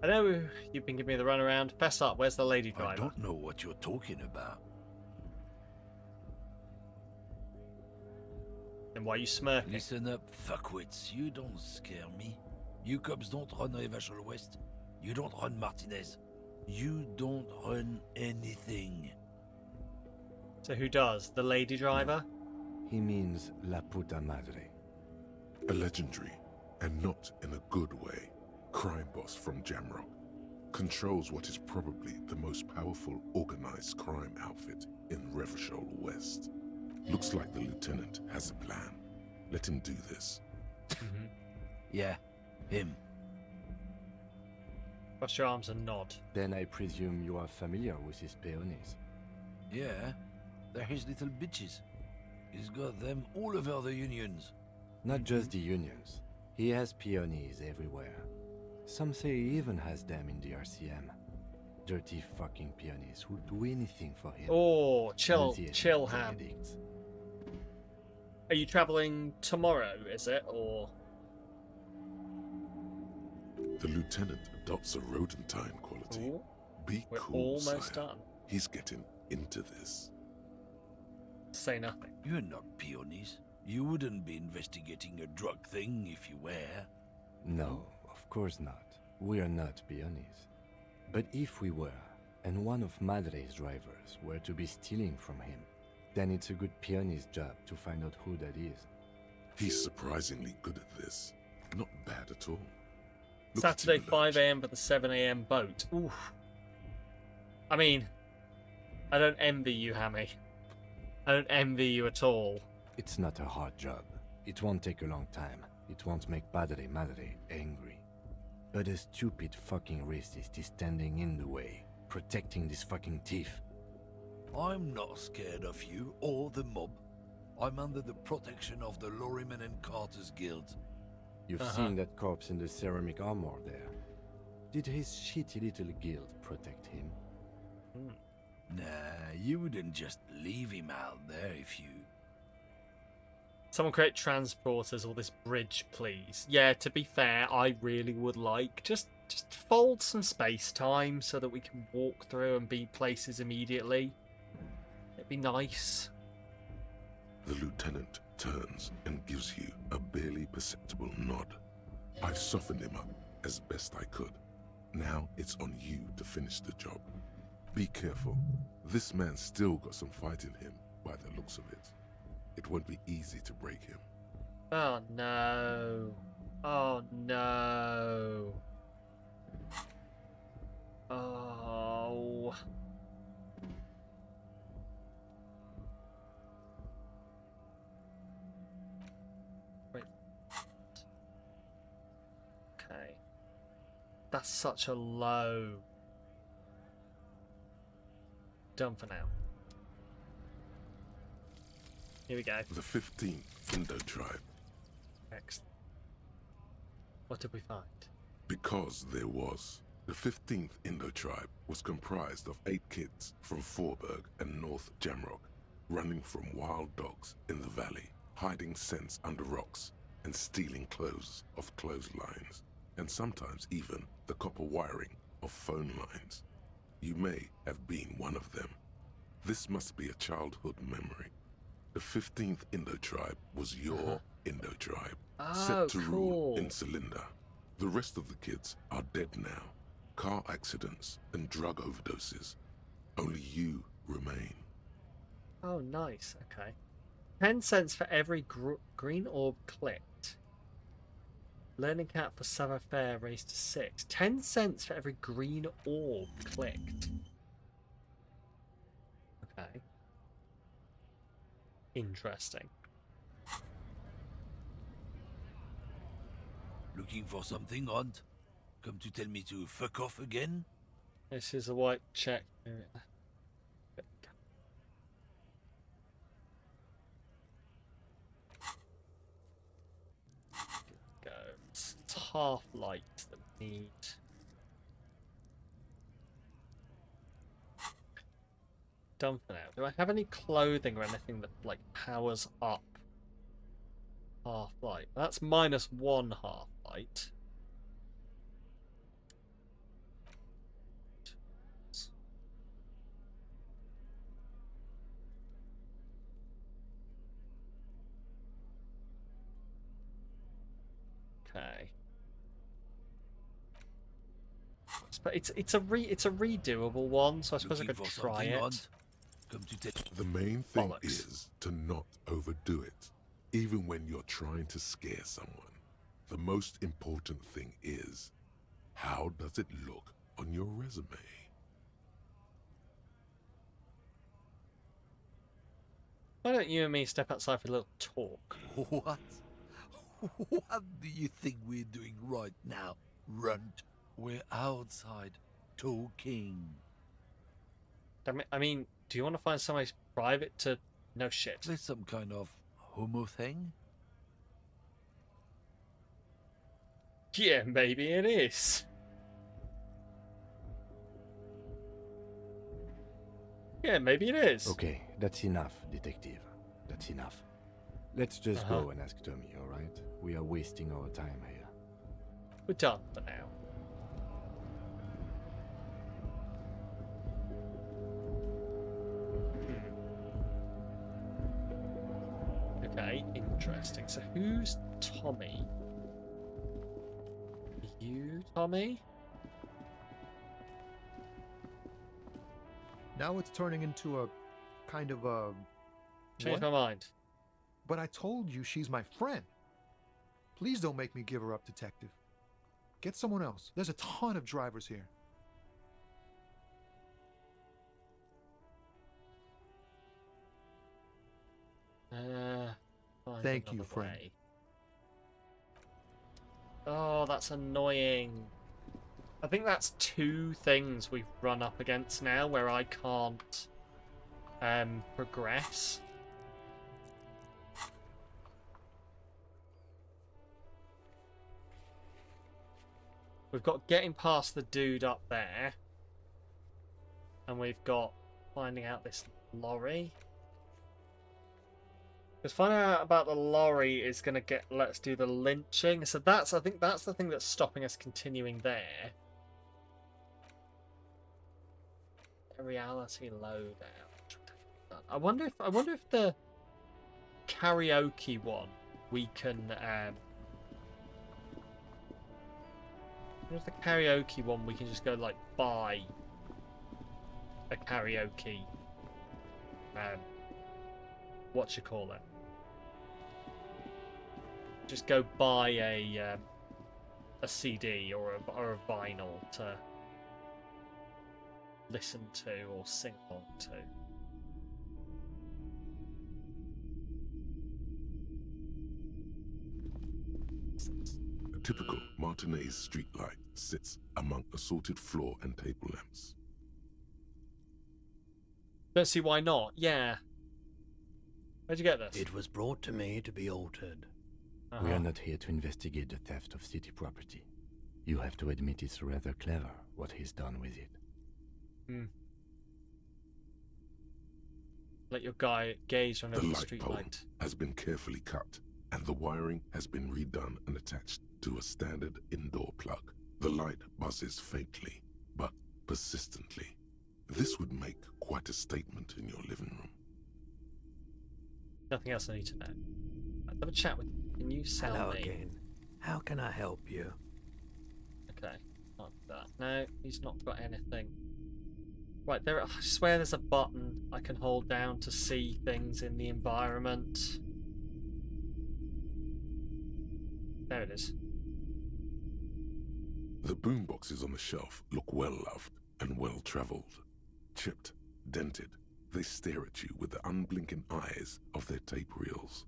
I know you've been giving me the runaround. Fess up, where's the lady driver? I don't know what you're talking about. Then why are you smirking? Listen up, fuckwits. You don't scare me. You cops don't run Revachol West. You don't run Martinez. You don't run anything. So who does? The lady driver? He means La Puta Madre. A legendary, and not in a good way, crime boss from Jamrock. Controls what is probably the most powerful organized crime outfit in Revachol West. Looks like the lieutenant has a plan. Let him do this. Yeah, him. Cross your arms and nod. Then I presume you are familiar with his peonies. Yeah, they're his little bitches. He's got them all over the unions. Not just the unions. He has peonies everywhere. Some say he even has them in the RCM. Dirty fucking peonies who'd do anything for him. Oh, chill, Guilty as chill, drug Ham. addicts. Are you travelling tomorrow, is it, or...? The lieutenant adopts a rodentine quality. Ooh. Be We're cool, almost sire. done. He's getting into this. Say nothing. You're not peonies. You wouldn't be investigating a drug thing if you were. No, of course not. We are not peonies. But if we were, and one of Madre's drivers were to be stealing from him, then it's a good peony's job to find out who that is. He's surprisingly good at this. Not bad at all. Look at Saturday, him 5 a.m. for the 7 a.m. boat. Oof. I mean, I don't envy you, Hammy. I don't envy you at all. It's not a hard job. It won't take a long time. It won't make Madre angry. But a stupid fucking racist is standing in the way, protecting this fucking thief. I'm not scared of you or the mob. I'm under the protection of the Lorrymen and Carters Guild. You've seen that corpse in the ceramic armor there. Did his shitty little guild protect him? Nah, you wouldn't just leave him out there if you... Someone create transporters or this bridge, please. Yeah, to be fair, I really would like just fold some space time so that we can walk through and be places immediately. It'd be nice. The lieutenant turns and gives you a barely perceptible nod. I've softened him up as best I could. Now it's on you to finish the job. Be careful. This man's still got some fight in him by the looks of it. It won't be easy to break him. Oh no. Oh no. Oh. Wait. Okay. That's such a low. Done for now. Here we go. The 15th Indo tribe. Excellent. What did we find? Because there was. The 15th Indo tribe was comprised of 8 kids from Forberg and North Jamrock, running from wild dogs in the valley, hiding scents under rocks, and stealing clothes off clotheslines, and sometimes even the copper wiring of phone lines. You may have been one of them. This must be a childhood memory. The 15th Indo tribe was your Indo tribe, set to rule in Celinda. The rest of the kids are dead now. Car accidents and drug overdoses. Only you remain. Oh, nice. Okay. 10 cents for every green orb clicked. Learning cap for Savoir-Faire raised to 6. 10 cents for every green orb clicked. Okay. Interesting. Looking for something, Hunt? Come to tell me to fuck off again? This is a white check. It's half light that we need. Done for now. Do I have any clothing or anything that like powers up half light? That's -1 half light. Okay. But it's a redoable one, so I suppose I could try it. The main thing is to not overdo it, even when you're trying to scare someone. The most important thing is, how does it look on your resume? Why don't you and me step outside for a little talk? What? What do you think we're doing right now, Runt? We're outside, talking. I mean, do you want to find somewhere private to... No shit. There's some kind of homo thing? Yeah, maybe it is. Yeah, maybe it is. Okay, that's enough, detective. That's enough. Let's just go and ask Tommy, alright? We are wasting our time here. We're done for now. interesting. So who's Tommy? You, Tommy? Now it's turning into a kind of a... Change my mind. But I told you she's my friend. Please don't make me give her up, detective. Get someone else. There's a ton of drivers here. Thank you, friend. Way. Oh, that's annoying. I think that's 2 things we've run up against now where I can't progress. We've got getting past the dude up there. And we've got finding out this lorry. Because finding out about the lorry is going to get let's do the lynching. So I think that's the thing that's stopping us continuing there. A reality loadout. I wonder if the karaoke one we can if the karaoke one we can just go like buy a karaoke what you call it? Just go buy a CD or a vinyl to listen to or sing along to. A typical Martinez streetlight sits among assorted floor and table lamps. Don't see why not. Yeah. Where'd you get this? It was brought to me to be altered. We are not here to investigate the theft of city property. You have to admit it's rather clever what he's done with it. Let your guy gaze on The over the light street pole light. has been carefully cut, and the wiring has been redone and attached to a standard indoor plug. The light buzzes faintly, but persistently. This would make quite a statement in your living room. Nothing else I need to know. I'll have a chat with you. Can you sell Hello me? again. How can I help you? Okay, not that. No, he's not got anything. Right, there. I swear there's a button I can hold down to see things in the environment. There it is. The boomboxes on the shelf look well-loved and well-traveled. Chipped, dented, they stare at you with the unblinking eyes of their tape reels.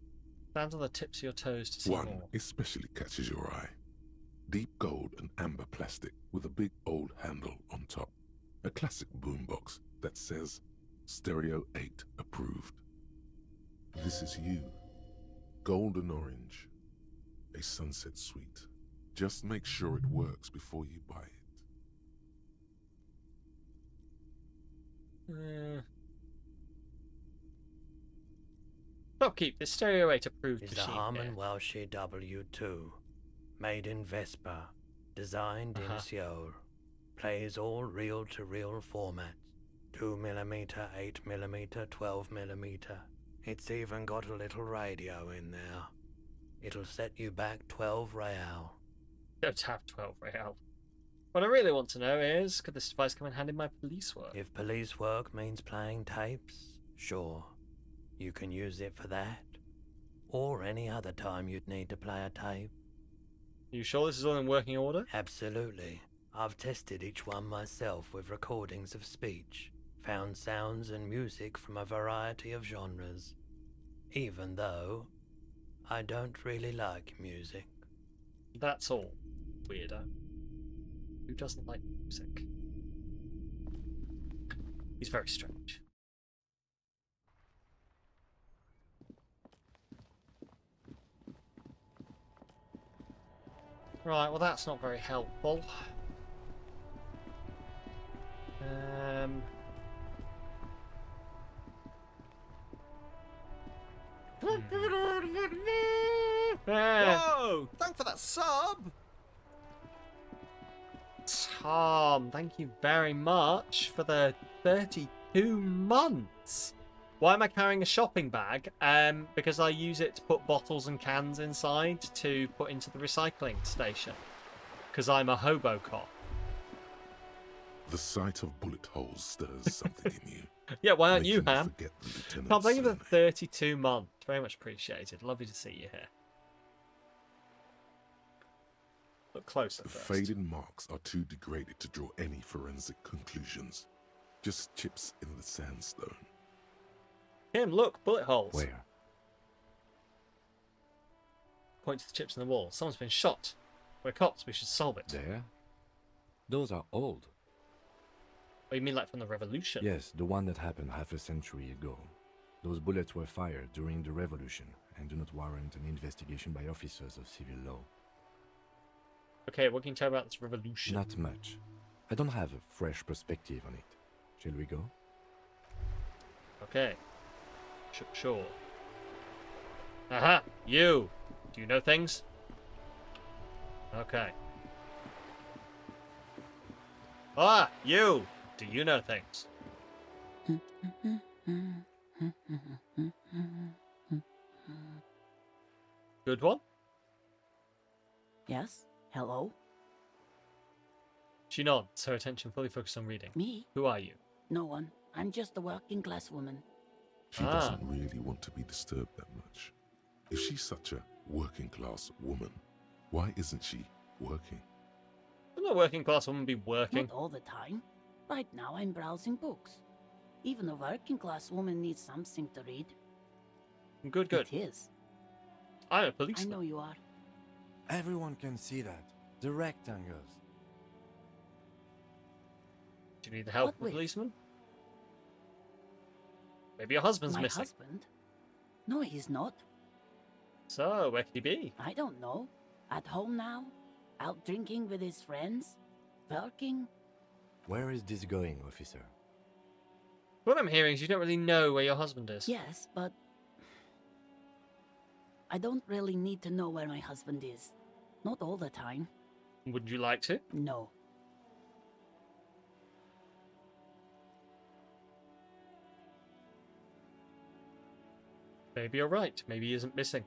Stand on the tips of your toes to see One more. especially catches your eye. Deep gold and amber plastic with a big old handle on top. A classic boombox that says Stereo 8 approved. This is you. Golden orange. A sunset suite. Just make sure it works before you buy it. Keep this Stereo 8 approved Is the machine Harman here. Welsh W2. Made in Vespa. Designed in Seoul. Plays all reel-to-reel formats. 2mm, 8mm, 12mm. It's even got a little radio in there. It'll set you back 12 real. Don't have 12 real. What I really want to know is, could this device come in handy in my police work? If police work means playing tapes, sure. You can use it for that. Or any other time you'd need to play a tape. You sure this is all in working order? Absolutely. I've tested each one myself with recordings of speech, found sounds and music from a variety of genres. Even though I don't really like music. That's all, weirdo. Who doesn't like music? He's very strange. Right, well that's not very helpful. Whoa! Thanks for that sub! Tom, thank you very much for the 32 months. Why am I carrying a shopping bag? Because I use it to put bottles and cans inside to put into the recycling station. Because I'm a hobo cop. The sight of bullet holes stirs something in you. Yeah, why aren't you, making Ham? forget the lieutenant's Can't thank you for surname. 32 months. Very much appreciated. Lovely to see you here. Look closer The first. faded marks are too degraded to draw any forensic conclusions. Just chips in the sandstone. Him, look, bullet holes. Where? Point to the chips in the wall. Someone's been shot. We're cops. We should solve it. There? Those are old. Oh, you mean like from the revolution? Yes, the one that happened half a century ago. Those bullets were fired during the revolution and do not warrant an investigation by officers of civil law. Okay, what can you tell about this revolution? Not much. I don't have a fresh perspective on it. Shall we go? Okay. Sure. Aha! You! Do you know things? Okay. Ah! You! Do you know things? Good one? Yes? Hello? She nods, her attention fully focused on reading. Me? Who are you? No one. I'm just a working class woman. She doesn't really want to be disturbed that much. If she's such a working class woman, why isn't she working? Wouldn't a working class woman be working? Not all the time. Right now I'm browsing books. Even a working class woman needs something to read. Good. It is. I'm a policeman. I know you are. Everyone can see that. The rectangles. Do you need the help What of a with? policeman? Maybe your husband's My missing. husband? No, he's not. So, where could he be? I don't know. At home now? Out drinking with his friends? Working? Where is this going, officer? What I'm hearing is you don't really know where your husband is. Yes, but I don't really need to know where my husband is. Not all the time. Would you like to? No. Maybe you're right. Maybe he isn't missing.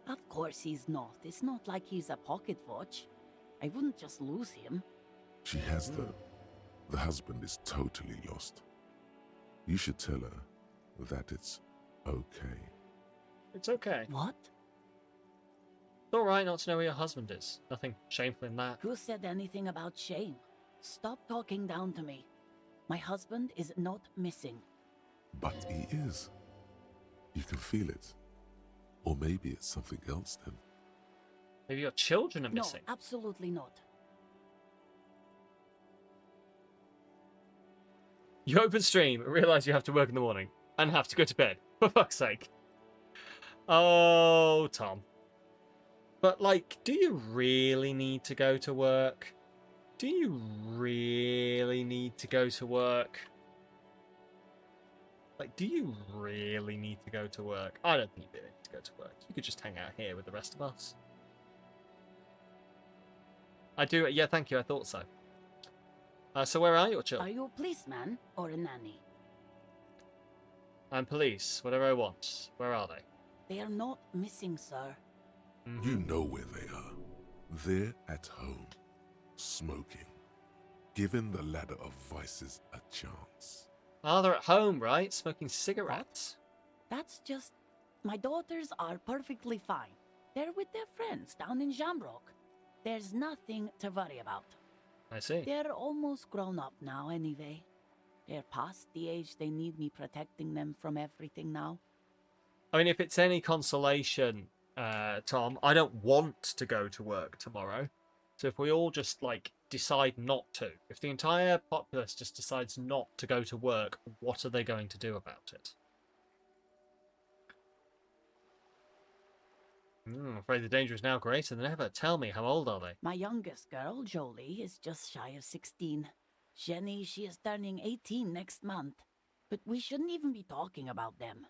Of course he's not. It's not like he's a pocket watch. I wouldn't just lose him. She has though. The husband is totally lost. You should tell her that it's okay. It's okay. What? It's alright not to know where your husband is. Nothing shameful in that. Who said anything about shame? Stop talking down to me. My husband is not missing. But he is. You can feel it. Or maybe it's something else then. Maybe your children are missing. No, absolutely not. You open stream and realise you have to work in the morning. And have to go to bed. For fuck's sake. Oh, Tom. But, like, do you really need to go to work? Do you really need to go to work? Like, do you really need to go to work? I don't think you really need to go to work. You could just hang out here with the rest of us. I do, yeah, thank you, I thought so. So where are your Are children? you a policeman or a nanny? I'm police, whatever I want. Where are they? They are not missing, sir. You know where they are. They're at home, smoking, giving the ladder of vices a chance. Ah, they're at home, right? Smoking cigarettes. That's just... My daughters are perfectly fine. They're with their friends down in Jamrock. There's nothing to worry about. I see. They're almost grown up now anyway. They're past the age they need me protecting them from everything now. I mean, if it's any consolation, Tom, I don't want to go to work tomorrow. So if we all just, like, decide not to, if the entire populace just decides not to go to work, what are they going to do about it? I'm afraid the danger is now greater than ever. Tell me, how old are they? My youngest girl, Jolie, is just shy of 16. Jenny, she is turning 18 next month. But we shouldn't even be talking about them.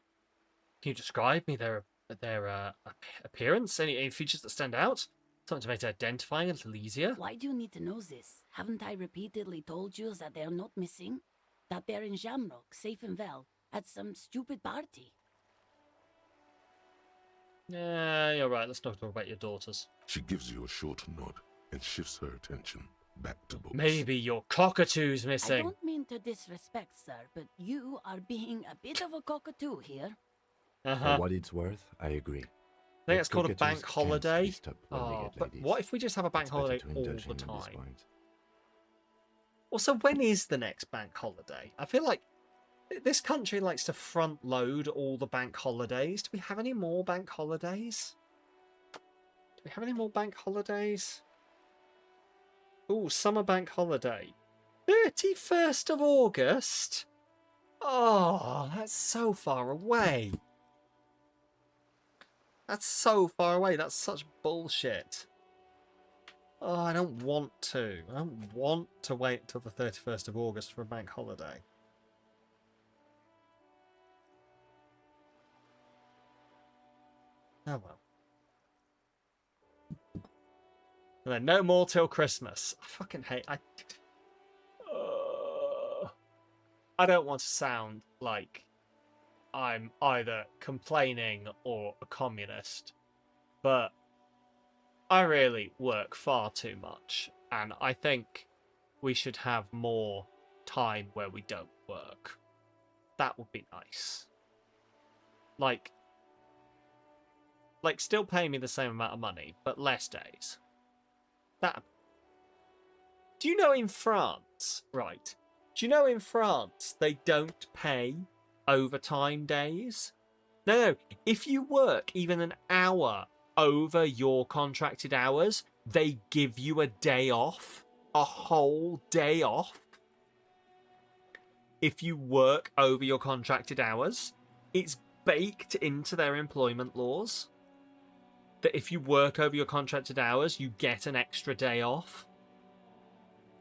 Can you describe me their appearance? Any features that stand out? Something to make it identifying a little easier? Why do you need to know this? Haven't I repeatedly told you that they're not missing? That they're in Jamrock, safe and well, at some stupid party. Yeah, you're right. Let's not talk about your daughters. She gives you a short nod and shifts her attention back to books. Maybe your cockatoo's I missing. don't mean to disrespect, sir, but you are being a bit of a cockatoo here. For what it's worth, I agree. I think it's called a bank holiday. Oh, but ladies. what if we just have a bank It's better holiday to all indulge the in at this time? point. Also, when is the next bank holiday? I feel like this country likes to front load all the bank holidays. Do we have any more bank holidays? Do we have any more bank holidays? Ooh, summer bank holiday. 31st of August? Oh, that's so far away. That's so far away. That's such bullshit. Oh, I don't want to. I don't want to wait till the 31st of August for a bank holiday. Oh well. And then no more till Christmas. I fucking hate... I don't want to sound like I'm either complaining or a communist, but I really work far too much, and I think we should have more time where we don't work. That would be nice. Like still pay me the same amount of money, but less days. That. Do you know in France, right? Do you know in France they don't pay overtime days? No. If you work even an hour over your contracted hours, they give you a day off. A whole day off. If you work over your contracted hours, it's baked into their employment laws that if you work over your contracted hours, you get an extra day off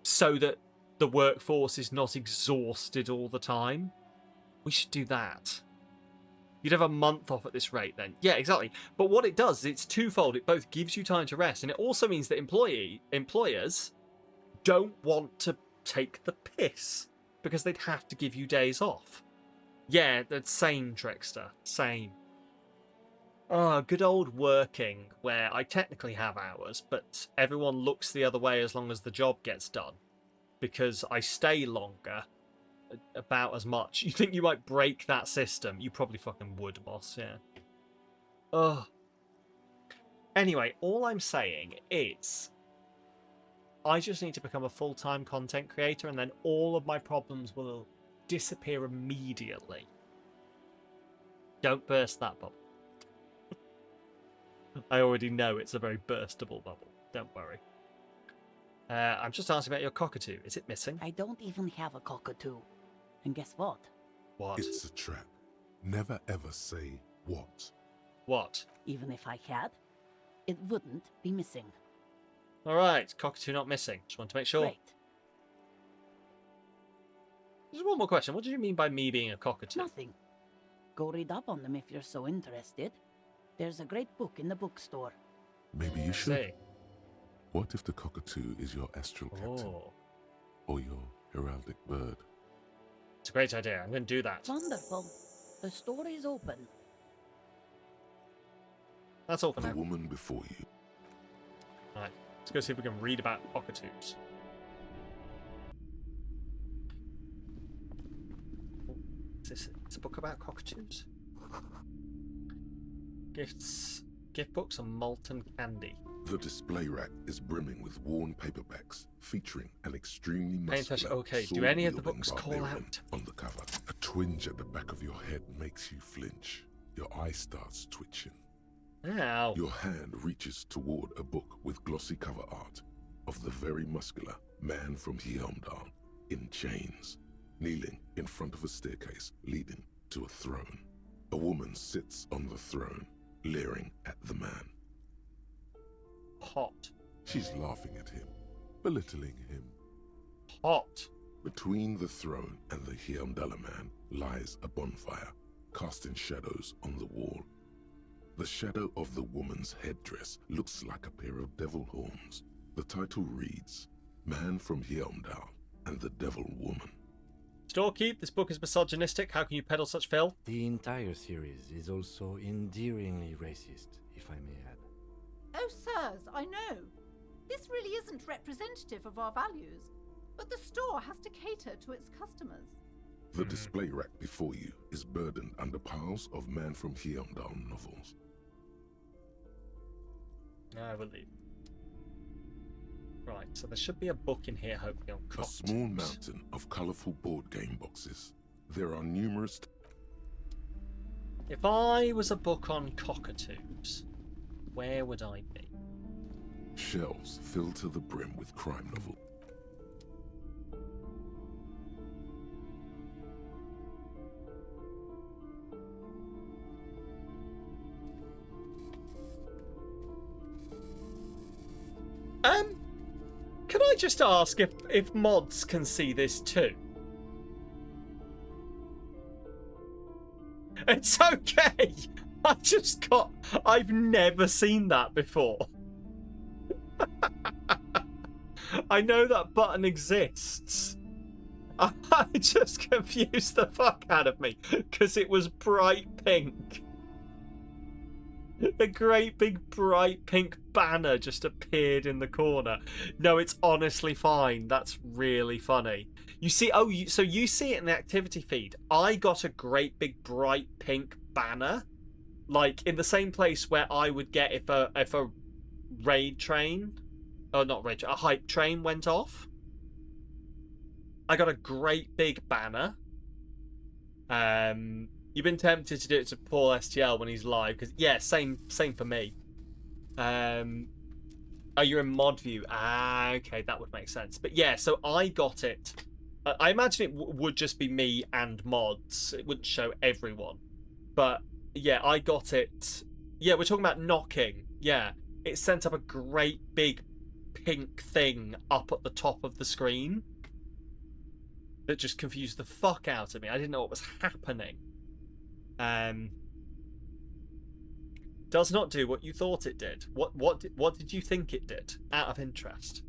so that the workforce is not exhausted all the time. We should do that. You'd have a month off at this rate then. Yeah, exactly. But what it does is it's twofold. It both gives you time to rest, and it also means that employers don't want to take the piss because they'd have to give you days off. Yeah, the same, Trickster. Same. Oh, good old working, where I technically have hours, but everyone looks the other way as long as the job gets done. Because I stay longer, about as much. You think you might break that system? You probably fucking would, boss, yeah. Ugh. Anyway, all I'm saying is, I just need to become a full-time content creator, and then all of my problems will disappear immediately. Don't burst that bubble. I already know it's a very burstable bubble. Don't worry. I'm just asking about your cockatoo. Is it missing? I don't even have a cockatoo. And guess what? What? It's a trap. Never ever say what. What? Even if I had, it wouldn't be missing. Alright, cockatoo not missing. Just want to make sure. Great. Just one more question. What did you mean by me being a cockatoo? Nothing. Go read up on them if you're so interested. There's a great book in the bookstore. Maybe you should. What if the cockatoo is your astral captain? Or your heraldic bird? It's a great idea. I'm going to do that. Wonderful. The store is open. That's all for now. The woman before you. Alright, let's go see if we can read about cockatoos. Is this it's a book about cockatoos? Gift books and molten candy. The display rack is brimming with worn paperbacks featuring an extremely muscular, okay, do any of the books call barbarian out? on the cover. A twinge at the back of your head makes you flinch. Your eye starts twitching. Ow. Your hand reaches toward a book with glossy cover art of the very muscular man from Helmdall in chains, kneeling in front of a staircase leading to a throne. A woman sits on the throne, leering at the man. Hot. She's laughing at him, belittling him. Hot. Between the throne and the Helmdaller man lies a bonfire, casting shadows on the wall. The shadow of the woman's headdress looks like a pair of devil horns. The title reads, Man from Helmdall and the Devil Woman. Storekeep, this book is misogynistic. How can you peddle such filth? The entire series is also endearingly racist, if I may add. Oh, sirs, I know. This really isn't representative of our values, but the store has to cater to its customers. The display rack before you is burdened under piles of Man from Hyundai novels. I believe. Right, so there should be a book in here, hopefully, on A cocktails. small mountain of colourful board game boxes. There are numerous... If I was a book on cockatoos, where would I be? Shelves filled to the brim with crime novels. Can I just ask if mods can see this too? It's okay. I've never seen that before. I know that button exists. I just confused the fuck out of me because it was bright pink. A great big bright pink banner just appeared in the corner. No, it's honestly fine. That's really funny. You see, so you see it in the activity feed. I got a great big bright pink banner, like in the same place where I would get if a raid train, or not raid, a hype train went off. I got a great big banner. You've been tempted to do it to Paul STL when he's live, because yeah, same for me. Oh, you're in mod view. Ah, okay, that would make sense. But yeah, so I got it. I imagine it would just be me and mods. It wouldn't show everyone. But yeah, I got it. Yeah, we're talking about knocking. Yeah, it sent up a great big pink thing up at the top of the screen that just confused the fuck out of me. I didn't know what was happening. Does not do what you thought it did. What did you think it did? Out of interest.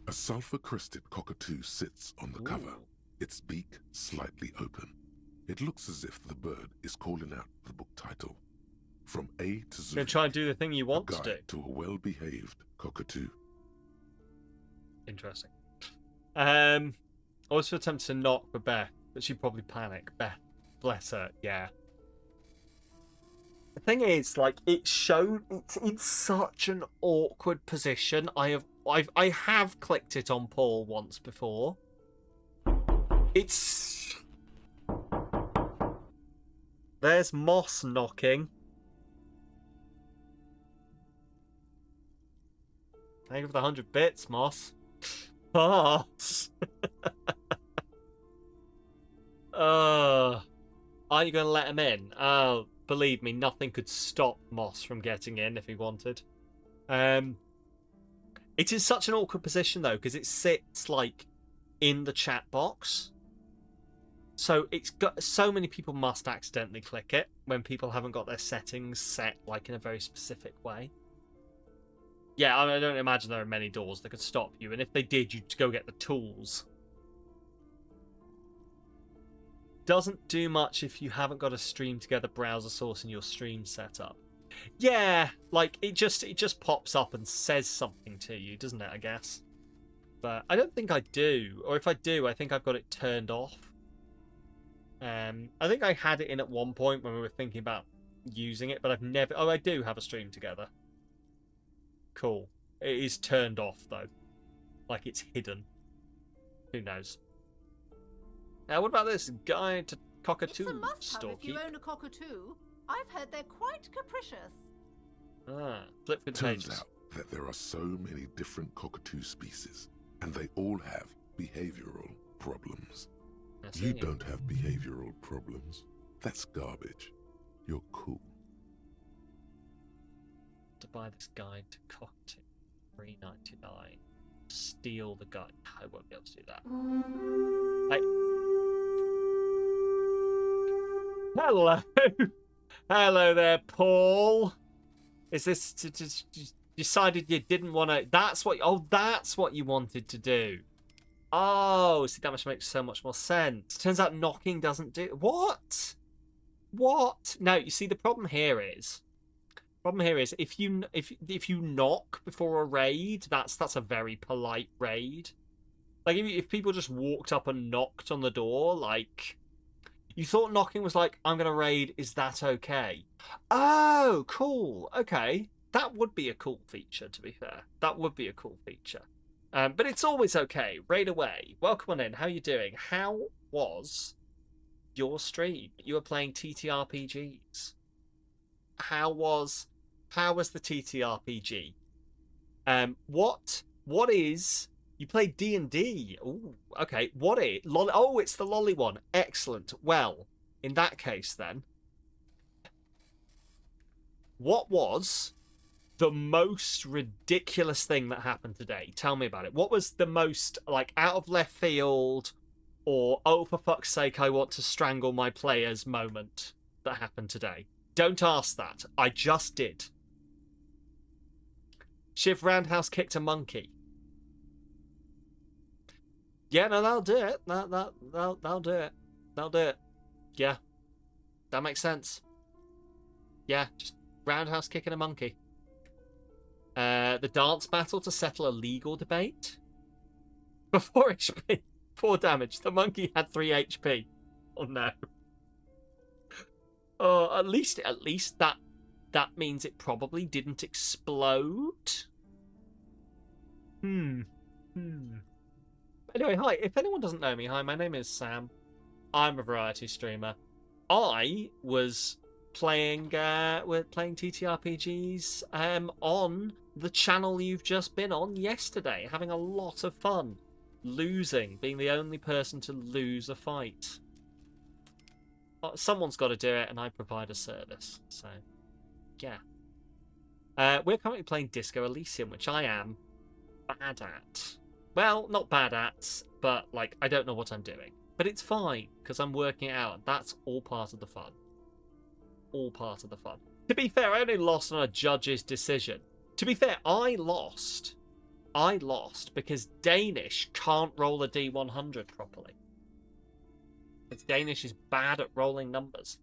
A sulfur-crested cockatoo sits on the cover, its beak slightly open. It looks as if the bird is calling out the book title. From A to Z. Gonna try and do the thing you want to do. To a well-behaved cockatoo. Interesting. I also attempted to knock for Beth, but she'd probably panic. Beth, bless her, yeah. The thing is, like, it's in such an awkward position. I have clicked it on Paul once before. There's Moss knocking. Thank you for the 100 bits, Moss. Moss. Are you going to let him in? Oh, believe me, nothing could stop Moss from getting in if he wanted. It is such an awkward position, though, because it sits, like, in the chat box. So it's got so many people must accidentally click it when people haven't got their settings set, like, in a very specific way. Yeah, I don't imagine there are many doors that could stop you, and if they did, you'd go get the tools. Doesn't do much if you haven't got a stream together browser source in your stream setup. Yeah, like it just pops up and says something to you, doesn't it, I guess? But I don't think I do. Or if I do, I think I've got it turned off. I think I had it in at one point when we were thinking about using it, but I've never... Oh, I do have a stream together. Cool. It is turned off, though. Like, it's hidden. Who knows? Now, what about this guide to cockatoo It's a must-have if you Storekeep? own a cockatoo. I've heard they're quite capricious. Ah, flip through the Turns pages. out that there are so many different cockatoo species, and they all have behavioral problems. You don't have behavioral problems. That's garbage. You're cool. To buy this guide to cockatoo, $3.99. Steal the guide. I won't be able to do that. Hello. Hello there, Paul. Is this Decided you didn't want to. That's what. Oh, that's what you wanted to do. Oh, see, that makes so much more sense. Turns out knocking doesn't do. What? What? No, you see, the problem here is if you knock before a raid, that's a very polite raid. Like if people just walked up and knocked on the door, like you thought knocking was like, I'm gonna raid, is that okay? Oh, cool. Okay. That would be a cool feature, to be fair. That would be a cool feature. But it's always okay. Raid away. Welcome on in. How you doing? How was your stream? You were playing TTRPGs. How was the TTRPG? What is you played D&D? Ooh, okay. Oh, it's the lolly one. Excellent. Well, in that case then, what was the most ridiculous thing that happened today? Tell me about it. What was the most, like, out of left field or, oh, for fuck's sake, I want to strangle my players moment that happened today? Don't ask that. I just did. Shiv roundhouse kicked a monkey. Yeah, no, that'll do it. That'll do it. That'll do it. Yeah. That makes sense. Yeah, just roundhouse kicking a monkey. The dance battle to settle a legal debate. For 4 HP. 4 damage. The monkey had 3 HP. Oh no. Oh, at least that means it probably didn't explode. Anyway, hi. If anyone doesn't know me, hi, my name is Sam. I'm a variety streamer. I was playing TTRPGs on the channel you've just been on yesterday, having a lot of fun, losing, being the only person to lose a fight. Someone's got to do it, and I provide a service. So, yeah. We're currently playing Disco Elysium, which I am bad at. Well, not bad at, but, like, I don't know what I'm doing. But it's fine, because I'm working it out. That's all part of the fun. All part of the fun. To be fair, I only lost on a judge's decision. To be fair, I lost because Danish can't roll a D100 properly. It's Danish is bad at rolling numbers.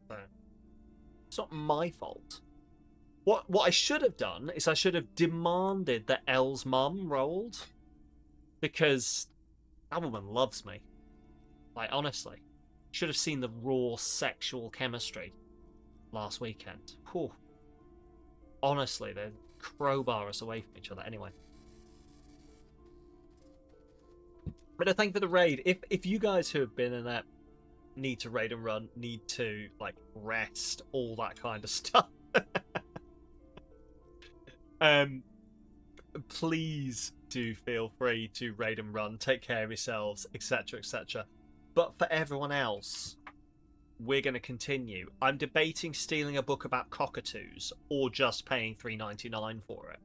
So, it's not my fault. What I should have done is I should have demanded that Elle's mum rolled. Because that woman loves me. Like, honestly. Should have seen the raw sexual chemistry last weekend. Whew. Honestly, they crowbar us away from each other. Anyway. But I thank for the raid. If you guys who have been in that need to raid and run, need to, like, rest, all that kind of stuff. Please do feel free to raid and run, take care of yourselves, etc, etc. But for everyone else, we're going to continue. I'm debating stealing a book about cockatoos or just paying $3.99 for it.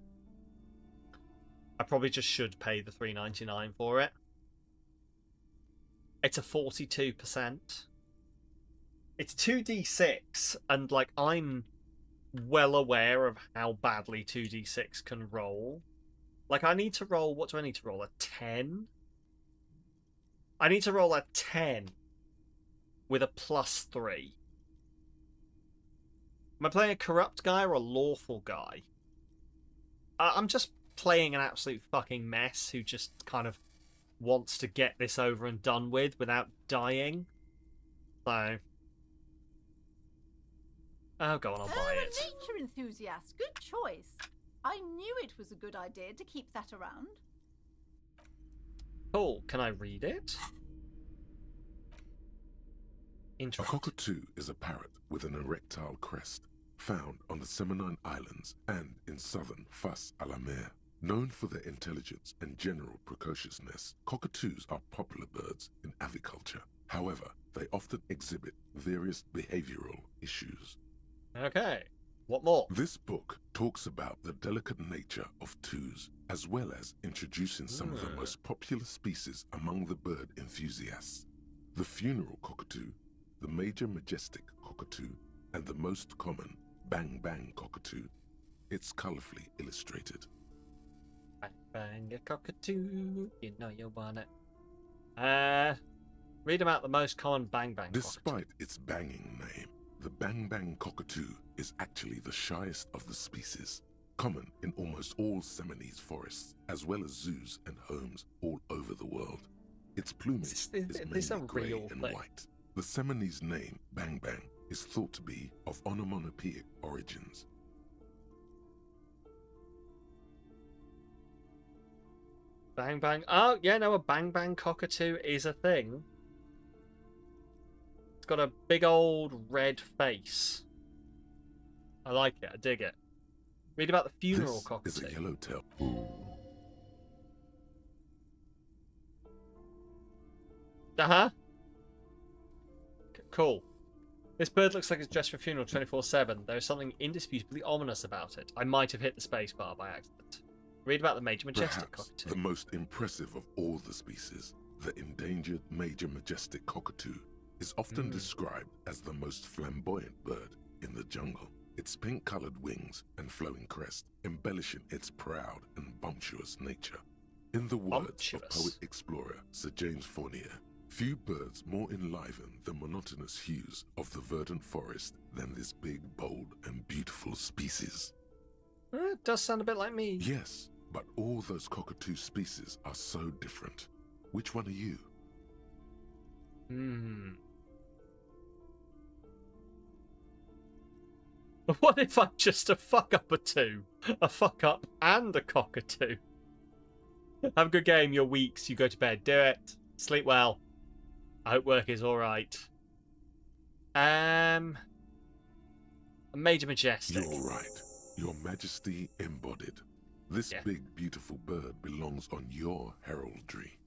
I probably just should pay the $3.99 for it. It's a 42%. It's 2d6, and, like, I'm well aware of how badly 2d6 can roll. Like, I need to roll... What do I need to roll? A 10? I need to roll a 10 with a +3. Am I playing a corrupt guy or a lawful guy? I'm just playing an absolute fucking mess who just kind of wants to get this over and done with without dying. So... Oh, go on, I'll buy it. A nature enthusiast. Good choice. I knew it was a good idea to keep that around. Cool. Can I read it? A cockatoo is a parrot with an erectile crest, found on the Samalytical Islands and in southern Fas a la Mer. Known for their intelligence and general precociousness, cockatoos are popular birds in aviculture. However, they often exhibit various behavioral issues. Okay. What more? This book talks about the delicate nature of toos, as well as introducing some of the most popular species among the bird enthusiasts. The funeral cockatoo, the major majestic cockatoo, and the most common bang bang cockatoo. It's colorfully illustrated. Bang bang a cockatoo, you know you want it. Read about the most common bang bang cockatoo. Despite its banging name, the bang bang cockatoo is actually the shyest of the species, common in almost all Seminoles forests, as well as zoos and homes all over the world. Its plumage is mainly grey and white. The Seminoles name, bang bang, is thought to be of onomatopoeic origins. Bang bang. Oh, yeah, no, a bang bang cockatoo is a thing. It's got a big old red face. I like it. I dig it. Read about the funeral cockatoo. This is a yellowtail. Uh-huh. Cool. This bird looks like it's dressed for a funeral 24/7. There is something indisputably ominous about it. I might have hit the space bar by accident. Read about the major majestic cockatoo. The most impressive of all the species, the endangered major majestic cockatoo, is often described as the most flamboyant bird in the jungle. Its pink-colored wings and flowing crest embellishing its proud and bumptious nature. In the words of poet-explorer Sir James Fournier, few birds more enliven the monotonous hues of the verdant forest than this big, bold, and beautiful species. It does sound a bit like me. Yes, but all those cockatoo species are so different. Which one are you? What if I'm just a fuck-up or two? A fuck-up and a cockatoo? Have a good game, you're weeks, you go to bed. Do it. Sleep well. I hope work is alright. A major majestic. You're right. Your Majesty embodied. This big, beautiful bird belongs on your heraldry.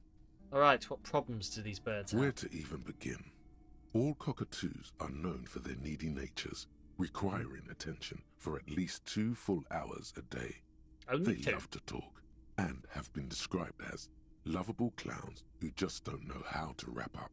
Alright, what problems do these birds have? Where to even begin? All cockatoos are known for their needy natures, requiring attention for at least 2 full hours a day. Only they 2? Love to talk, and have been described as lovable clowns who just don't know how to wrap up.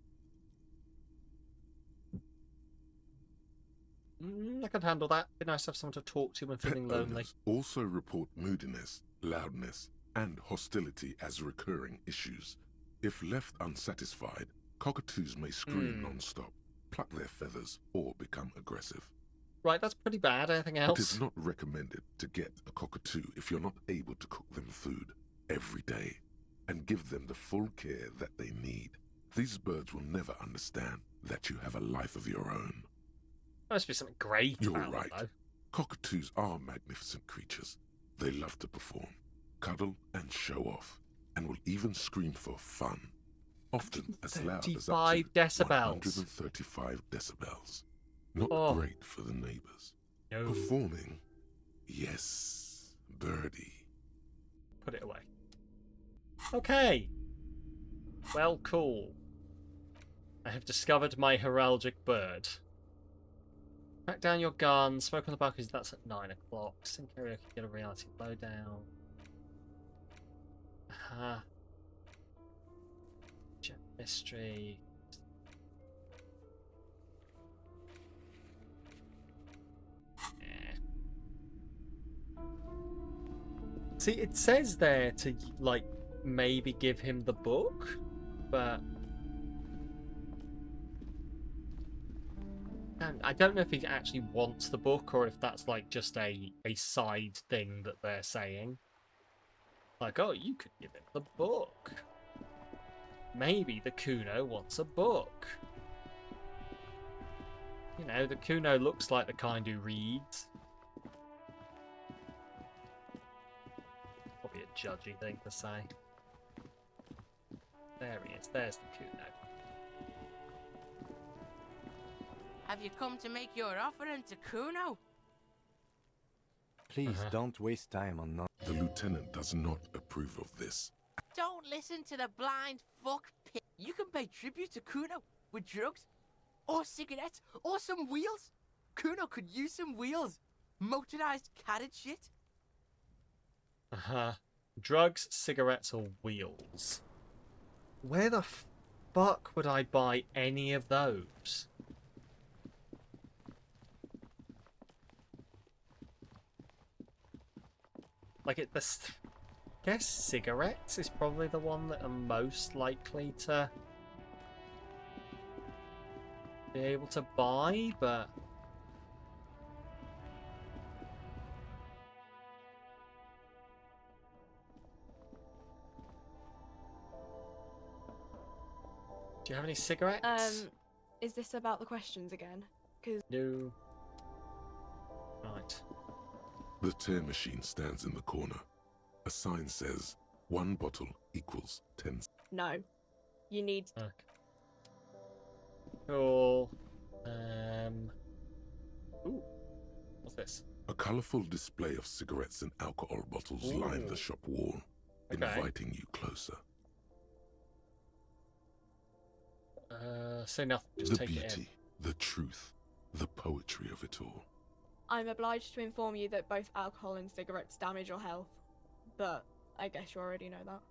I can handle that. Be nice to have someone to talk to when feeling Pet lonely. owners also report moodiness, loudness, and hostility as recurring issues. If left unsatisfied, cockatoos may scream non-stop, pluck their feathers, or become aggressive. Right, that's pretty bad. Anything else? It is not recommended to get a cockatoo if you're not able to cook them food every day and give them the full care that they need. These birds will never understand that you have a life of your own. There must be something great You're about right. them, though. Cockatoos are magnificent creatures. They love to perform, cuddle, and show off, and will even scream for fun, often as loud as up to 135 decibels. Not great for the neighbors. No. Performing, yes, birdie. Put it away. Okay. Well, cool. I have discovered my heraldic bird. Crack down your gun, smoke on the balconies, that's at 9 o'clock. Sing karaoke, get a reality blowdown. Jet mystery. See, it says there to, like, maybe give him the book, but I don't know if he actually wants the book or if that's, like, just a side thing that they're saying. Like, oh, you could give him the book. Maybe the Kuno wants a book. You know, the Kuno looks like the kind who reads. Probably a judgy thing to say. There he is. There's the Kuno. Have you come to make your offering to Kuno? Please don't waste time on not. The lieutenant does not approve of this. Don't listen to the blind fuck pig. You can pay tribute to Kuno with drugs, or cigarettes, or some wheels. Kuno could use some wheels. Motorized carriage shit. Drugs, cigarettes, or wheels. Where the fuck would I buy any of those? Like it, this. I guess cigarettes is probably the one that are most likely to be able to buy, but. Do you have any cigarettes? Is this about the questions again? Because No. Right. The tear machine stands in the corner. A sign says, 1 bottle equals 10. no, you need. Okay. Cool. Ooh. What's this? A colourful display of cigarettes and alcohol bottles line the shop wall, inviting you closer. Say nothing. Just The take it in. beauty, the truth, the poetry of it all. I'm obliged to inform you that both alcohol and cigarettes damage your health, but I guess you already know that.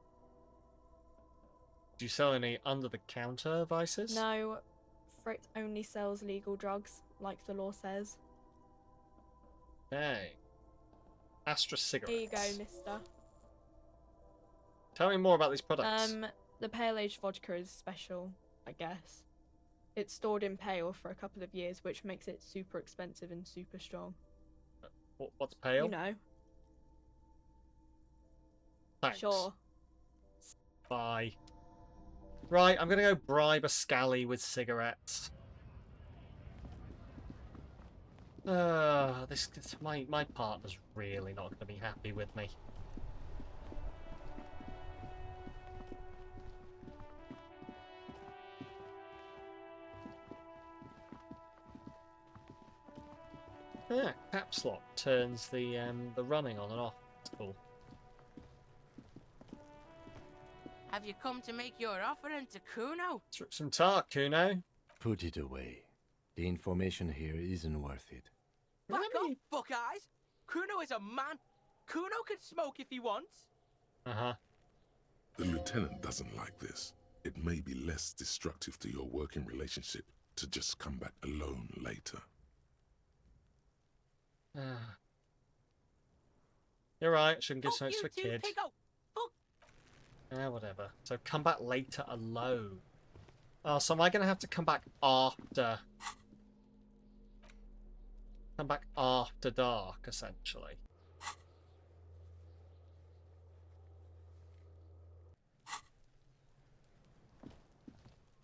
Do you sell any under-the-counter vices? No, Frit only sells legal drugs, like the law says. Hey. Astra cigarettes. Here you go, mister. Tell me more about these products. The pale age vodka is special, I guess. It's stored in pale for a couple of years, which makes it super expensive and super strong. What's pale? You know. Thanks. Sure. Bye. Right, I'm gonna go bribe a scally with cigarettes. My partner's really not gonna be happy with me. Yeah, caps lock turns the running on and off. That's cool. Have you come to make your offering to Kuno? Strip some tart, Kuno. Put it away. The information here isn't worth it. Fuck off, fuck eyes! Kuno is a man. Kuno can smoke if he wants. Uh-huh. The lieutenant doesn't like this. It may be less destructive to your working relationship to just come back alone later. You're right, shouldn't give something to a You kid. two, piggo! Fuck! Whatever. So come back later alone. Oh, so am I gonna have to come back after? Come back after dark, essentially.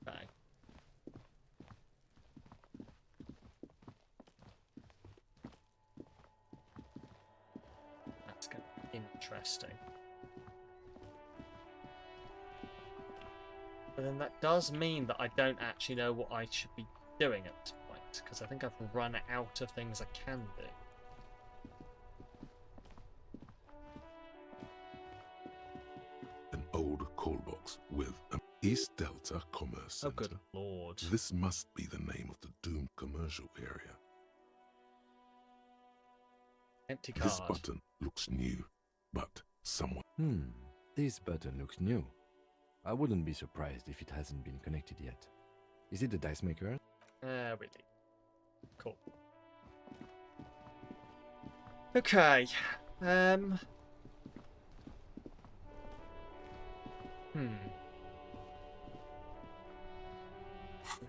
Okay. That's gonna be interesting. But then that does mean that I don't actually know what I should be doing at this point, because I think I've run out of things I can do. An old call box with an East Delta Commerce Center. Oh, good lord. This must be the name of the doomed commercial area. Empty card. This button looks new, but someone... This button looks new. I wouldn't be surprised if it hasn't been connected yet. Is it the dice maker? Really. Cool. Okay.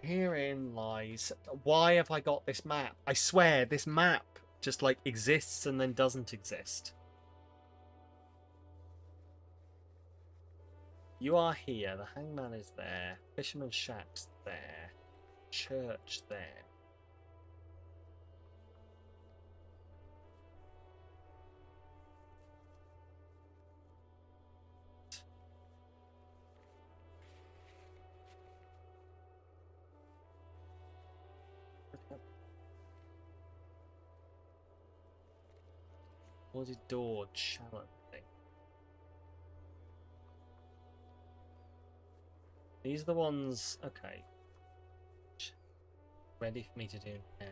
Herein lies... Why have I got this map? I swear, this map just, like, exists and then doesn't exist. You are here, the hangman is there, fisherman's shack's there, church there. Wooded door, shallow thing. These are the ones, okay. Ready for me to do now.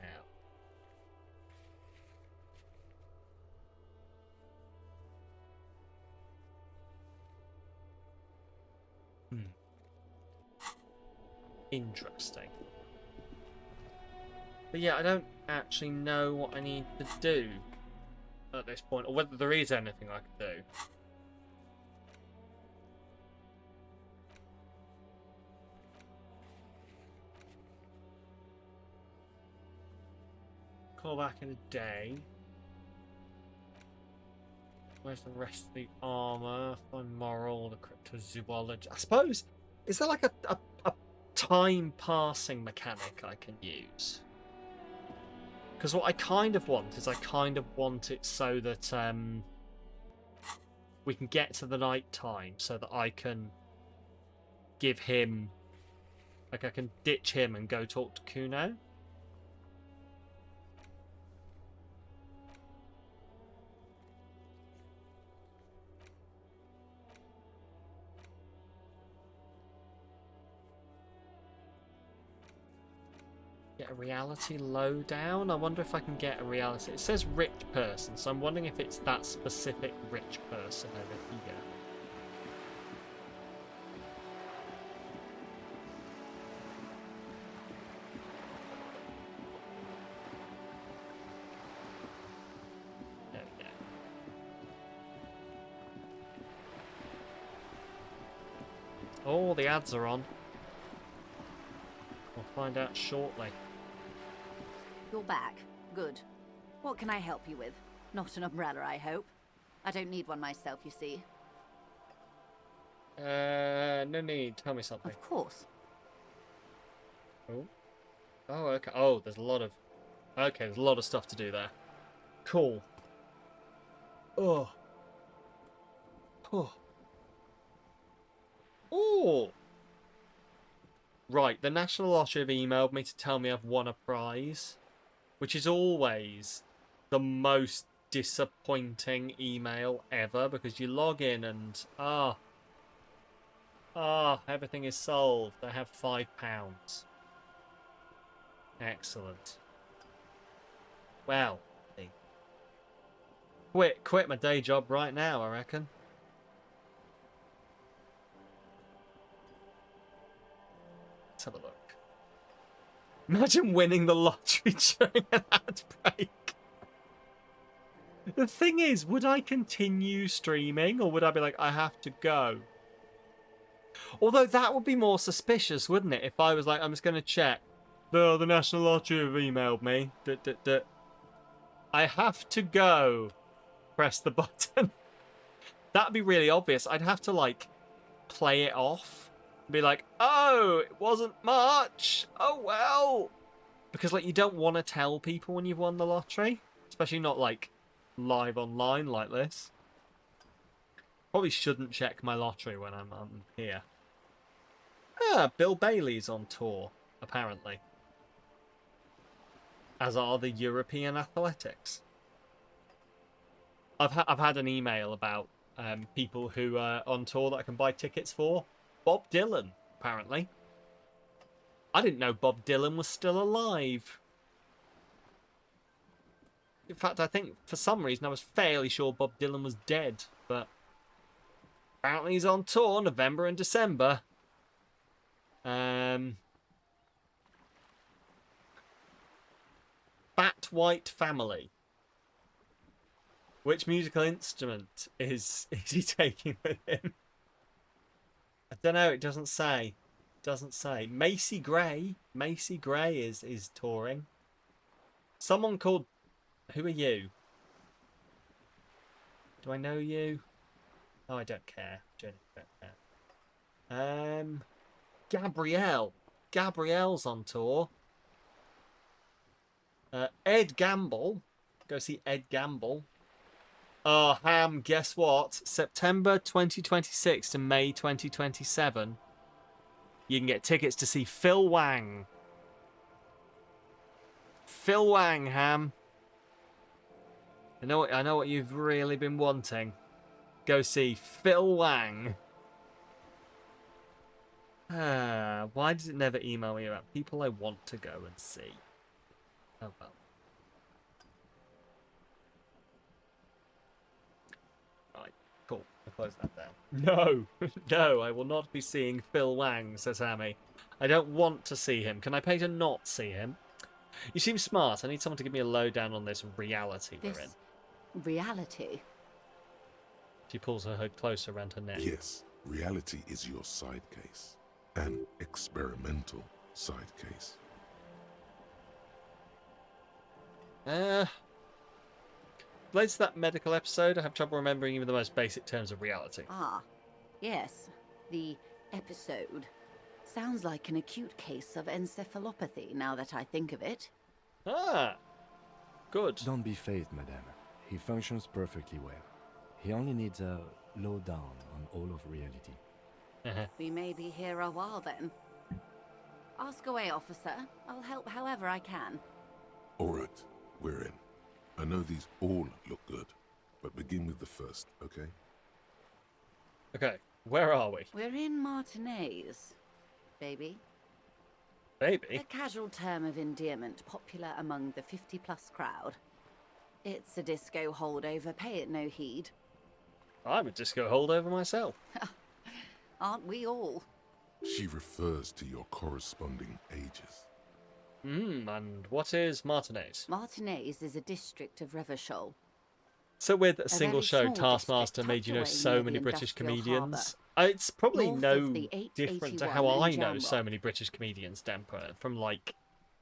Interesting. But yeah, I don't actually know what I need to do. at this point, or whether there is anything I can do. Call back in a day. Where's the rest of the armor? Find moral, the cryptozoology. I suppose, is there like a time passing mechanic I can use? Because what I kind of want is I kind of want it so that we can get to the night time so that I can give him, like I can ditch him and go talk to Kuno. Get a reality lowdown? I wonder if I can get a reality. It says rich person, so I'm wondering if it's that specific rich person over here. There we go. Oh, the ads are on. We'll find out shortly. You're back. Good. What can I help you with? Not an umbrella, I hope. I don't need one myself, you see. No need. Tell me something. Of course. Oh. Oh, okay. Oh, there's a lot of... Okay, there's a lot of stuff to do there. Cool. Oh. Oh. Oh. Right, the National Lottery have emailed me to tell me I've won a prize, which is always the most disappointing email ever, because you log in and, everything is solved. I have £5. Excellent. Well, quit my day job right now, I reckon. Let's have a look. Imagine winning the lottery during an ad break. The thing is, would I continue streaming, or would I be like, I have to go? Although that would be more suspicious, wouldn't it? If I was like, I'm just going to check. The National Lottery have emailed me. I have to go. Press the button. That'd be really obvious. I'd have to, like, play it off. Be like, oh, it wasn't much. Oh, well. Because, like, you don't want to tell people when you've won the lottery. Especially not, like, live online like this. Probably shouldn't check my lottery when I'm here. Ah, Bill Bailey's on tour, apparently. As are the European Athletics. I've had an email about people who are on tour that I can buy tickets for. Bob Dylan, apparently. I didn't know Bob Dylan was still alive. In fact, I think for some reason I was fairly sure Bob Dylan was dead, but apparently he's on tour November and December. Fat White Family. Which musical instrument is he taking with him? I don't know. It doesn't say. It doesn't say. Macy Gray. Macy Gray is touring. Someone called. Who are you? Do I know you? Oh, I don't care. Don't care. Gabrielle. Gabrielle's on tour. Ed Gamble. Go see Ed Gamble. Oh, Ham, guess what? September 2026 to May 2027. You can get tickets to see Phil Wang. Phil Wang, Ham. I know what you've really been wanting. Go see Phil Wang. Why does it never email me about people I want to go and see? Oh well. Right, cool. I'll close that down. No! No, I will not be seeing Phil Wang, says Hammy. I don't want to see him. Can I pay to not see him? You seem smart. I need someone to give me a lowdown on this reality we're in. Reality. She pulls her hood closer around her neck. Yes, reality is your side case. An experimental side case. Relates to that medical episode, I have trouble remembering even the most basic terms of reality. Ah, yes. The episode. Sounds like an acute case of encephalopathy, now that I think of it. Ah, good. Don't be phased, madame. He functions perfectly well. He only needs a lowdown on all of reality. We may be here a while then. Ask away, officer. I'll help however I can. All right, we're in. I know these all look good, but begin with the first, okay? Okay, where are we? We're in Martinez, baby. Baby? A casual term of endearment popular among the 50-plus crowd. It's a disco holdover, pay it no heed. I'm a disco holdover myself. Aren't we all? She refers to your corresponding ages. And what is Martinez? Martinez is a district of Revachol. So with a single very show, small Taskmaster district made you know tucked away so near many the British industrial comedians. It's probably North no of the different to 881 how I and know Jamrock. so many British comedians, Demper, from like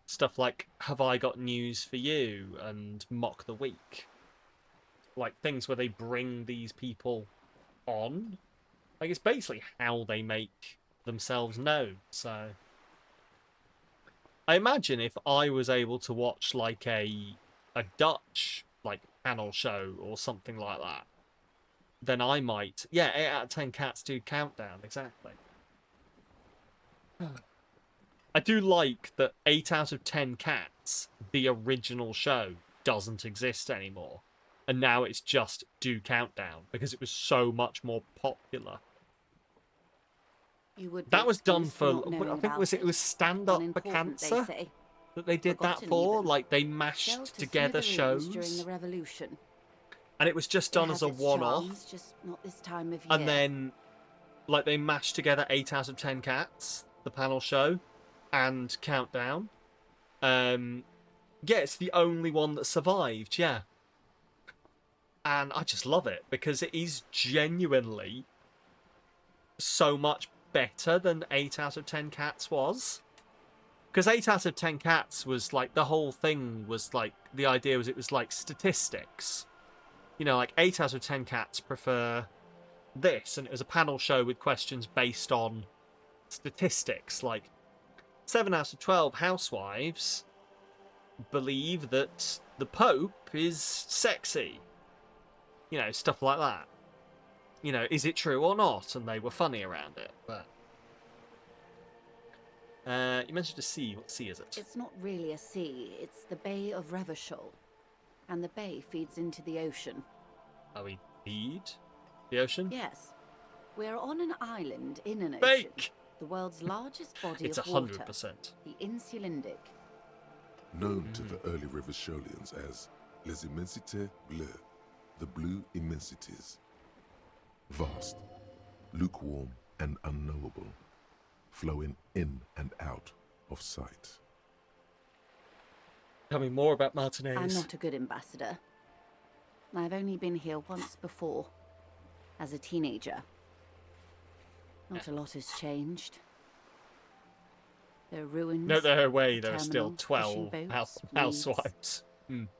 stuff like Have I Got News for You and Mock the Week. Like things where they bring these people on. Like it's basically how they make themselves known. So I imagine if I was able to watch like a Dutch like panel show or something like that, then I might 8 out of 10 cats do countdown, exactly. I do like that 8 out of 10 cats, the original show, doesn't exist anymore. And now it's just do countdown because it was so much more popular. You would That was done excused for, not knowing I think about it was Stand Up for Unimportant, they Cancer say. that they did that Forgotten for. even. Like they Fell mashed to together smithereens shows. during the revolution. And it was just It done has as a its one-off. charms, just not this time of year. And then, like, they mashed together 8 out of 10 cats, the panel show, and Countdown. Yeah, it's the only one that survived, yeah. And I just love it, because it is genuinely so much better than 8 out of 10 cats was. Because 8 out of 10 cats was, like, the whole thing was, like, the idea was it was, like, statistics. You know, like 8 out of 10 cats prefer this, and it was a panel show with questions based on statistics. Like 7 out of 12 housewives believe that the Pope is sexy. You know, stuff like that. You know, is it true or not? And they were funny around it. But you mentioned a sea. What sea is it? It's not really a sea, it's the Bay of Revachol. And the bay feeds into the ocean. Are we feed the ocean? Yes. We're on an island in an Bake! ocean. The world's largest body It's of water. 100%. The Insulindic. Known to the early Revacholians as Les Immensités Bleues, the blue immensities. Vast, lukewarm and unknowable, flowing in and out of sight. Tell me more about Martinez. I'm not a good ambassador. I've only been here once before, as a teenager. Not a lot has changed. There are ruins. No, there are way. a There are still terminal, 12 fishing boats, housewives.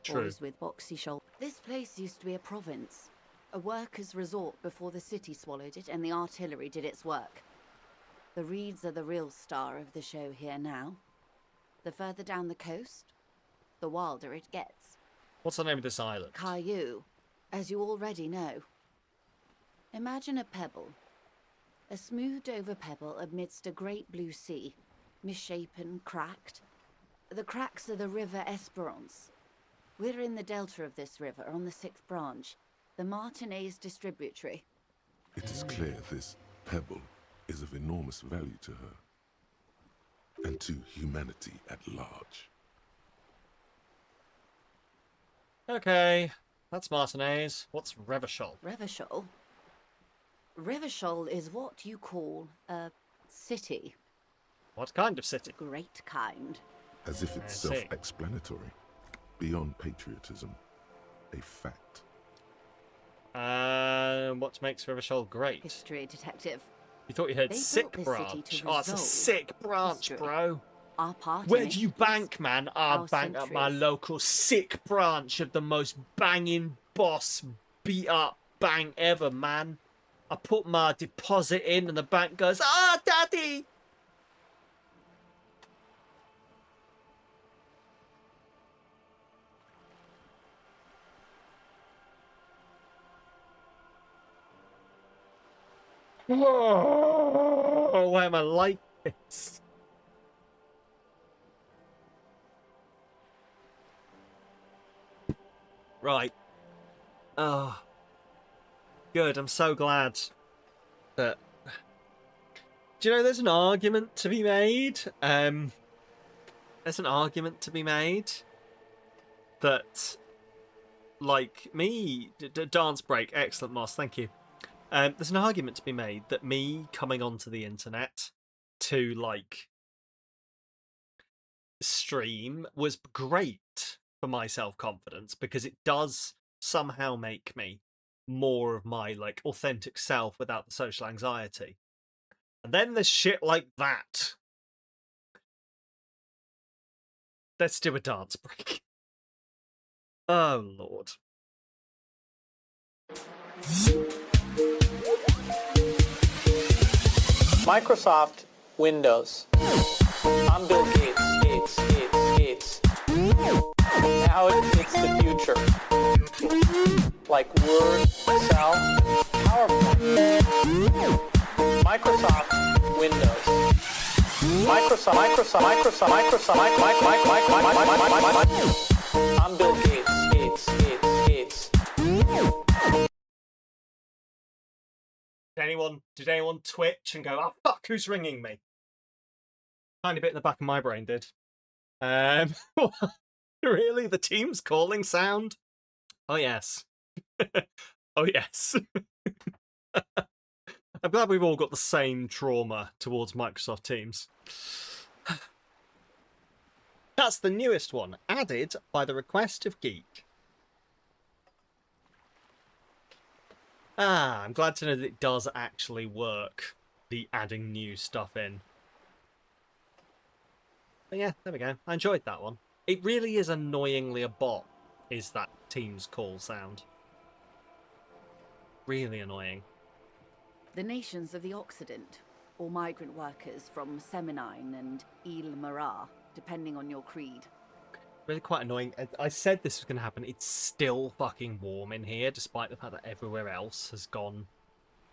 True. boys with boxy shoulders. This place used to be a province, a workers' resort before the city swallowed it and the artillery did its work. The reeds are the real star of the show here now. The further down the coast, the wilder it gets. What's the name of this island? Caillou, as you already know. Imagine a pebble. A smoothed over pebble amidst a great blue sea, misshapen, cracked. The cracks are the River Esperance. We're in the delta of this river, on the 6th branch, the Martinez distributary. It is clear this pebble is of enormous value to her, and to humanity at large. Okay, that's Martinez. What's Revachol? Revachol? Revachol is what you call a city. What kind of city? Great kind. As if it's I see. self-explanatory, beyond patriotism, a fact. What makes Rivershold great? History detective. You thought you heard They sick built this city branch. to Oh, it's a resolve sick branch, history. bro. Our part Where in do it you is bank, man? I our bank at my centuries. local sick branch of the most banging boss beat up bank ever, man. I put my deposit in and the bank goes, "Ah, daddy!" Oh, why am I like this? Right. Oh. Good, I'm so glad that... Do you know, there's an argument to be made. There's an argument to be made that, like, me... Dance break, excellent, Moss, thank you. There's an argument to be made that me coming onto the internet to, like, stream was great for my self-confidence because it does somehow make me more of my, like, authentic self without the social anxiety. And then there's shit like that. Let's do a dance break. Oh, Lord. Microsoft Windows. I'm Bill Gates. Now it's the future. Like Word, Excel, PowerPoint. Microsoft Windows. Microsoft. I'm Bill Gates. Did anyone twitch and go, "Oh fuck, who's ringing me"? Tiny bit in the back of my brain did. Really, the team's calling sound? Oh yes. Oh yes. I'm glad we've all got the same trauma towards Microsoft Teams. That's the newest one, added by the request of Geek. Ah, I'm glad to know that it does actually work, the adding new stuff in. But yeah, there we go. I enjoyed that one. It really is annoyingly a bot, is that Teams call sound. Really annoying. The nations of the Occident, or migrant workers from Seminine and Il Marat, depending on your creed. Really quite annoying. I said this was going to happen. It's still fucking warm in here, despite the fact that everywhere else has gone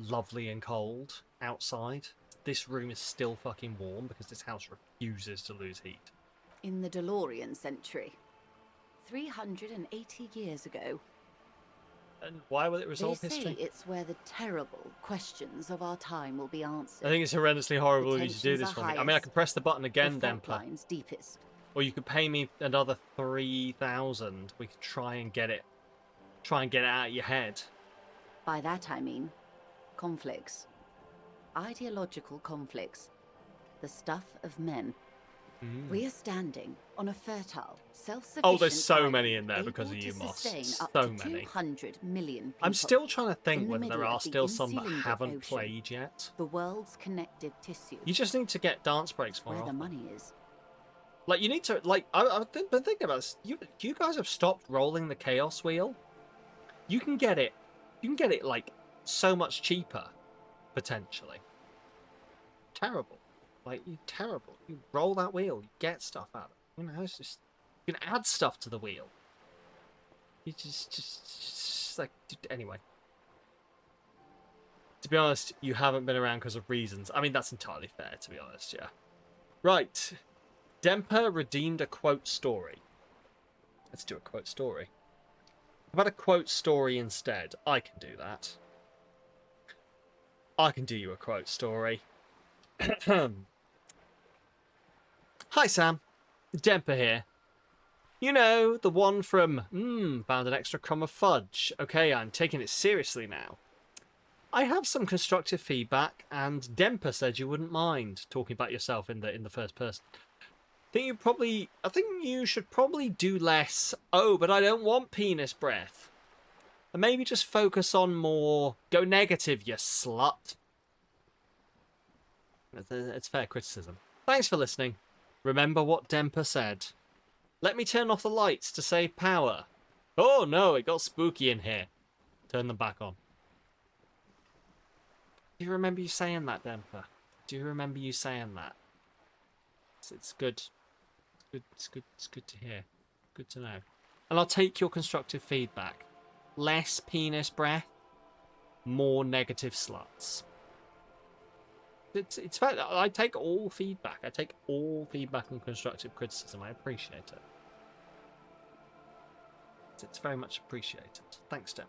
lovely and cold outside. This room is still fucking warm because this house refuses to lose heat. In the DeLorean century, 380 years ago. And why will it resolve They say history? it's where the terrible questions of our time will be answered. I think it's horrendously horrible of you to do Tensions this are for me. I mean, I highest, can press the button again, the fault Demper. lines deepest. Or you could pay me another 3,000. We could try and get it out of your head. By that I mean conflicts. Ideological conflicts. The stuff of men. We are standing on a fertile, self-sufficient Oh, there's so island many in there able because of to you, Moss. sustain up So to many. 200 million people. I'm still trying to think in the whether there middle are of the still some that insealing haven't ocean, played yet. The world's connective tissue. You just need to get dance breaks more where the often. money is. Like, you need to, like, I've been thinking about this. You guys have stopped rolling the chaos wheel. You can get it, like, so much cheaper, potentially. Terrible. Like, you terrible. You roll that wheel, you get stuff out of it. You know, it's just, you can add stuff to the wheel. You just like, anyway. To be honest, you haven't been around because of reasons. I mean, that's entirely fair, to be honest, yeah. Right. Demper redeemed a quote story. Let's do a quote story. How about a quote story instead? I can do that. I can do you a quote story. Hi, Sam. Demper here. You know, the one from, found an extra crumb of fudge. Okay, I'm taking it seriously now. I have some constructive feedback, and Demper said you wouldn't mind talking about yourself in the first person. I think you should probably do less. Oh, but I don't want penis breath. And maybe just focus on more... Go negative, you slut. It's fair criticism. Thanks for listening. Remember what Demper said. Let me turn off the lights to save power. Oh no, it got spooky in here. Turn them back on. Do you remember you saying that, Demper? Do you remember you saying that? It's good. It's good to hear. Good to know. And I'll take your constructive feedback. Less penis breath, more negative sluts. It's fair. I take all feedback. I take all feedback and constructive criticism. I appreciate it. It's very much appreciated. Thanks, Dem.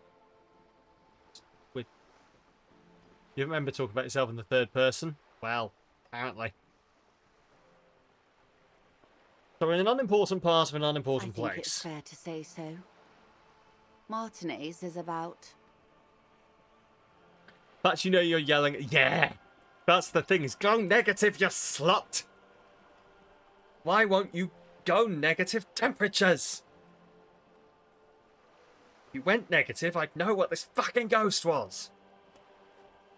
You remember talking about yourself in the third person? Well, apparently. So we're in an unimportant part of an unimportant place. I think it's fair to say so. Martinez is about... But you know you're yelling, yeah! That's the thing, is go negative, you slut! Why won't you go negative temperatures? If you went negative, I'd know what this fucking ghost was.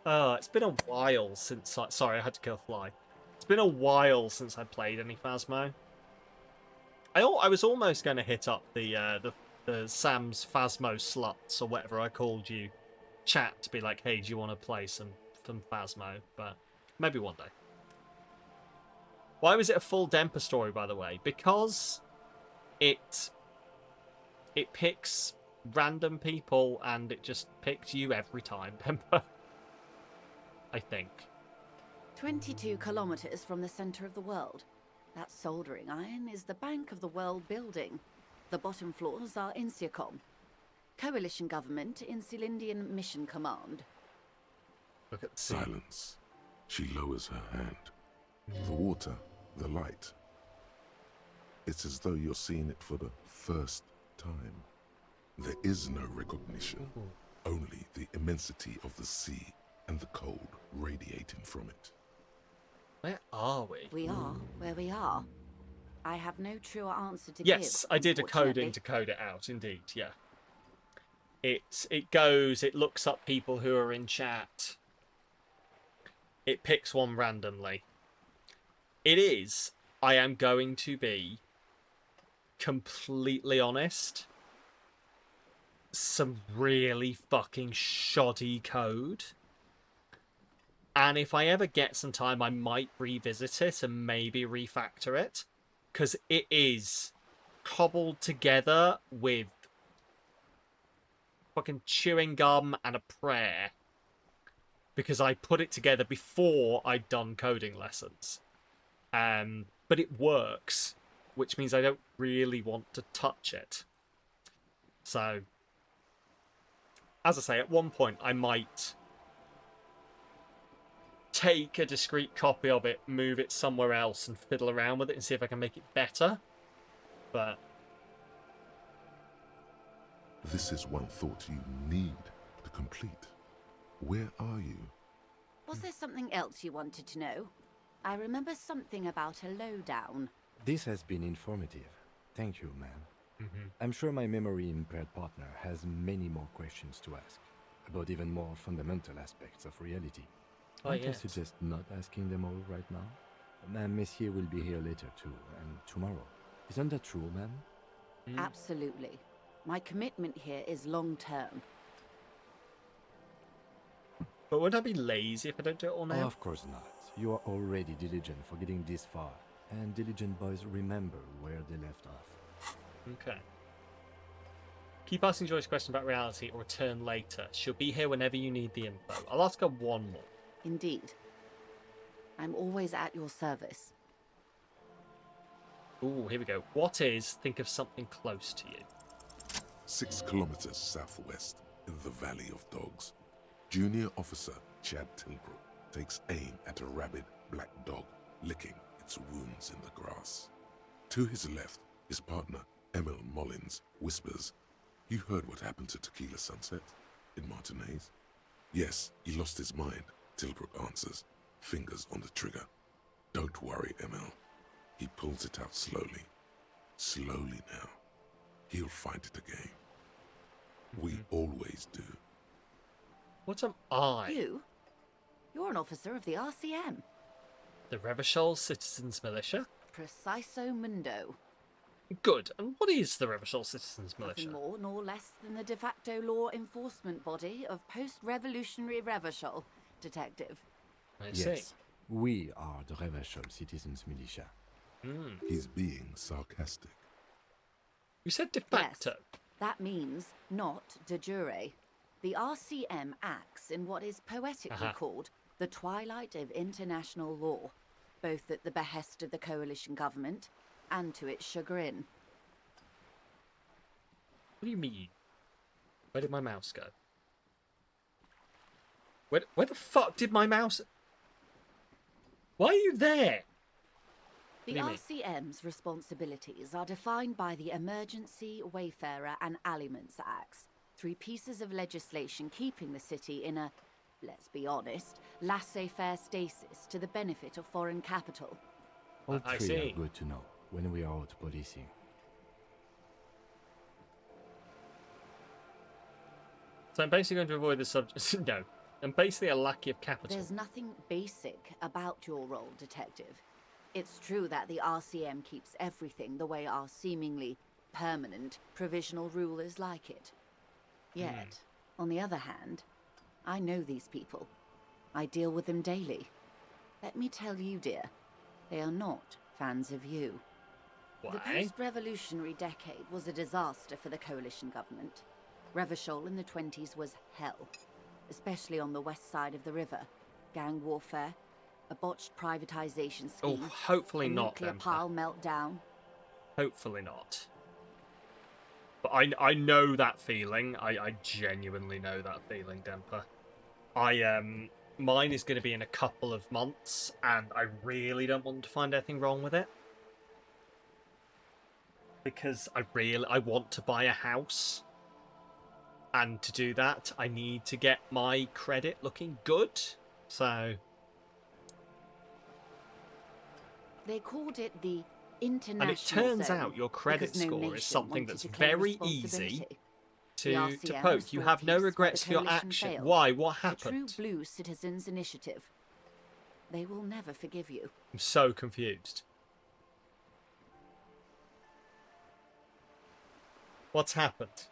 Oh, it's been a while since I... Sorry, I had to kill a fly. It's been a while since I played any Phasmo. I was almost going to hit up the Sam's Phasmo sluts, or whatever I called you, chat to be like, hey, do you want to play some Phasmo? But maybe one day. Why was it a full Demper story, by the way? Because it picks random people and it just picks you every time, Demper. I think. 22 kilometers from the center of the world. That soldering iron is the bank of the world building. The bottom floors are Insiacom. Coalition government, Insulindian Mission Command. Look at silence. She lowers her hand. The water, the light. It's as though you're seeing it for the first time. There is no recognition, only the immensity of the sea and the cold radiating from it. Where are we? We are where we are. I have no truer answer to give. Yes, I did a coding to code it out, indeed, yeah. It looks up people who are in chat. It picks one randomly. I am going to be completely honest, some really fucking shoddy code. And if I ever get some time, I might revisit it and maybe refactor it. Because it is cobbled together with fucking chewing gum and a prayer. Because I put it together before I'd done coding lessons. But it works, which means I don't really want to touch it. So, as I say, at one point I might take a discrete copy of it, move it somewhere else, and fiddle around with it and see if I can make it better. But this is one thought you need to complete. Where are you? Was there something else you wanted to know? I remember something about a lowdown. This has been informative. Thank you, ma'am. I'm sure my memory-impaired partner has many more questions to ask, about even more fundamental aspects of reality. Might I suggest not asking them all right now? Ma'am, Messier will be here later too, and tomorrow. Isn't that true, ma'am? Absolutely. My commitment here is long-term. But would I be lazy if I don't do it all now? Of course not. You are already diligent for getting this far, and diligent boys remember where they left off. Okay. Keep asking Joyce questions about reality or return later. She'll be here whenever you need the info. I'll ask her one more. Indeed. I'm always at your service. Ooh, here we go. What is, think of something close to you. 6 kilometers southwest, in the Valley of Dogs, Junior Officer Chad Tilbrook takes aim at a rabid black dog licking its wounds in the grass. To his left, his partner, Emil Mullins, whispers, "You heard what happened to Tequila Sunset in Martinez?" "Yes, he lost his mind," Tilbrook answers, fingers on the trigger. "Don't worry, Emil." He pulls it out slowly. Slowly now. He'll find it again. We always do. What am I? You? You're an officer of the RCM. The Revachol Citizens Militia? Preciso mundo. Good. And what is the Revachol Citizens Militia? Nothing more nor less than the de facto law enforcement body of post-revolutionary Revachol, detective. I see. Yes, we are the Revachol Citizens Militia. He's being sarcastic. You said de facto. Yes, that means not de jure. The RCM acts in what is poetically called the twilight of international law, both at the behest of the coalition government and to its chagrin. What do you mean? Where did my mouse go? Where the fuck did my mouse... Why are you there? The RCM's responsibilities are defined by the Emergency, Wayfarer and Aliments Acts, 3 pieces of legislation keeping the city in a, let's be honest, laissez-faire stasis to the benefit of foreign capital. All I 3 see. are good to know when we are out policing. So I'm basically going to avoid the subject... No. I'm basically a lackey of capital. There's nothing basic about your role, detective. It's true that the RCM keeps everything the way our seemingly permanent provisional rulers like it. Yet, on the other hand, I know these people. I deal with them daily. Let me tell you, dear, they are not fans of you. Why? The post-revolutionary decade was a disaster for the coalition government. Revachol in the 20s was hell, especially on the west side of the river. Gang warfare, a botched privatization scheme. Oh, hopefully a not, nuclear then. pile meltdown. Hopefully not. But I know that feeling. I genuinely know that feeling, Demper. Mine is going to be in a couple of months, and I really don't want to find anything wrong with it. Because I want to buy a house. And to do that, I need to get my credit looking good. So... They called it the international And it turns zone out your credit because no score is nation something wanted that's to claim very easy responsibility. to The RCM poke. was You for have no peace where regrets the for your coalition action. failed. Why? What A true happened? blue citizens initiative. They will never forgive you. I'm so confused. What's happened?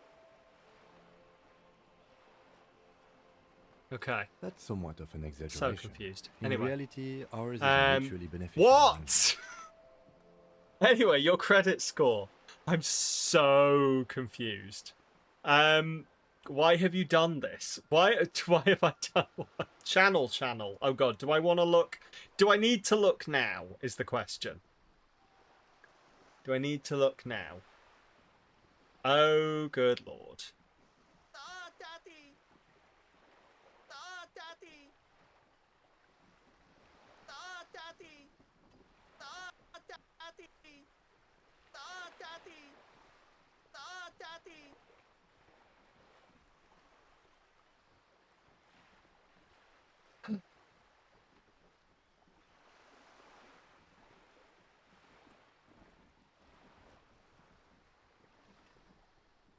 Okay. That's somewhat of an exaggeration. So confused. In Anyway. reality, ours is a mutually beneficial. What? Anyway, your credit score. I'm so confused. Why have you done this? Why have I done what? Channel. Oh god, do I want to look? Do I need to look now? Is the question. Do I need to look now? Oh, good lord.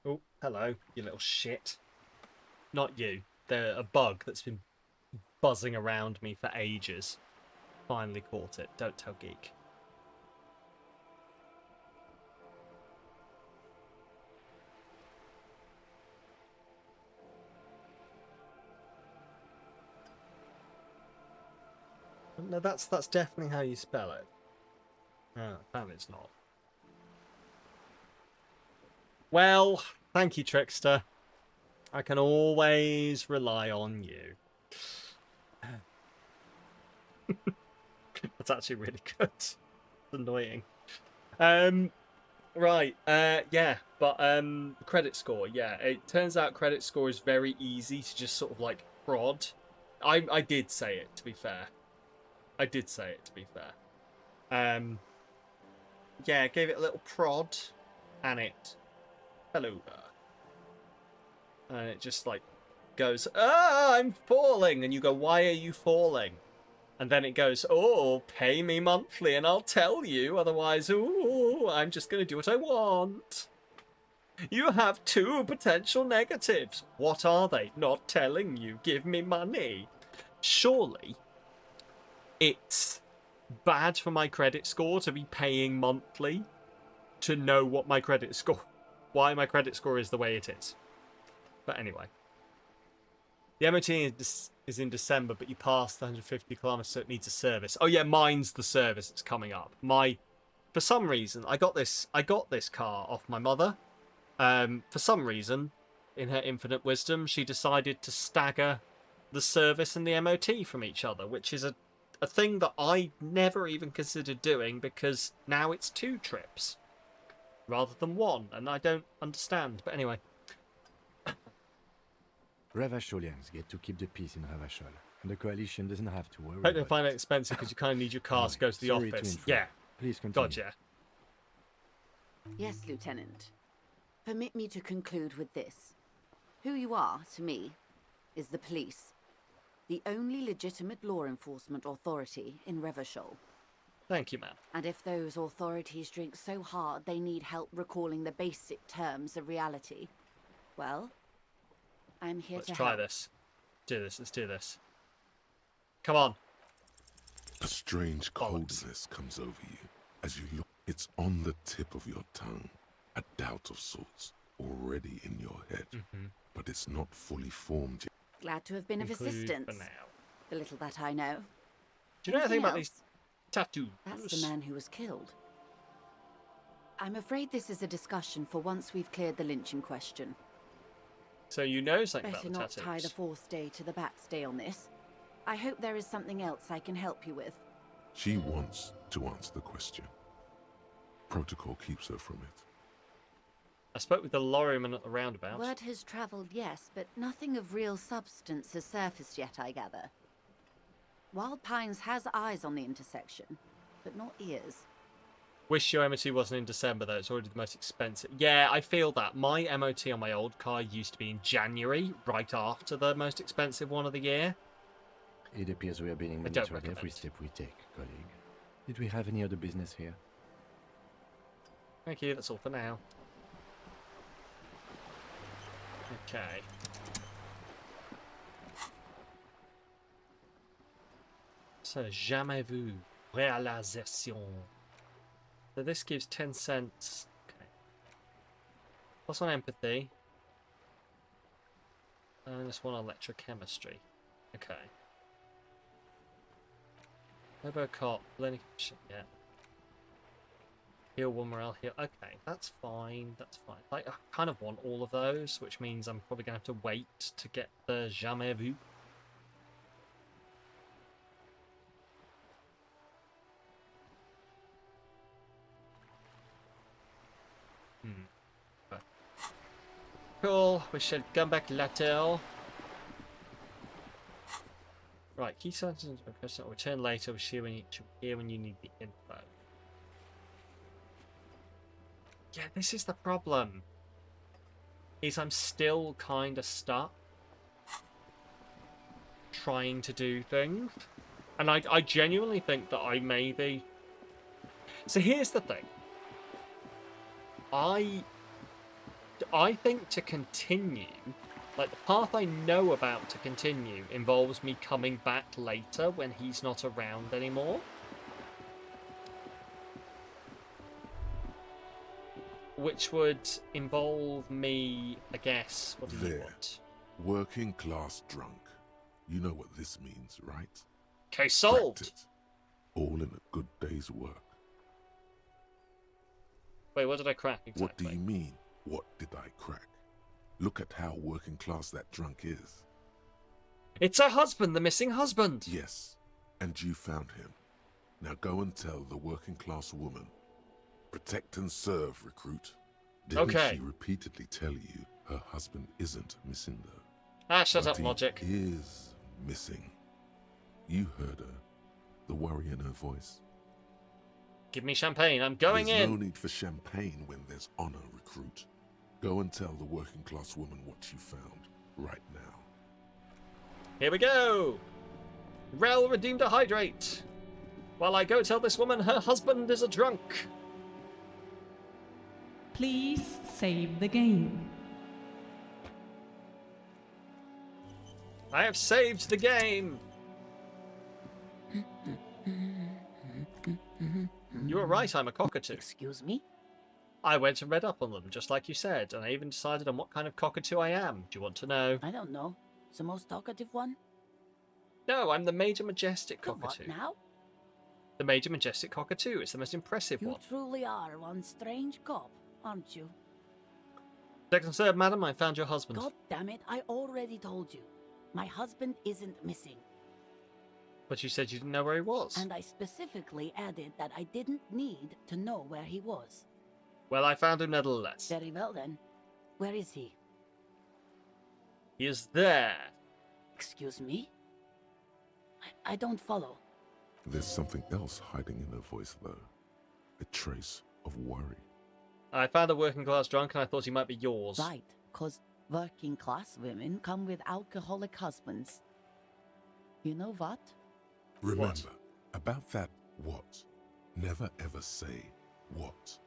Oh, hello, you little shit. Not you. They're a bug that's been buzzing around me for ages. Finally caught it. Don't tell Geek. No, that's definitely how you spell it. Oh, apparently it's not. Well, thank you, Trickster. I can always rely on you. That's actually really good. It's annoying. Right, yeah, but credit score, yeah. It turns out credit score is very easy to just sort of like prod. I did say it, to be fair. Yeah, I gave it a little prod, and it fell over. And it just like goes, "Ah, I'm falling," and you go, "Why are you falling?" And then it goes, "Oh, pay me monthly and I'll tell you, otherwise, ooh, I'm just going to do what I want." You have 2 potential negatives. What are they? Not telling you. Give me money. Surely it's bad for my credit score to be paying monthly to know what my credit score, why my credit score is the way it is. But anyway. The MOT is in December, but you passed the 150 kilometers, so it needs a service. Oh yeah, mine's the service that's coming up. For some reason, I got this car off my mother. For some reason, in her infinite wisdom, she decided to stagger the service and the MOT from each other, which is a thing that I never even considered doing, because now it's 2 trips rather than 1, and I don't understand. But anyway. Ravacholians get to keep the peace in Ravachol, and the coalition doesn't have to worry. I don't find it expensive because you kind of need your car to go to the office. Yeah. Please continue. Gotcha. Yes, Lieutenant. Permit me to conclude with this. Who you are, to me, is the police. The only legitimate law enforcement authority in Revachol. Thank you, ma'am. And if those authorities drink so hard they need help recalling the basic terms of reality, well, I'm here to help. Let's try this. Let's do this. Come on. A strange coldness comes over you as you look. It's on the tip of your tongue. A doubt of sorts already in your head. But it's not fully formed yet. Glad to have been of assistance. For now. The little that I know. Do you know anything about these tattoos? That's the man who was killed. I'm afraid this is a discussion for once we've cleared the lynching question. So you know something about Better the not tattoos. tie the fourth day to the bat's day on this. I hope there is something else I can help you with. She wants to answer the question. Protocol keeps her from it. I spoke with the lorryman at the roundabout. Word has travelled, yes, but nothing of real substance has surfaced yet, I gather. Wild Pines has eyes on the intersection, but not ears. Wish your MOT wasn't in December, though. It's already the most expensive. Yeah, I feel that. My MOT on my old car used to be in January, right after the most expensive one of the year. It appears we are being monitored every step we take, colleague. Did we have any other business here? Thank you, that's all for now. Okay. So, jamais vu. Réalisation. So this gives 10 cents. Okay. Plus 1 empathy. And this 1 electrochemistry. Okay. Robocop. Learning. Yeah. Heal 1 morale. Heal. Okay, that's fine. That's fine. Like, I kind of want all of those, which means I'm probably going to have to wait to get the jamais vu. Cool, we shall come back later. Right, key sentences will return later. We'll hear when you need the info. Yeah, this is the problem. Is I'm still kind of stuck trying to do things. And I genuinely think that I may be. So here's the thing. I think to continue, like the path I know about to continue involves me coming back later when he's not around anymore. Which would involve me, I guess, what do you want? Working class drunk. You know what this means, right? Okay, solved. Cracked it. All in a good day's work. Wait, what did I crack exactly? What do you mean? What did I crack? Look at how working class that drunk is. It's her husband, the missing husband. Yes, and you found him. Now go and tell the working class woman. Protect and serve, recruit. Didn't she repeatedly tell you her husband isn't missing though? Ah, shut up, logic. He is missing. You heard her. The worry in her voice. Give me champagne, I'm going There's in. no need for champagne when there's honor, recruit. Go and tell the working class woman what you found, right now. Here we go! Rel redeemed a hydrate. While I go tell this woman her husband is a drunk. Please save the game. I have saved the game! You were right, I'm a cockatoo. Excuse me? I went and read up on them, just like you said, and I even decided on what kind of cockatoo I am. Do you want to know? I don't know. The most talkative one? No, I'm the Major Majestic The cockatoo. what now? The Major Majestic cockatoo. It's the most impressive You one. truly are one strange cop, aren't you? Second serve, madam, I found your husband. God damn it, I already told you. My husband isn't missing. But you said you didn't know where he was. And I specifically added that I didn't need to know where he was. Well, I found him nevertheless. Very well then. Where is he? He is there. Excuse me? I don't follow. There's something else hiding in her voice, though. A trace of worry. I found a working class drunk and I thought he might be yours. Right, because working class women come with alcoholic husbands. You know what? Remember, about that what. Never ever say what.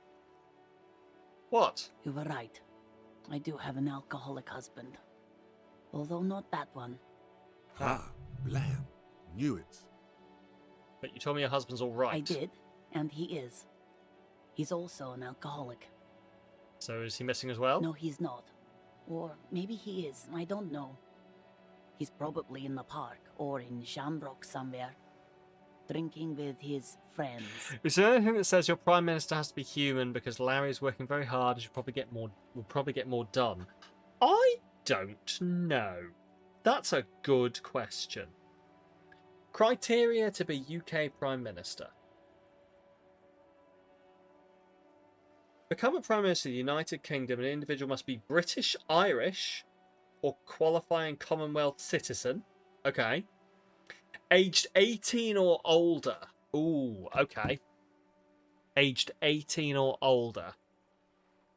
What? You were right. I do have an alcoholic husband. Although not that one. Ah, blam. Knew it. But you told me your husband's all right. I did, and he is. He's also an alcoholic. So is he missing as well? No, he's not. Or maybe he is, I don't know. He's probably in the park, or in Shamrock somewhere. Drinking with his friends. Is there anything that says your Prime Minister has to be human because Larry's working very hard and will probably get more done? I don't know. That's a good question. Criteria to be UK Prime Minister. Become a Prime Minister of the United Kingdom, an individual must be British, Irish, or qualifying Commonwealth citizen. Okay. Aged 18 or older. Ooh, okay. Aged 18 or older.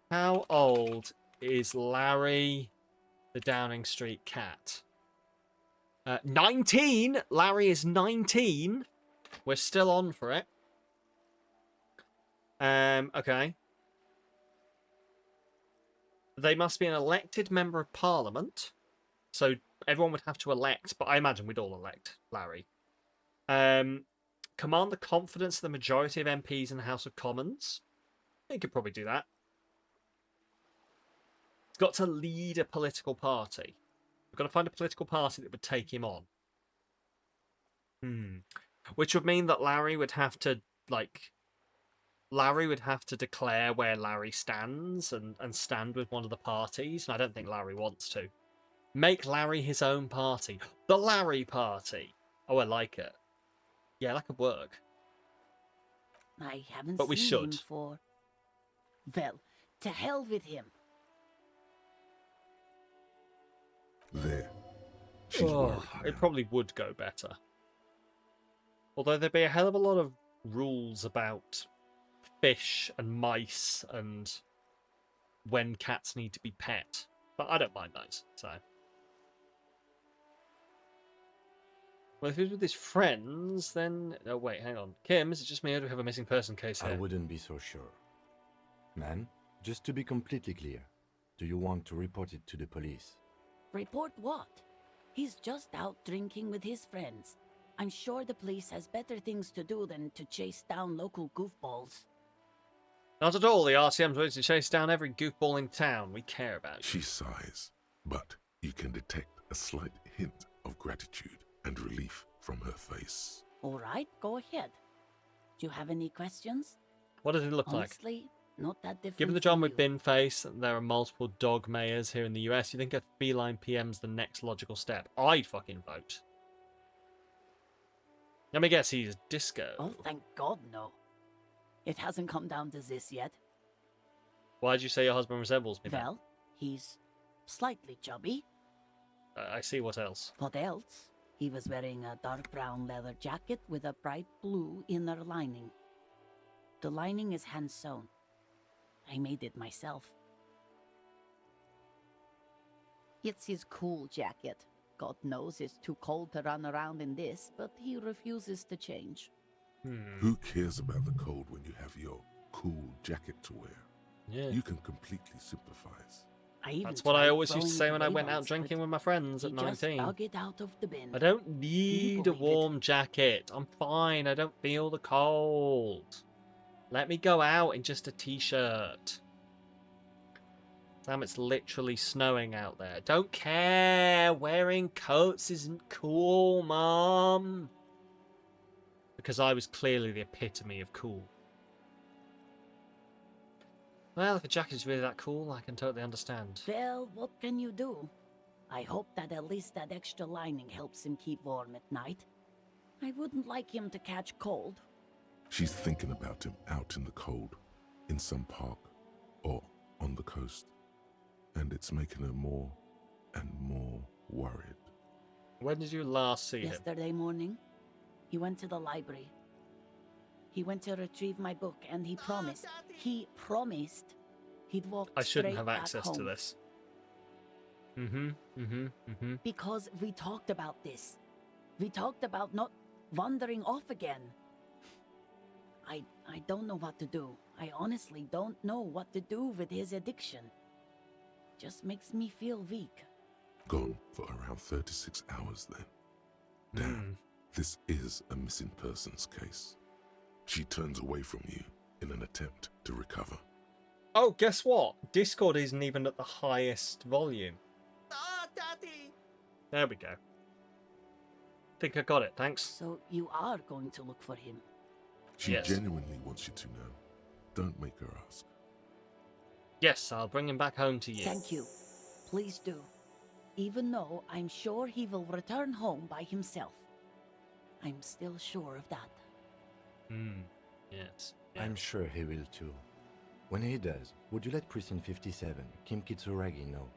How old is Larry the Downing Street cat? 19! Larry is 19. We're still on for it. Okay. They must be an elected member of Parliament. So everyone would have to elect, but I imagine we'd all elect Larry. Command the confidence of the majority of MPs in the House of Commons. He could probably do that. He's got to lead a political party. We've got to find a political party that would take him on. Which would mean that Larry would have to, declare where Larry stands and stand with one of the parties, and I don't think Larry wants to. Make Larry his own party. The Larry Party. Oh, I like it. Yeah, that could work. I haven't But we seen should. him for... Well, to hell with him. There. It probably would go better. Although there'd be a hell of a lot of rules about fish and mice and when cats need to be pet. But I don't mind those, so... Well, if he's with his friends, then... Oh, wait, hang on. Kim, is it just me or do we have a missing person case here? I wouldn't be so sure. Man, just to be completely clear, do you want to report it to the police? Report what? He's just out drinking with his friends. I'm sure the police has better things to do than to chase down local goofballs. Not at all. The RCM's ready to chase down every goofball in town. We care about you. She sighs, but you can detect a slight hint of gratitude and relief from her face. All right, go ahead. Do you have any questions? What does it look like? Honestly, not that different. Given the John with bin face, and there are multiple dog mayors here in the US, you think a feline PM's the next logical step? I'd fucking vote. Let me guess, he's disco. Oh, thank God, no. It hasn't come down to this yet. Why'd you say your husband resembles me then? Well, he's slightly chubby. I see, what else? What else? He was wearing a dark brown leather jacket with a bright blue inner lining. The lining is hand-sewn. I made it myself. It's his cool jacket. God knows it's too cold to run around in this, but he refuses to change. Who cares about the cold when you have your cool jacket to wear? Yeah. You can completely sympathize. That's what I always used to say when I went out drinking with my friends at 19. Dug it out of the bin. I don't need a warm jacket. I'm fine. I don't feel the cold. Let me go out in just a t-shirt. Damn, it's literally snowing out there. Don't care. Wearing coats isn't cool, Mum. Because I was clearly the epitome of cool. Well, if a jacket's really that cool, I can totally understand. Well, what can you do? I hope that at least that extra lining helps him keep warm at night. I wouldn't like him to catch cold. She's thinking about him out in the cold, in some park, or on the coast. And it's making her more and more worried. When did you last see him? Yesterday morning, he went to the library. He went to retrieve my book, and he promised he'd walk I shouldn't straight have back access home. to this. Because we talked about this. We talked about not wandering off again. I don't know what to do. I honestly don't know what to do with his addiction. Just makes me feel weak. Gone for around 36 hours then. Damn, this is a missing persons case. She turns away from you in an attempt to recover. Oh, guess what? Discord isn't even at the highest volume. Ah, Daddy! There we go. Think I got it, thanks. So you are going to look for him? She Yes. genuinely wants you to know. Don't make her ask. Yes, I'll bring him back home to you. Thank you. Please do. Even though I'm sure he will return home by himself. I'm still sure of that. Yes. I'm sure he will too. When he does, would you let Precinct 57, Kim Kitsuragi, know?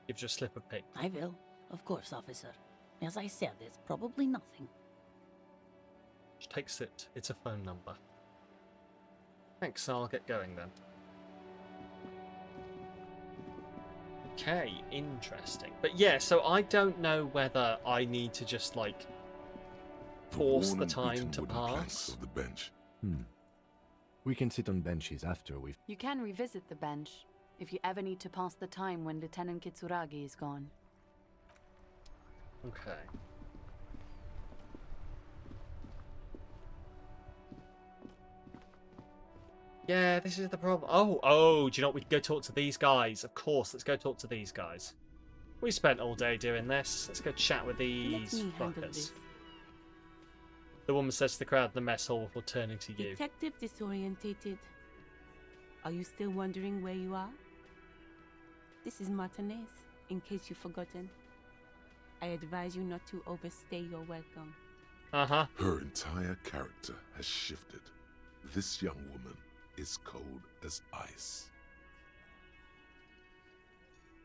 Give your slip a pic. I will. Of course, officer. As I said, it's probably nothing. She takes it. It's a phone number. Thanks, I'll get going then. Okay, interesting. But yeah, so I don't know whether I need to just, like, force the time to pass. Of the bench. We can sit on benches after we've... You can revisit the bench if you ever need to pass the time when Lieutenant Kitsuragi is gone. Okay. Yeah, this is the problem. Oh, do you know what? We can go talk to these guys. Of course, let's go talk to these guys. We spent all day doing this. Let's go chat with these fuckers. The woman says to the crowd in the mess hall before turning to you. Detective Disorientated. Are you still wondering where you are? This is Martinez, in case you've forgotten. I advise you not to overstay your welcome. Her entire character has shifted. This young woman is cold as ice.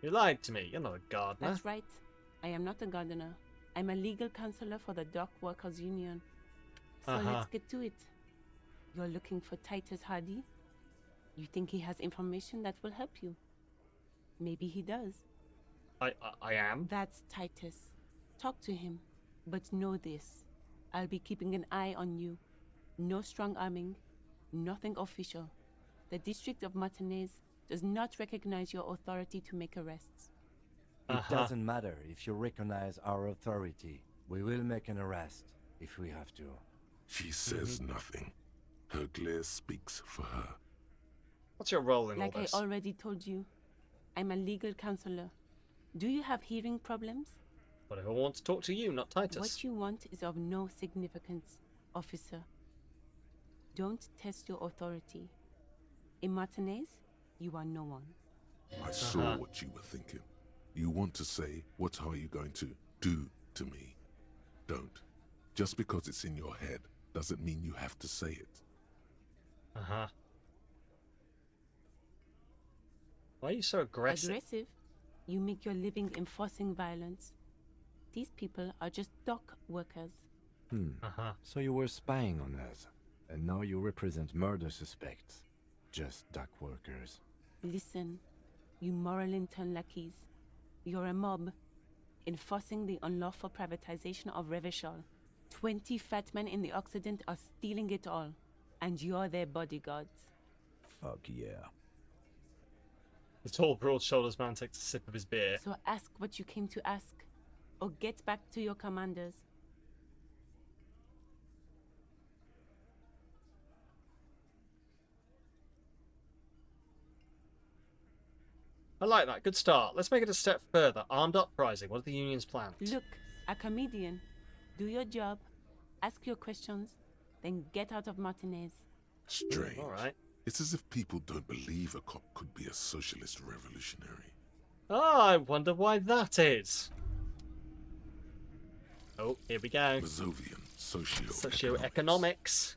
You lied to me. You're not a gardener. That's right. I am not a gardener. I'm a legal counselor for the Dock Workers Union. So let's get to it. You're looking for Titus Hardy? You think he has information that will help you? Maybe he does. I am? That's Titus. Talk to him. But know this. I'll be keeping an eye on you. No strong arming. Nothing official. The District of Martinez does not recognize your authority to make arrests. It doesn't matter if you recognize our authority. We will make an arrest if we have to. She says nothing. Her glare speaks for her. What's your role in like all this? I already told you, I'm a legal counselor. Do you have hearing problems? But I want to talk to you, not Titus. What you want is of no significance, officer. Don't test your authority. In Martinez, you are no one. I saw what you were thinking. You want to say, what are you going to do to me? Don't. Just because it's in your head doesn't mean you have to say it. Why are you so aggressive? Aggressive? You make your living enforcing violence. These people are just dock workers. So you were spying on us, and now you represent murder suspects. Just dock workers. Listen, you moral intern lackeys. You're a mob, enforcing the unlawful privatization of Revachol. 20 fat men in the Occident are stealing it all, and you're their bodyguards. Fuck yeah. The tall, broad-shoulders man takes a sip of his beer. So ask what you came to ask, or get back to your commanders. I like that. Good start. Let's make it a step further. Armed uprising. What are the Union's plans? Look, a comedian. Do your job, ask your questions, then get out of Martinez. Strange. All right. It's as if people don't believe a cop could be a socialist revolutionary. Oh, I wonder why that is. Oh, here we go. Mazovian Socioeconomics.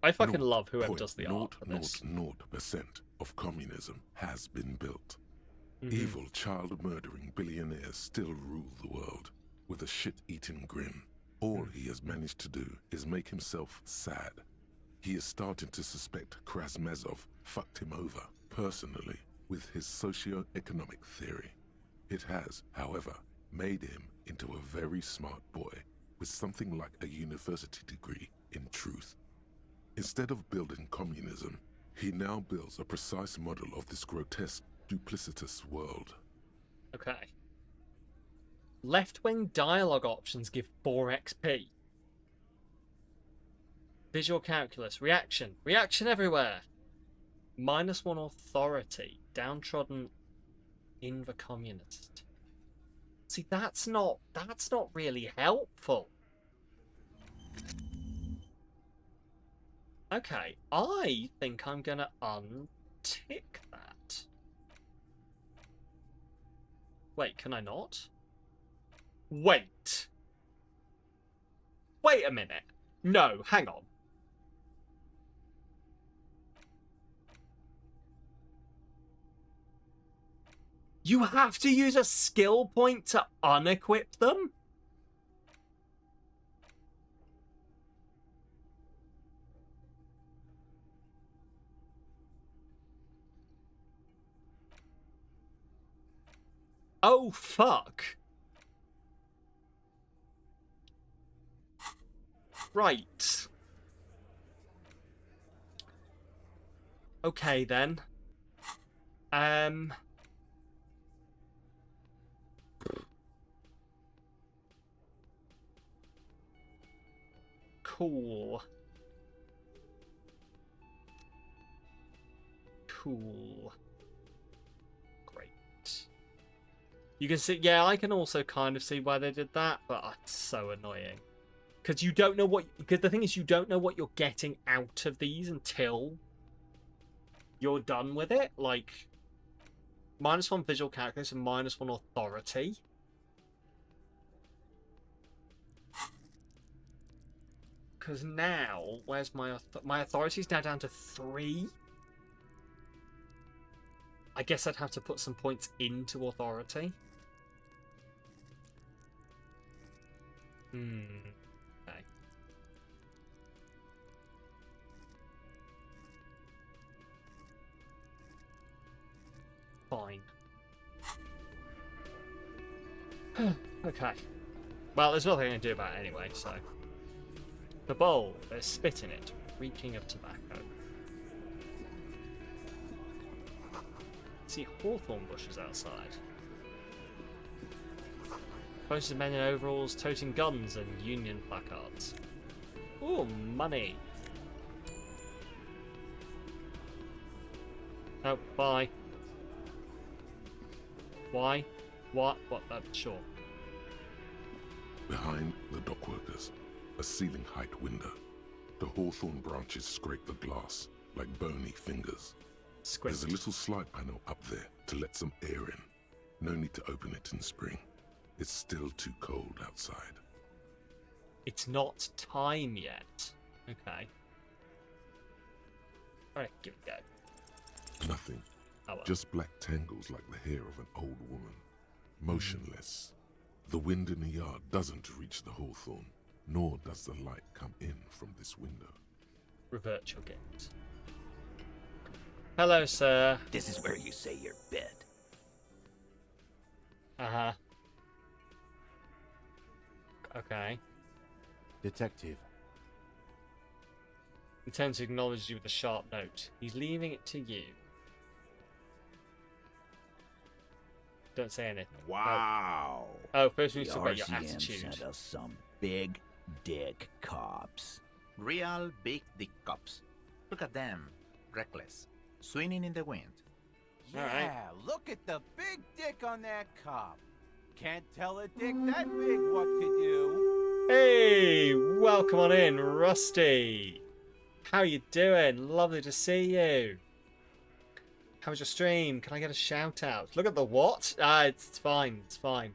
I fucking love whoever does the art for this. 0.00% of communism has been built. Evil, child-murdering billionaires still rule the world with a shit-eating grin. All he has managed to do is make himself sad. He is starting to suspect Krasmezov fucked him over, personally, with his socio-economic theory. It has, however, made him into a very smart boy with something like a university degree in truth. Instead of building communism, he now builds a precise model of this grotesque, duplicitous world. Okay. Left-wing dialogue options give 4 XP. Visual calculus. Reaction. Reaction everywhere. -1 authority. Downtrodden in the communist. See, that's not really helpful. Okay, I think I'm gonna untick that. Wait, can I not? Wait. Wait a minute. No, hang on. You have to use a skill point to unequip them? Oh, fuck. Right. Okay, then. Cool. Cool. Great. You can see, yeah, I can also kind of see why they did that, but it's so annoying. Because you don't know what, because the thing is you don't know what you're getting out of these until you're done with it. Like, -1 visual calculus and -1 authority. Because now, where's my authority is now down to 3? I guess I'd have to put some points into authority. Okay. Fine. Okay. Well, there's nothing I can do about it anyway, so. The bowl, there's spit in it, reeking of tobacco. See hawthorn bushes outside. Posters of men in overalls toting guns and union placards. Ooh, money. Oh, bye. Why? What? Sure. Behind the dockworkers, a ceiling-height window. The hawthorn branches scrape the glass like bony fingers. There's a little slide panel up there to let some air in. No need to open it in spring. It's still too cold outside. It's not time yet. Okay. Alright, give it a go. Nothing. Oh, well. Just black tangles like the hair of an old woman. Motionless. The wind in the yard doesn't reach the hawthorn, nor does the light come in from this window. Revert your gaze. Hello, sir. This is where you say your bed. Uh-huh. Okay. Detective. He turns to acknowledge you with a sharp note. He's leaving it to you. Don't say anything. Wow. Oh, first we need The to talk about your RCM attitude. sent us some big dick cops. Real big dick cops. Look at them. Reckless. Swinging in the wind. Yeah, look at the big dick on that cop. Can't tell a dick that big what to do. Hey, welcome on in, Rusty. How you doing? Lovely to see you. How was your stream? Can I get a shout out? Look at the what? It's fine. It's fine.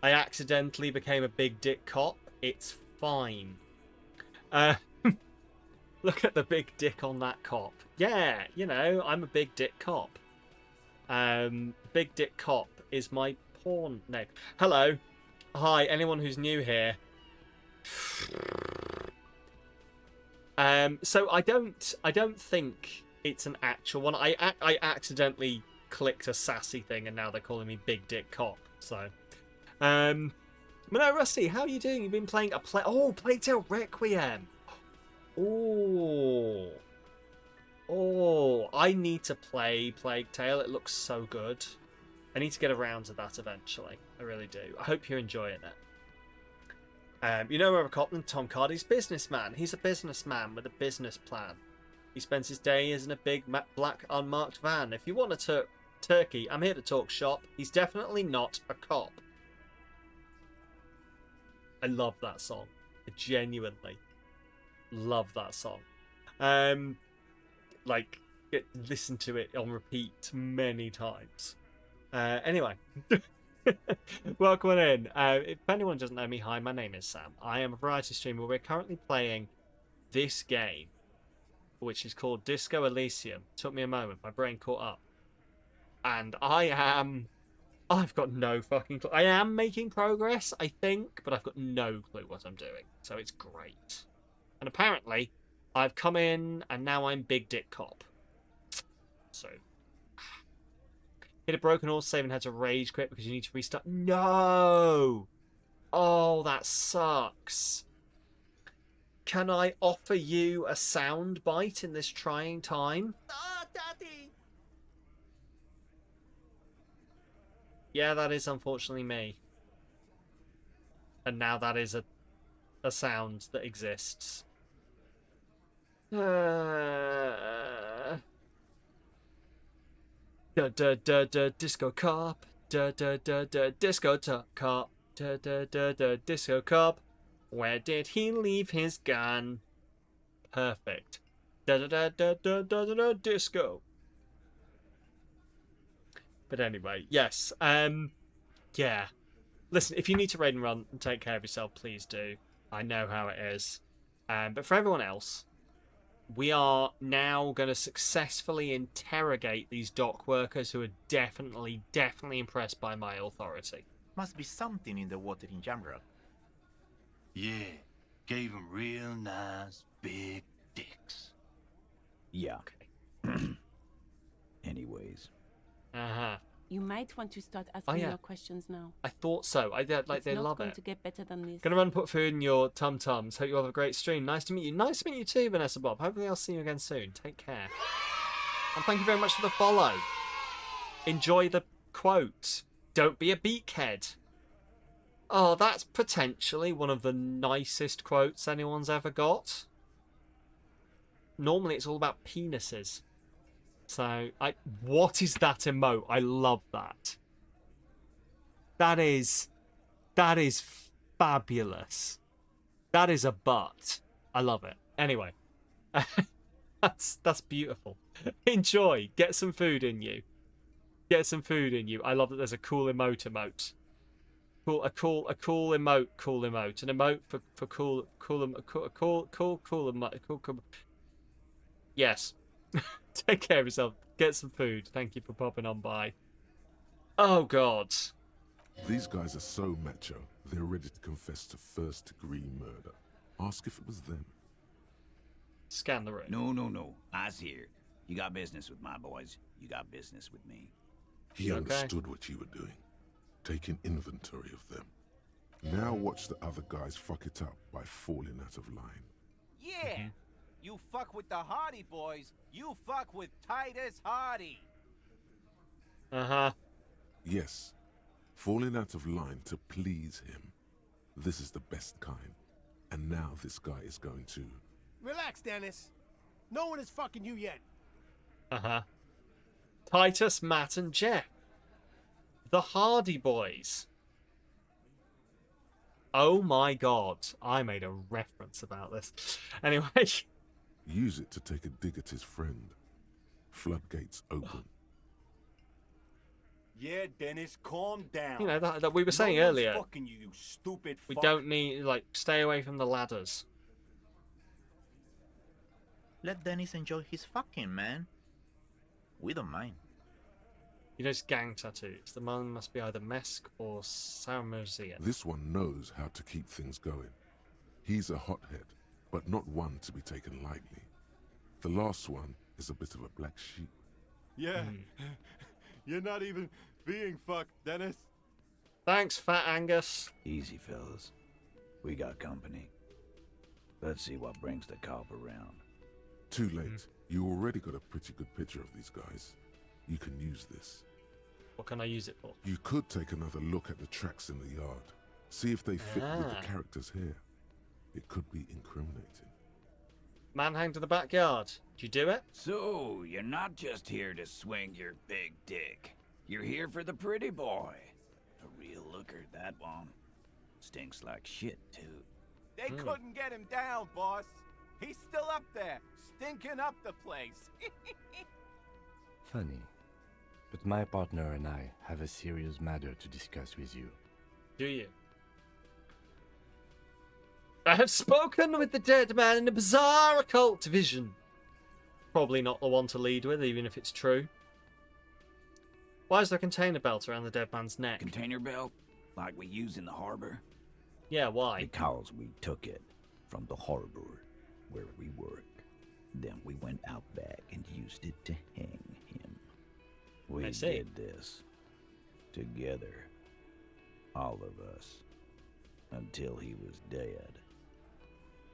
I accidentally became a big dick cop. It's fine. Look at the big dick on that cop. Yeah, you know, I'm a big dick cop. Big dick cop is my porn name. Hello. Hi, anyone who's new here. So I don't think it's an actual one. I accidentally clicked a sassy thing and now they're calling me Big Dick Cop. So, but no, Rusty, how are you doing? You've been playing Plague Tale Requiem. Oh, I need to play Plague Tale. It looks so good. I need to get around to that eventually. I really do. I hope you're enjoying it. You know, Robert Copland, Tom Cardy's businessman. He's a businessman with a business plan. He spends his days in a big black unmarked van. If you want a turkey, I'm here to talk shop. He's definitely not a cop. I love that song. I genuinely love that song. Listen to it on repeat many times. Anyway. Welcome on in. If anyone doesn't know me, hi, my name is Sam. I am a variety streamer. We're currently playing this game, which is called Disco Elysium. Took me a moment. My brain caught up. And I've got no fucking clue. I am making progress, I think, but I've got no clue what I'm doing. So it's great. And apparently, I've come in and now I'm Big Dick Cop. So... hit a broken horse, save and had to rage quit because you need to restart. No! Oh, that sucks. Can I offer you a sound bite in this trying time? Ah, Daddy! Yeah, that is unfortunately me. And now that is a sound that exists. Disco cop. Disco cop. Disco cop. Where did he leave his gun? Perfect. Disco. But anyway, yes. Yeah. Listen, if you need to raid and run and take care of yourself, please do. I know how it is. But for everyone else, we are now going to successfully interrogate these dock workers who are definitely impressed by my authority. Must be something in the water in Jamrock. Yeah, gave them real nice big dicks. Yeah. Okay. Anyways. Uh-huh. You might want to start asking your questions now. I thought so. They love it. It's not going to get better than this. Gonna run and put food in your tum-tums. Hope you have a great stream. Nice to meet you. Nice to meet you too, Vanessa Bob. Hopefully I'll see you again soon. Take care. And thank you very much for the follow. Enjoy the quote. Don't be a beakhead. Oh, that's potentially one of the nicest quotes anyone's ever got. Normally it's all about penises. So, what is that emote? I love that. That is fabulous. That is a butt. I love it. Anyway, that's beautiful. Enjoy. Get some food in you. Get some food in you. I love that there's a cool emote. A cool emote. An emote for cool emote. Yes. Take care of yourself. Get some food. Thank you for popping on by. Oh, God. These guys are so macho, they're ready to confess to first-degree murder. Ask if it was them. Scan the room. No. I's here. You got business with my boys. You got business with me. He understood what you were doing. Taking inventory of them. Now watch the other guys fuck it up by falling out of line. Yeah. You fuck with the Hardy Boys, you fuck with Titus Hardy. Uh-huh. Yes, falling out of line to please him. This is the best kind. And now this guy is going to... Relax, Dennis. No one is fucking you yet. Uh-huh. Titus, Matt, and Jeff. The Hardy Boys. Oh my god. I made a reference about this. Anyway. Use it to take a dig at his friend. Floodgates open. Yeah, Dennis, calm down. You know, that we were saying No one's earlier. fucking you, you stupid We fuck. don't need, like, stay away from the ladders. Let Dennis enjoy his fucking, man. We don't mind. You know, it's gang tattoos. The man must be either Mesk or Samalytical. This one knows how to keep things going. He's a hothead, but not one to be taken lightly. The last one is a bit of a black sheep. Yeah. You're not even being fucked, Dennis. Thanks, Fat Angus. Easy, fellas. We got company. Let's see what brings the cop around. Too late. You already got a pretty good picture of these guys. You can use this. What can I use it for? You could take another look at the tracks in the yard. See if they fit with the characters here. It could be incriminating. Man hang to the backyard. Did you do it? So, you're not just here to swing your big dick. You're here for the pretty boy. A real looker, that one. Stinks like shit, too. They couldn't get him down, boss. He's still up there, stinking up the place. Funny. But my partner and I have a serious matter to discuss with you. Do you? I have spoken with the dead man in a bizarre occult vision. Probably not the one to lead with, even if it's true. Why is there a container belt around the dead man's neck? Container belt? Like we use in the harbor? Yeah, why? Because we took it from the harbor where we work. Then we went out back and used it to hang him. We did this together. All of us. Until he was dead.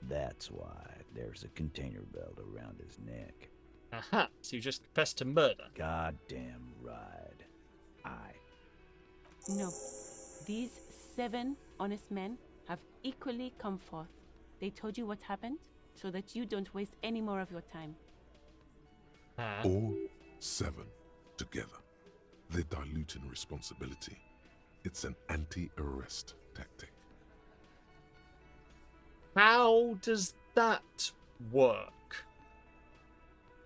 That's why there's a container belt around his neck. Aha, so you just confessed to murder. Goddamn right. No. These 7 honest men have equally come forth. They told you what happened so that you don't waste any more of your time. All 7 together. They're diluting responsibility. It's an anti-arrest tactic. How does that work?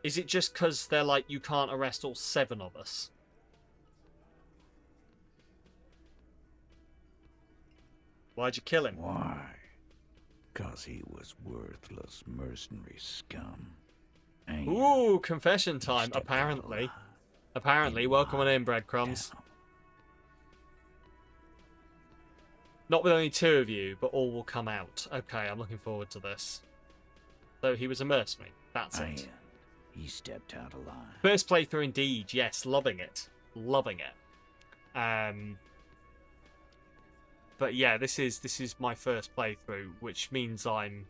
Is it just because they're like, you can't arrest all 7 of us? Why'd you kill him? Why? 'Cause he was worthless mercenary scum. Ooh, confession time, apparently. Apparently, welcome on in, breadcrumbs. Not with only 2 of you, but all will come out. Okay, I'm looking forward to this. So he was a mercenary. That's it. He stepped out of line. First playthrough indeed. Yes, loving it. Loving it. But yeah, this is my first playthrough, which means I'm...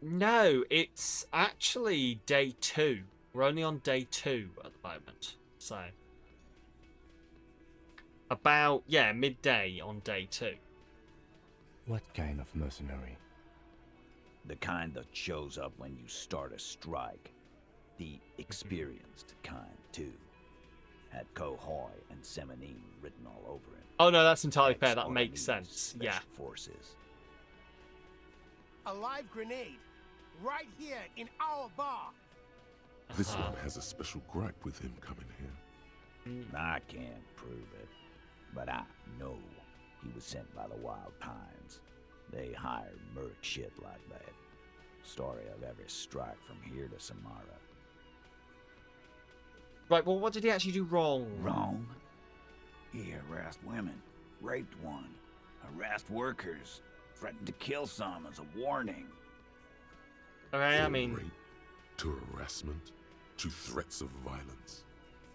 No, it's actually day 2. We're only on day 2 at the moment. So... About, yeah, midday on day 2. What kind of mercenary? The kind that shows up when you start a strike. The experienced kind, too. Had Kohoy and Semenine written all over him. Oh no, that's entirely fair. That makes sense. Yeah. Forces. A live grenade, right here in our bar. This one has a special gripe with him coming here. I can't prove it, but I know he was sent by the Wild Pines. They hire merc shit like that. Story of every strike from here to Samara. Right, well, what did he actually do wrong? Wrong? He harassed women, raped one, harassed workers, threatened to kill some as a warning. Okay, I From mean... rape to harassment to threats of violence.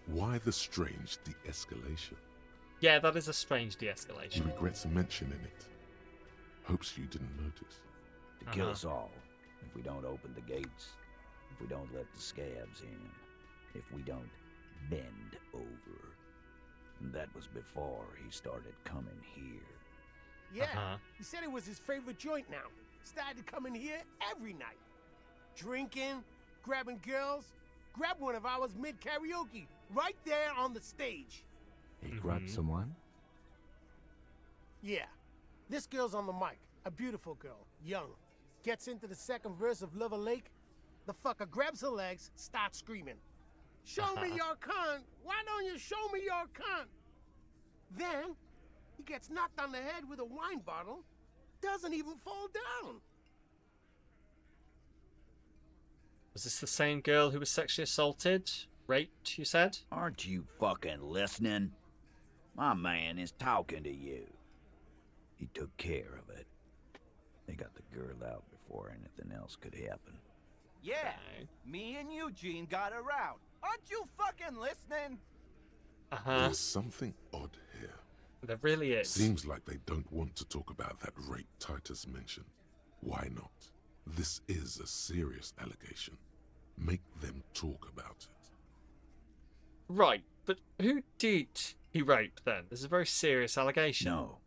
Why the strange de-escalation? Yeah, that is a strange de-escalation. He regrets mentioning it. Hopes you didn't notice. To kill us all, if we don't open the gates, if we don't let the scabs in, if we don't bend over. And that was before he started coming here. Yeah, he said it was his favorite joint now. Started coming here every night. Drinking, grabbing girls. Grab one of ours mid-karaoke, right there on the stage. He grabbed someone? Yeah. This girl's on the mic. A beautiful girl, young. Gets into the second verse of Lover Lake. The fucker grabs her legs, starts screaming. Show me your cunt! Why don't you show me your cunt? Then, he gets knocked on the head with a wine bottle. Doesn't even fall down. Was this the same girl who was sexually assaulted? Raped, you said? Aren't you fucking listening? My man is talking to you. He took care of it. They got the girl out before anything else could happen. Yeah, me and Eugene got her out. Aren't you fucking listening? There's something odd here. There really is. Seems like they don't want to talk about that rape Titus mentioned. Why not? This is a serious allegation. Make them talk about it. Right, but who did he rape then? This is a very serious allegation. No.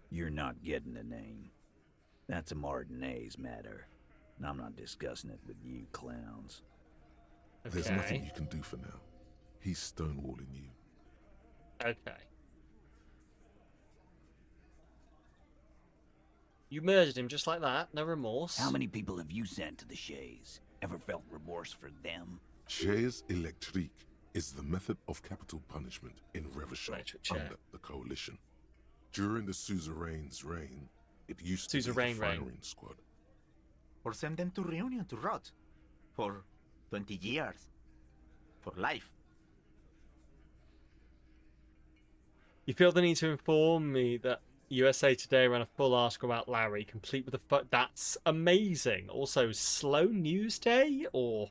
You're not getting the name. That's a Martinez matter. And I'm not discussing it with you clowns. There's nothing you can do for now. He's stonewalling you. Okay. You murdered him just like that? No remorse? How many people have you sent to the Shays? Ever felt remorse for them? Chaise électrique is the method of capital punishment in Revachol under the Coalition. During the suzerain's reign, it used to be the firing squad. Or send them to Reunion to rot. For 20 years. For life. You feel the need to inform me that USA Today ran a full article about Larry, complete with a that's amazing. Also, slow news day? Or,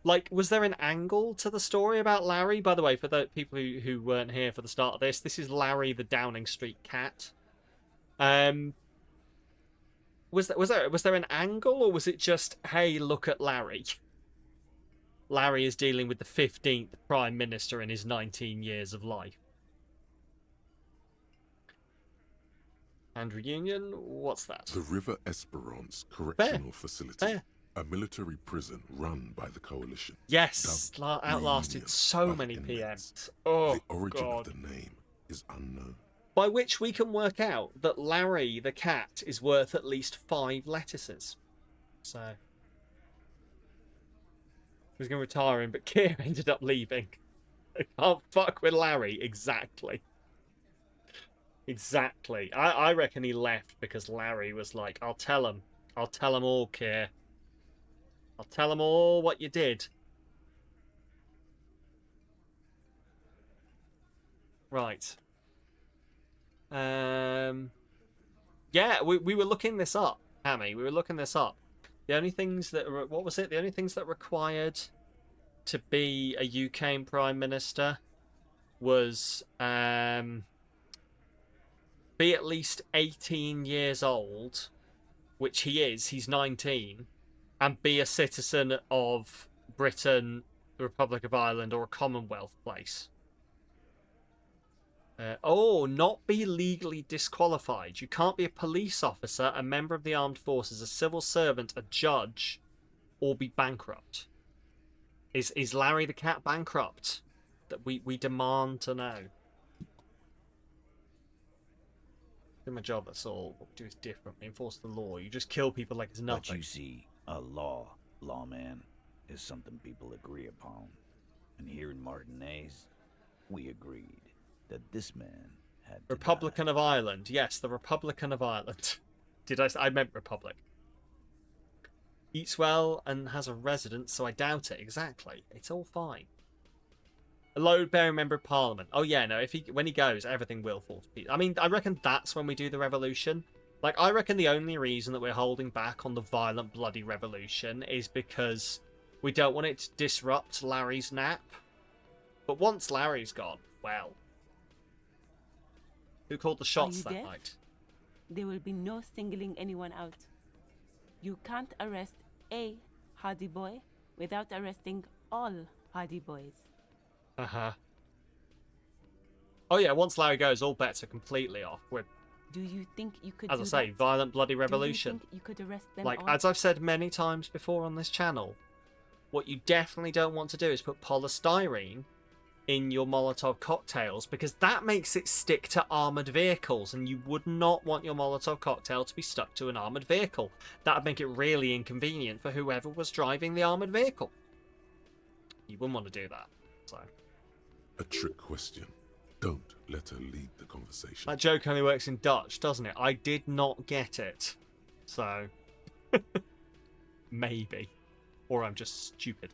like, was there an angle to the story about Larry? By the way, for the people who weren't here for the start of this is Larry the Downing Street cat. Was there an angle, or was it just, hey, look at Larry? Larry is dealing with the 15th Prime Minister in his 19 years of life. And Reunion, what's that? The River Esperance Correctional Facility, a military prison run by the Coalition. Yes, outlasted so many PMs. Oh, the origin God. of the name is unknown. By which we can work out that Larry the cat is worth at least 5 lettuces. So, he was going to retire him, but Keir ended up leaving. I can't fuck with Larry, exactly. Exactly. I reckon he left because Larry was like, I'll tell him all, Keir. I'll tell him all what you did. Right. Yeah, we were looking this up, Hammy. We were looking this up. The only things that what was it? The only things that required to be a UK Prime Minister was be at least 18 years old, which he is. He's 19, and be a citizen of Britain, the Republic of Ireland, or a Commonwealth place. Not be legally disqualified. You can't be a police officer, a member of the armed forces, a civil servant, a judge, or be bankrupt. Is Larry the cat bankrupt? That we demand to know. Do my job, that's all. What we do is different. We enforce the law. You just kill people like it's nothing. But you see, a lawman, is something people agree upon. And here in Martinez, we agreed that this man had to Republican of Ireland. Yes, the Republican of Ireland. I meant Republic. Eats well and has a residence, so I doubt it. Exactly. It's all fine. A load-bearing member of Parliament. Oh yeah, no. When he goes, everything will fall to pieces. I mean, I reckon that's when we do the revolution. Like, I reckon the only reason that we're holding back on the violent, bloody revolution is because we don't want it to disrupt Larry's nap. But once Larry's gone, well. Who called the shots that night? There will be no singling anyone out. You can't arrest a Hardy Boy without arresting all Hardy Boys. Uh-huh. Oh yeah, once Larry goes, all bets are completely off. Do you think you could As I say, violent bloody revolution. Do you think you could arrest them Like, all? as I've said many times before on this channel, what you definitely don't want to do is put polystyrene in your Molotov cocktails, because that makes it stick to armoured vehicles, and you would not want your Molotov cocktail to be stuck to an armoured vehicle. That would make it really inconvenient for whoever was driving the armoured vehicle. You wouldn't want to do that. So, A trick question. Don't let her lead the conversation. that joke only works in Dutch, doesn't it? I did not get it. So, maybe. Or I'm just stupid.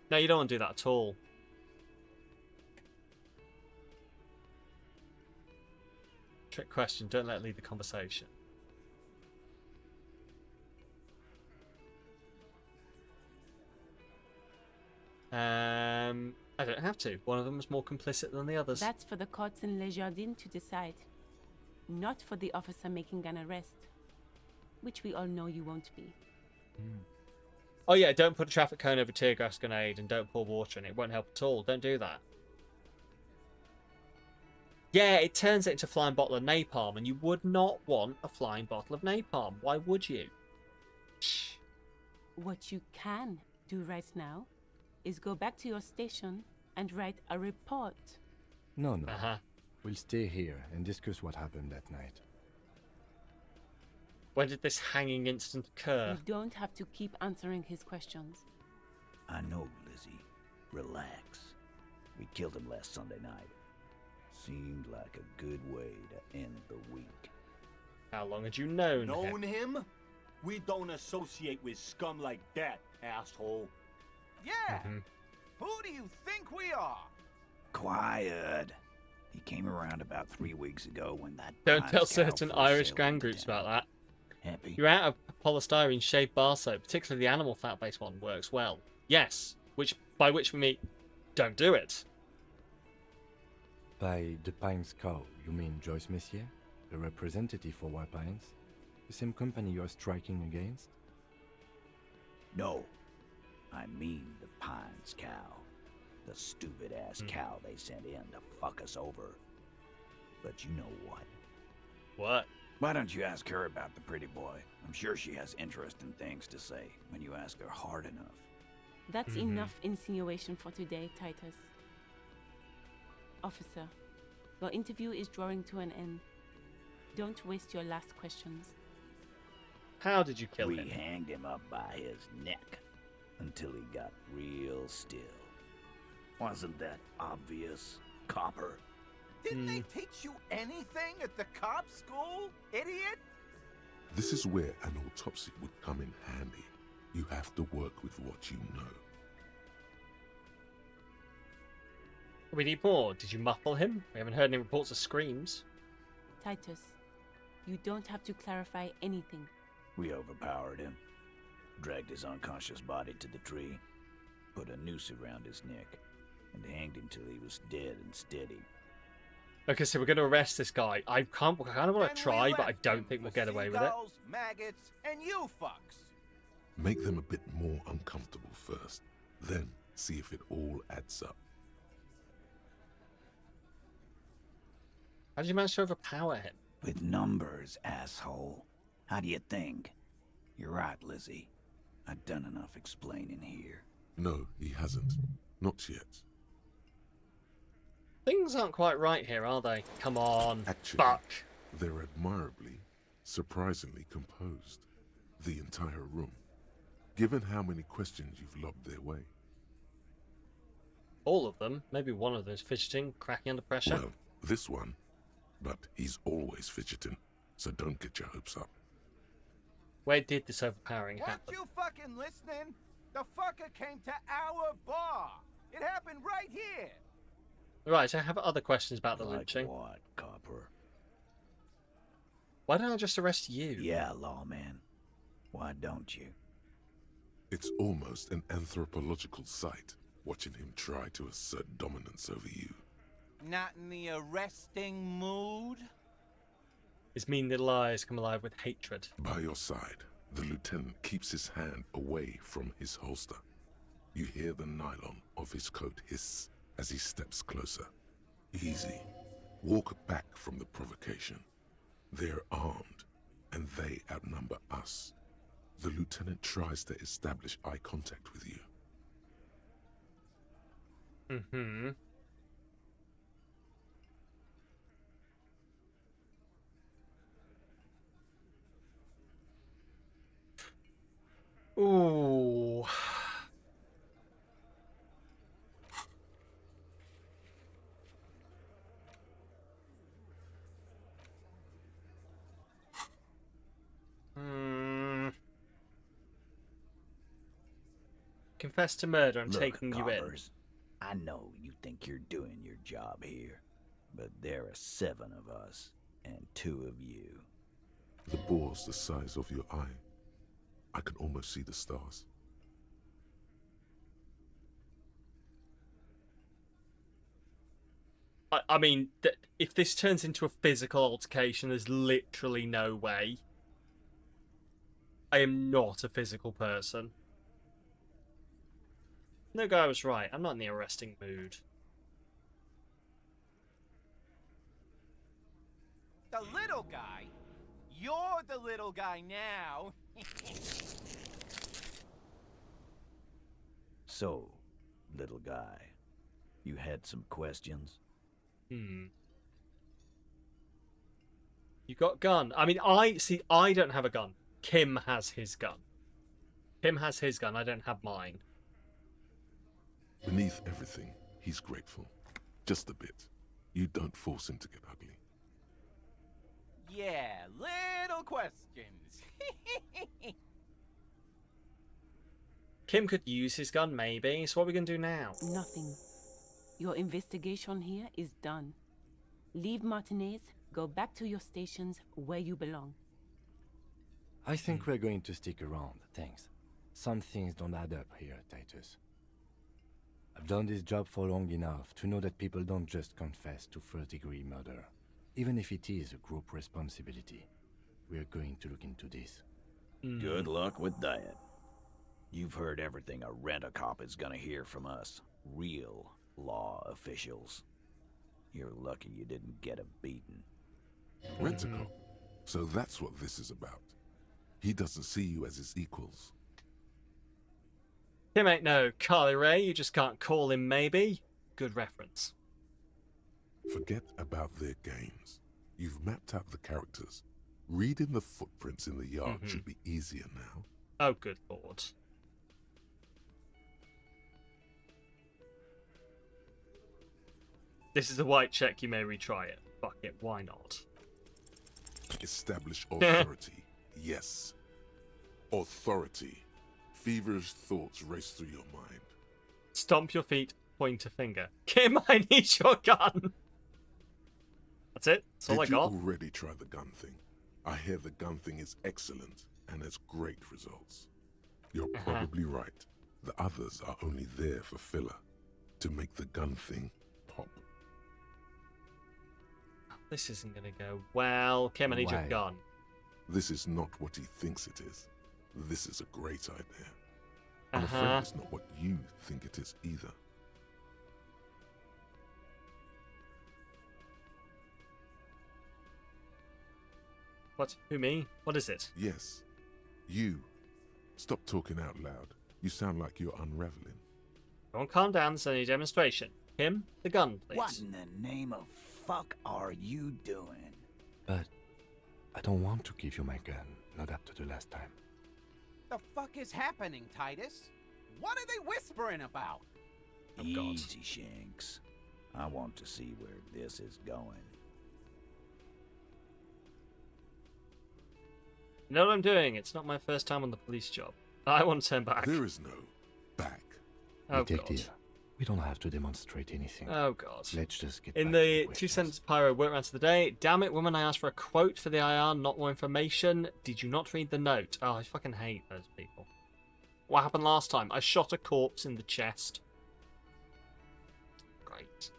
No, you don't want to do that at all. Trick question, don't let it lead the conversation. I don't have to. One of them was more complicit than the others. That's for the courts in Les Jardins to decide. Not for the officer making an arrest. Which we all know you won't be. Oh yeah, don't put a traffic cone over a tear gas grenade and don't pour water in it. It won't help at all. Don't do that. Yeah, it turns it into a flying bottle of napalm, and you would not want a flying bottle of napalm. Why would you? What you can do right now is go back to your station and write a report. No. We'll stay here and discuss what happened that night. When did this hanging incident occur? You don't have to keep answering his questions. I know, Lizzie. Relax. We killed him last Sunday night. Seemed like a good way to end the week. How long had you known him? We don't associate with scum like that, asshole. Yeah. Who do you think we are? Quiet. He came around about 3 weeks ago when that... Don't tell certain Irish gang groups about that. Happy? You're out of polystyrene shaved bar soap, particularly the animal fat-based one, works well. Yes, by which we mean, don't do it. By the Pines Cow, you mean Joyce Messier, the representative for White Pines? The same company you're striking against? No. I mean the Pines cow. The stupid-ass cow they sent in to fuck us over. But you know what? What? Why don't you ask her about the pretty boy? I'm sure she has interesting things to say when you ask her hard enough. That's enough insinuation for today, Titus. Officer, your interview is drawing to an end. Don't waste your last questions. How did you kill him? We hanged him up by his neck until he got real still. Wasn't that obvious, copper? Didn't they teach you anything at the cop school, idiot? This is where an autopsy would come in handy. You have to work with what you know. We need more. Did you muffle him? We haven't heard any reports of screams. Titus, you don't have to clarify anything. We overpowered him, dragged his unconscious body to the tree, put a noose around his neck, and hanged him till he was dead and steady. Okay, so we're going to arrest this guy. I kind of want to try, but I don't think we'll get away with it. Maggots, and you fucks. Make them a bit more uncomfortable first, then see if it all adds up. How did you manage to overpower him? With numbers, asshole. How do you think? You're right, Lizzie. I've done enough explaining here. No, he hasn't. Not yet. Things aren't quite right here, are they? Come on, Actually, fuck. They're admirably, surprisingly composed. The entire room. Given how many questions you've lobbed their way. All of them? Maybe one of them is fidgeting, cracking under pressure? Well, this one. But he's always fidgeting, so don't get your hopes up. Where did this overpowering happen? Weren't you fucking listening? The fucker came to our bar. It happened right here. Right, I have other questions about the Like lynching. what, copper? Why don't I just arrest you? Yeah, lawman. Why don't you? It's almost an anthropological sight, watching him try to assert dominance over you. Not in the arresting mood? His mean little eyes come alive with hatred. By your side, The lieutenant keeps his hand away from his holster. You hear the nylon of his coat hiss as he steps closer. Easy. Walk back from the provocation. They're armed, and they outnumber us. The lieutenant tries to establish eye contact with you. Mm-hmm. Ooh. Confess to murder. I'm taking you in. I know you think you're doing your job here, but there are 7 of us, and 2 of you. The bore's the size of your eye. I can almost see the stars. I mean, if this turns into a physical altercation, there's literally no way. I am not a physical person. No guy was right. I'm not in the arresting mood. The little guy? You're the little guy now. So, little guy, you had some questions? You got gun. I mean, I don't have a gun. Kim has his gun. Kim has his gun. I don't have mine. Beneath everything, he's grateful. Just a bit. You don't force him to get ugly. Yeah, little questions. Kim could use his gun, maybe. So what are we going to do now? Nothing. Your investigation here is done. Leave Martinez, go back to your stations where you belong. I think we're going to stick around, thanks. Some things don't add up here, Titus. I've done this job for long enough to know that people don't just confess to first-degree murder. Even if it is a group responsibility, we're going to look into this. Good luck with that. You've heard everything a rent-a-cop is gonna hear from us. Real law officials. You're lucky you didn't get a beating. Rent-a-cop? So that's what this is about. He doesn't see you as his equals. Kim ain't no Carly Ray. You just can't call him maybe. Good reference. Forget about their games. You've mapped out the characters. Reading the footprints in the yard should be easier now. Oh, good lord. This is a white check. You may retry it. Fuck it. Why not? Establish authority. Yes. Authority. Feverish thoughts race through your mind. Stomp your feet. Point a finger. Kim, I need your gun. That's it. That's all I got. Did you already try the gun thing? I hear the gun thing is excellent and has great results. You're probably right. The others are only there for filler. To make the gun thing pop. This isn't going to go well. Kim, I need your gun. This is not what he thinks it is. This is a great idea. I'm afraid it's not what you think it is either. What? Who, me? What is it? Yes. You. Stop talking out loud. You sound like you're unraveling. Don't calm down. There's only a demonstration. Kim, the gun, please. What in the name of fuck are you doing? But I don't want to give you my gun, not after the last time. The fuck is happening, Titus? What are they whispering about? Easy, Shanks. I want to see where this is going. You know what I'm doing? It's not my first time on the police job. I want to turn back. There is no back. Oh, Detective, God. we don't have to demonstrate anything. Oh, God. Let's just get In back the to 2 cents pyro work round of the day. Damn it, woman, I asked for a quote for the IR, not more information. Did you not read the note? Oh, I fucking hate those people. What happened last time? I shot a corpse in the chest. Great.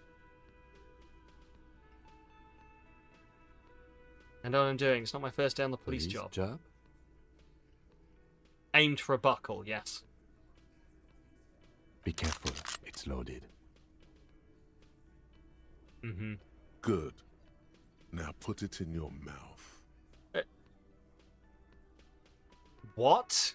I know what I'm doing. It's not my first day on the police job. Aimed for a buckle, yes. Be careful, it's loaded. Mm-hmm. Good. Now put it in your mouth. What?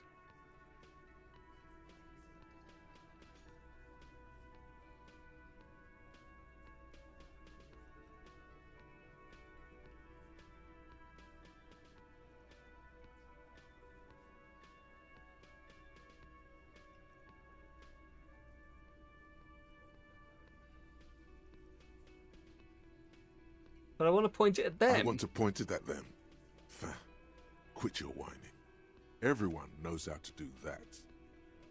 But I want to point it at them. I want to point it at them. Quit your whining. Everyone knows how to do that.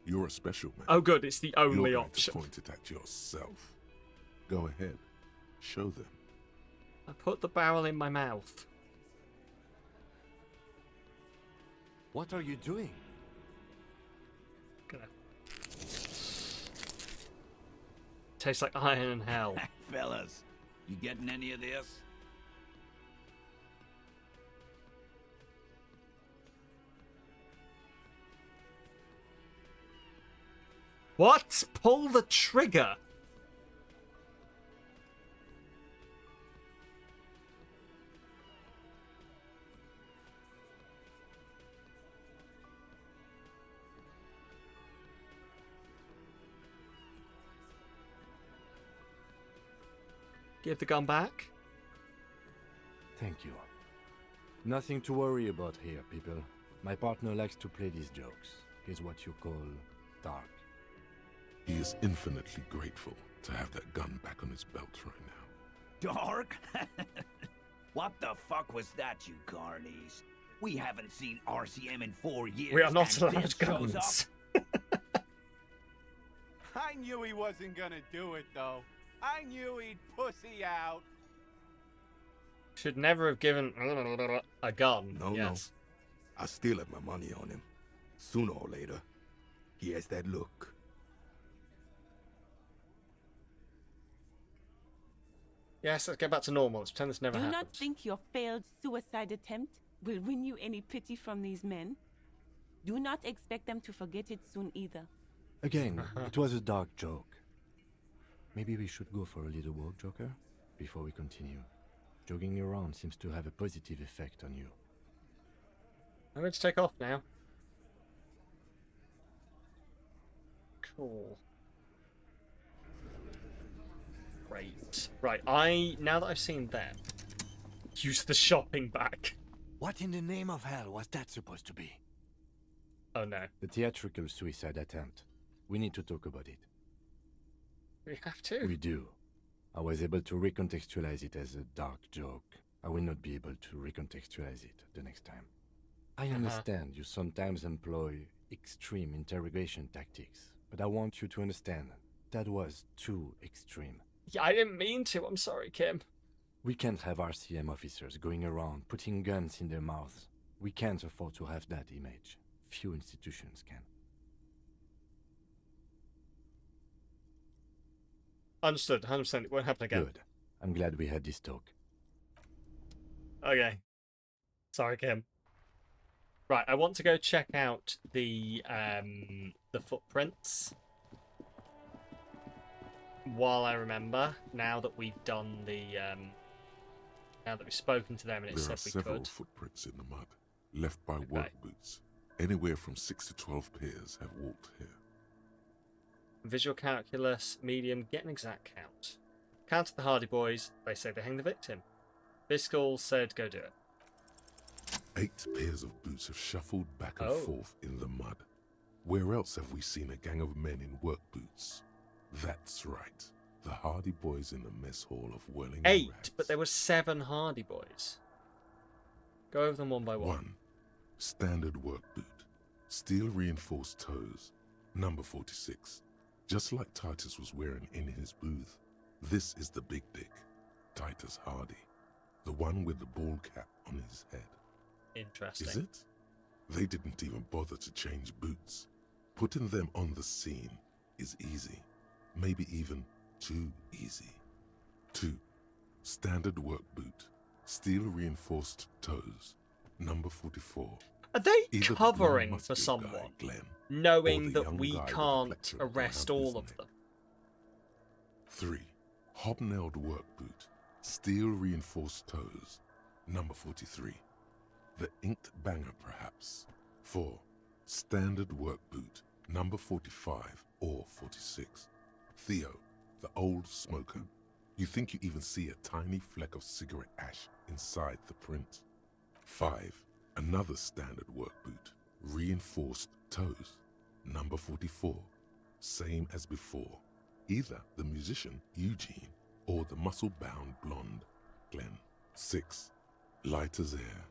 You're a special man. Oh, good. It's the only You're going option. to point it at yourself. Go ahead. Show them. I put the barrel in my mouth. What are you doing? Gonna... Tastes like iron and hell. Fellas, you getting any of this? What? Pull the trigger. Give the gun back. Thank you. Nothing to worry about here, people. My partner likes to play these jokes. He's what you call dark. He is infinitely grateful to have that gun back on his belt right now. Dark? What the fuck was that, you carnies? We haven't seen RCM in 4 years. We are not and allowed this shows guns. I knew he wasn't gonna do it, though. I knew he'd pussy out. Should never have given a gun. No, yes. no. I still have my money on him. Sooner or later, he has that look. Yes, let's get back to normal. Let's pretend this never Do happened. not think your failed suicide attempt will win you any pity from these men. Do not expect them to forget it soon either. Again, it was a dark joke. Maybe we should go for a little walk, Joker, before we continue. Jogging around seems to have a positive effect on you. I'm going to take off now. Cool. Great. Right, now that I've seen them, use the shopping bag. What in the name of hell was that supposed to be? Oh no. The theatrical suicide attempt. We need to talk about it. We have to. We do. I was able to recontextualize it as a dark joke. I will not be able to recontextualize it the next time. I understand you sometimes employ extreme interrogation tactics, but I want you to understand that was too extreme. Yeah, I didn't mean to. I'm sorry, Kim. We can't have RCM officers going around putting guns in their mouths. We can't afford to have that image. Few institutions can. Understood, 100%. It won't happen again. Good. I'm glad we had this talk. Okay. Sorry, Kim. Right, I want to go check out the footprints. While I remember, now that we've done the, now that we've spoken to them and it There said are we several could. footprints in the mud, left by work boots. Anywhere from 6 to 12 pairs have walked here. Visual calculus, medium, get an exact count. Counted the Hardy Boys, they say they hang the victim. Biscull said go do it. 8 pairs of boots have shuffled back and forth in the mud. Where else have we seen a gang of men in work boots? That's right. The Hardy Boys in the mess hall of Whirling 8, Rags. but there were 7 Hardy Boys. Go over them one by one. 1. Standard work boot. Steel reinforced toes. Number 46. Just like Titus was wearing in his booth. This is the big dick. Titus Hardy. The one with the bald cap on his head. Interesting. Is it? They didn't even bother to change boots. Putting them on the scene is easy. Maybe even too easy. 2. Standard work boot. Steel reinforced toes. Number 44. Are they Either the covering blonde for muscular someone, guy, Glenn, knowing or the that young we guy with the can't plethora of arrest around all his of neck? them? 3. Hobnailed work boot, steel reinforced toes, number 43. The inked banger, perhaps. 4. Standard work boot, number 45 or 46. Theo, the old smoker. You think you even see a tiny fleck of cigarette ash inside the print. 5. Another standard work boot, reinforced toes, number 44. Same as before. Either the musician, Eugene, or the muscle-bound blonde, Glenn. 6. Light as air.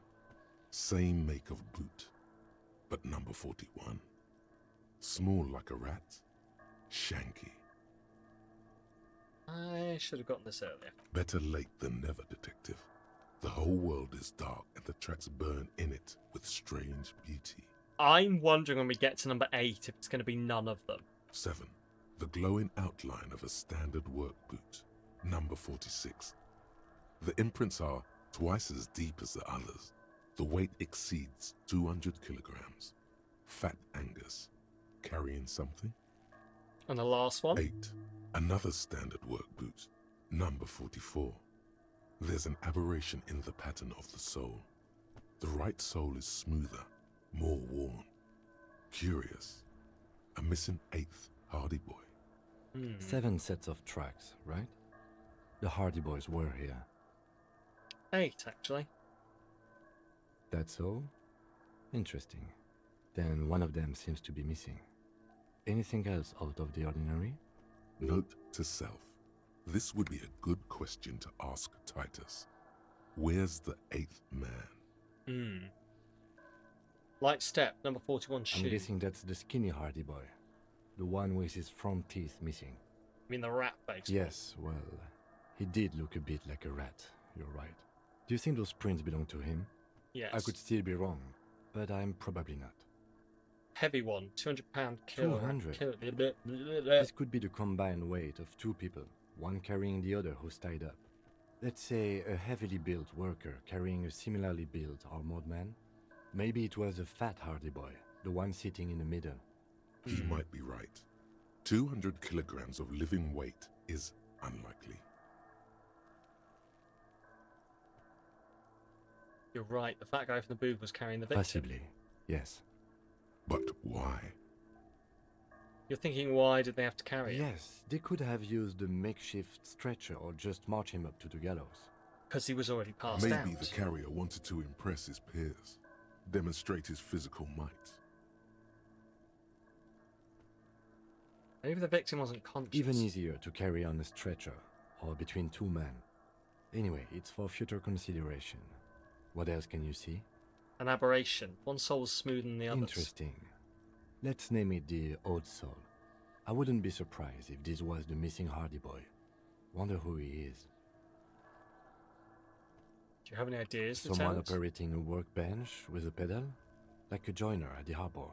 Same make of boot, but number 41. Small like a rat, shanky. I should have gotten this earlier. Better late than never, detective. The whole world is dark and the tracks burn in it with strange beauty. I'm wondering when we get to number 8 if it's going to be none of them. 7. The glowing outline of a standard work boot, number 46. The imprints are twice as deep as the others. The weight exceeds 200 kilograms. Fat Angus. Carrying something? And the last one? 8. Another standard work boot, number 44. There's an aberration in the pattern of the sole. The right sole is smoother, more worn. Curious. A missing 8th Hardy Boy. 7 sets of tracks, right? The Hardy Boys were here. 8, actually. That's all? Interesting. Then one of them seems to be missing. Anything else out of the ordinary? Note to self. This would be a good question to ask Titus. Where's the 8th man? Light step, number 41 shoe. I'm guessing that's the skinny Hardy Boy. The one with his front teeth missing. I mean the rat face. Yes, well, he did look a bit like a rat. You're right. Do you think those prints belong to him? Yes. I could still be wrong, but I'm probably not. Heavy one, 200-pound killer. 200? This could be the combined weight of 2 people, one carrying the other who's tied up. Let's say a heavily built worker carrying a similarly built armored man. Maybe it was a fat Hardy Boy, the one sitting in the middle. He might be right. 200 kilograms of living weight is unlikely. You're right, the fat guy from the booth was carrying the victim. Possibly, yes. But why? You're thinking, why did they have to carry him? Yes, they could have used a makeshift stretcher or just march him up to the gallows. Because he was already passed out. Maybe the carrier wanted to impress his peers, demonstrate his physical might. Maybe the victim wasn't conscious. Even easier to carry on a stretcher, or between 2 men. Anyway, it's for future consideration. What else can you see? An aberration. One soul's smoother than the others. Interesting. Let's name it the Old Soul. I wouldn't be surprised if this was the missing Hardy Boy. Wonder who he is. Do you have any ideas, Someone Lieutenant? operating a workbench with a pedal? Like a joiner at the harbor?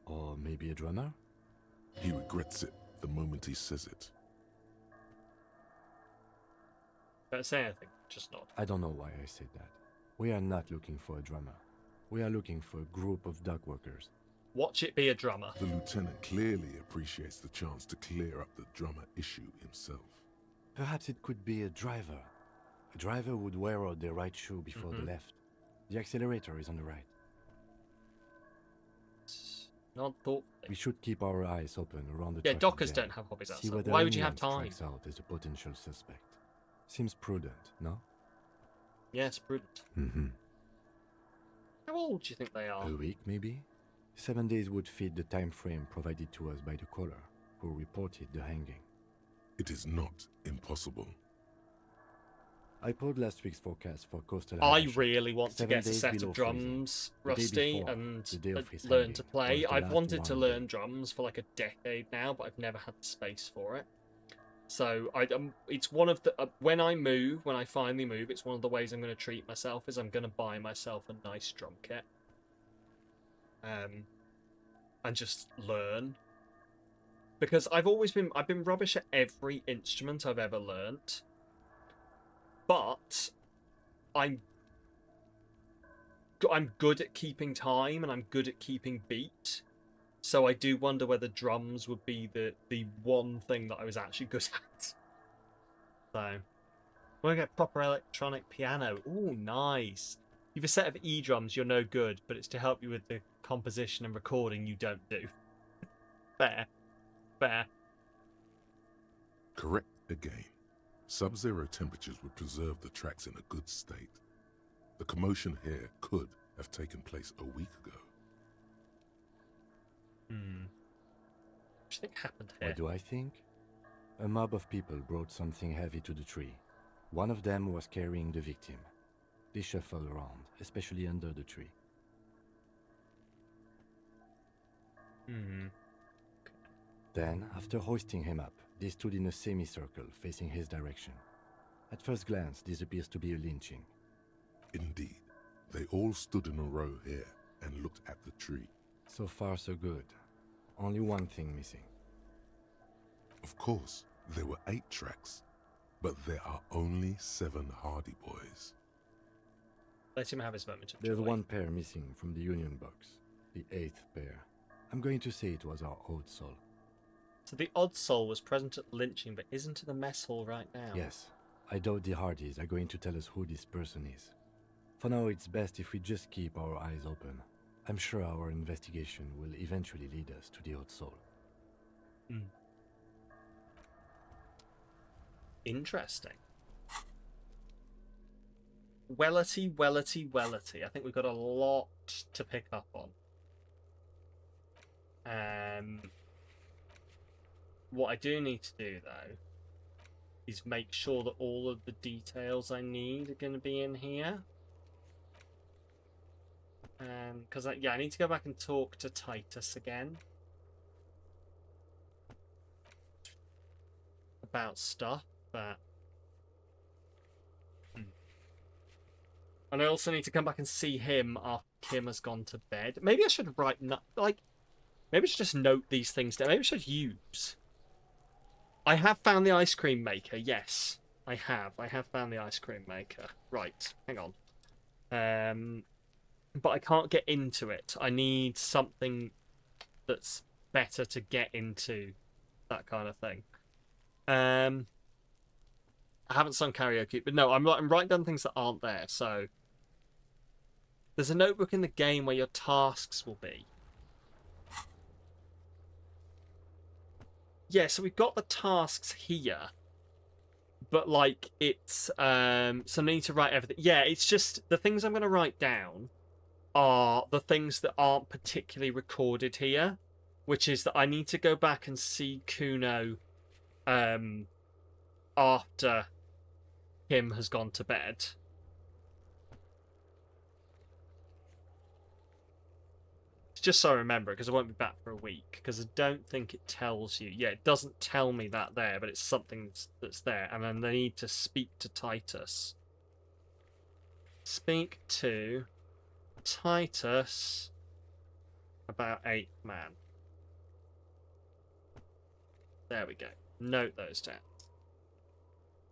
Or maybe a drummer? He regrets it the moment he says it. Don't say anything, just nod. I don't know why I said that. We are not looking for a drummer. We are looking for a group of dock workers. Watch it be a drummer. The lieutenant clearly appreciates the chance to clear up the drummer issue himself. Perhaps it could be a driver. A driver would wear out their right shoe before the left. The accelerator is on the right. Not thought. We should keep our eyes open around the Yeah, traffic dockers jam. don't have hobbies See outside. whether Why would you anyone have time? strikes out as a potential suspect. Seems prudent, no? Yes, prudent. Mm-hmm. How old do you think they are? A week, maybe? 7 days would fit the time frame provided to us by the caller, who reported the hanging. It is not impossible. I pulled last week's forecast for coastal I hydration. really want to 7 get a days set below of drums, freezing. The day Rusty, before, and the day of his learn hanging, to play. was the I've last wanted to one learn drums for like a decade now, but I've never had the space for it. So it's one of the when I finally move, it's one of the ways I'm going to treat myself is I'm going to buy myself a nice drum kit, and just learn. Because I've been rubbish at every instrument I've ever learnt, but I'm I'm good at keeping time and I'm good at keeping beat. So I do wonder whether drums would be the one thing that I was actually good at. So we're gonna get proper electronic piano. Ooh, nice. You've a set of E drums, you're no good, but it's to help you with the composition and recording you don't do. Fair. Fair. Correct again. Sub-zero temperatures would preserve the tracks in a good state. The commotion here could have taken place a week ago. What do you think happened here? What do I think? A mob of people brought something heavy to the tree. One of them was carrying the victim. They shuffled around, especially under the tree. Then, after hoisting him up, they stood in a semicircle facing his direction. At first glance, this appears to be a lynching. Indeed. They all stood in a row here and looked at the tree. So far, so good. Only one thing missing. Of course, there were 8 tracks, but there are only 7 Hardy Boys. Let him have his moment of There's joy. one pair missing from the Union box. The 8th pair. I'm going to say it was our odd soul. So the odd soul was present at the lynching, but isn't in the mess hall right now. Yes. I doubt the Hardys are going to tell us who this person is. For now, it's best if we just keep our eyes open. I'm sure our investigation will eventually lead us to the odd soul. Interesting. Wellity, wellity, wellity. I think we've got a lot to pick up on. What I do need to do, though, is make sure that all of the details I need are going to be in here. Because, I need to go back and talk to Titus again. About stuff, but... And I also need to come back and see him after Kim has gone to bed. Maybe I should write... maybe I should just note these things down. Maybe I should use... I have found the ice cream maker, yes. I have found the ice cream maker. Right, hang on. But I can't get into it. I need something that's better to get into that kind of thing. I haven't sung karaoke, but no, I'm writing down things that aren't there. So there's a notebook in the game where your tasks will be. Yeah, so we've got the tasks here, but like it's so I need to write everything. Yeah, it's just the things I'm going to write down are the things that aren't particularly recorded here, which is that I need to go back and see Kuno after Kim has gone to bed. Just so I remember, because I won't be back for a week, because I don't think it tells you. Yeah, it doesn't tell me that there, but it's something that's there. And then I need to speak to Titus. Speak to Titus about 8th man. There we go. Note those down.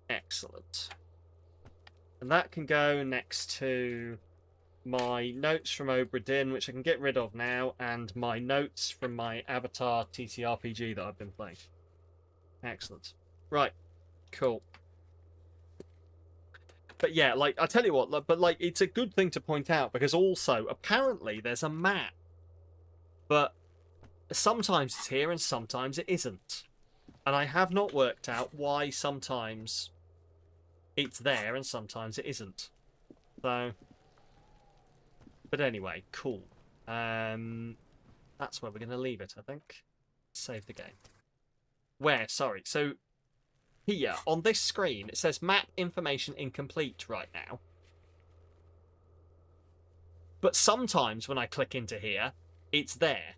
Excellent. And that can go next to my notes from Obra Dinn, which I can get rid of now, and my notes from my Avatar TTRPG that I've been playing. Excellent. Right. Cool. But yeah, like, I tell you what, but like, it's a good thing to point out, because also, apparently, there's a map. But sometimes it's here and sometimes it isn't. And I have not worked out why sometimes it's there and sometimes it isn't. So... But anyway, cool. That's where we're going to leave it, I think. Save the game. Where? Sorry. So, here, on this screen, it says map information incomplete right now. But sometimes when I click into here, it's there.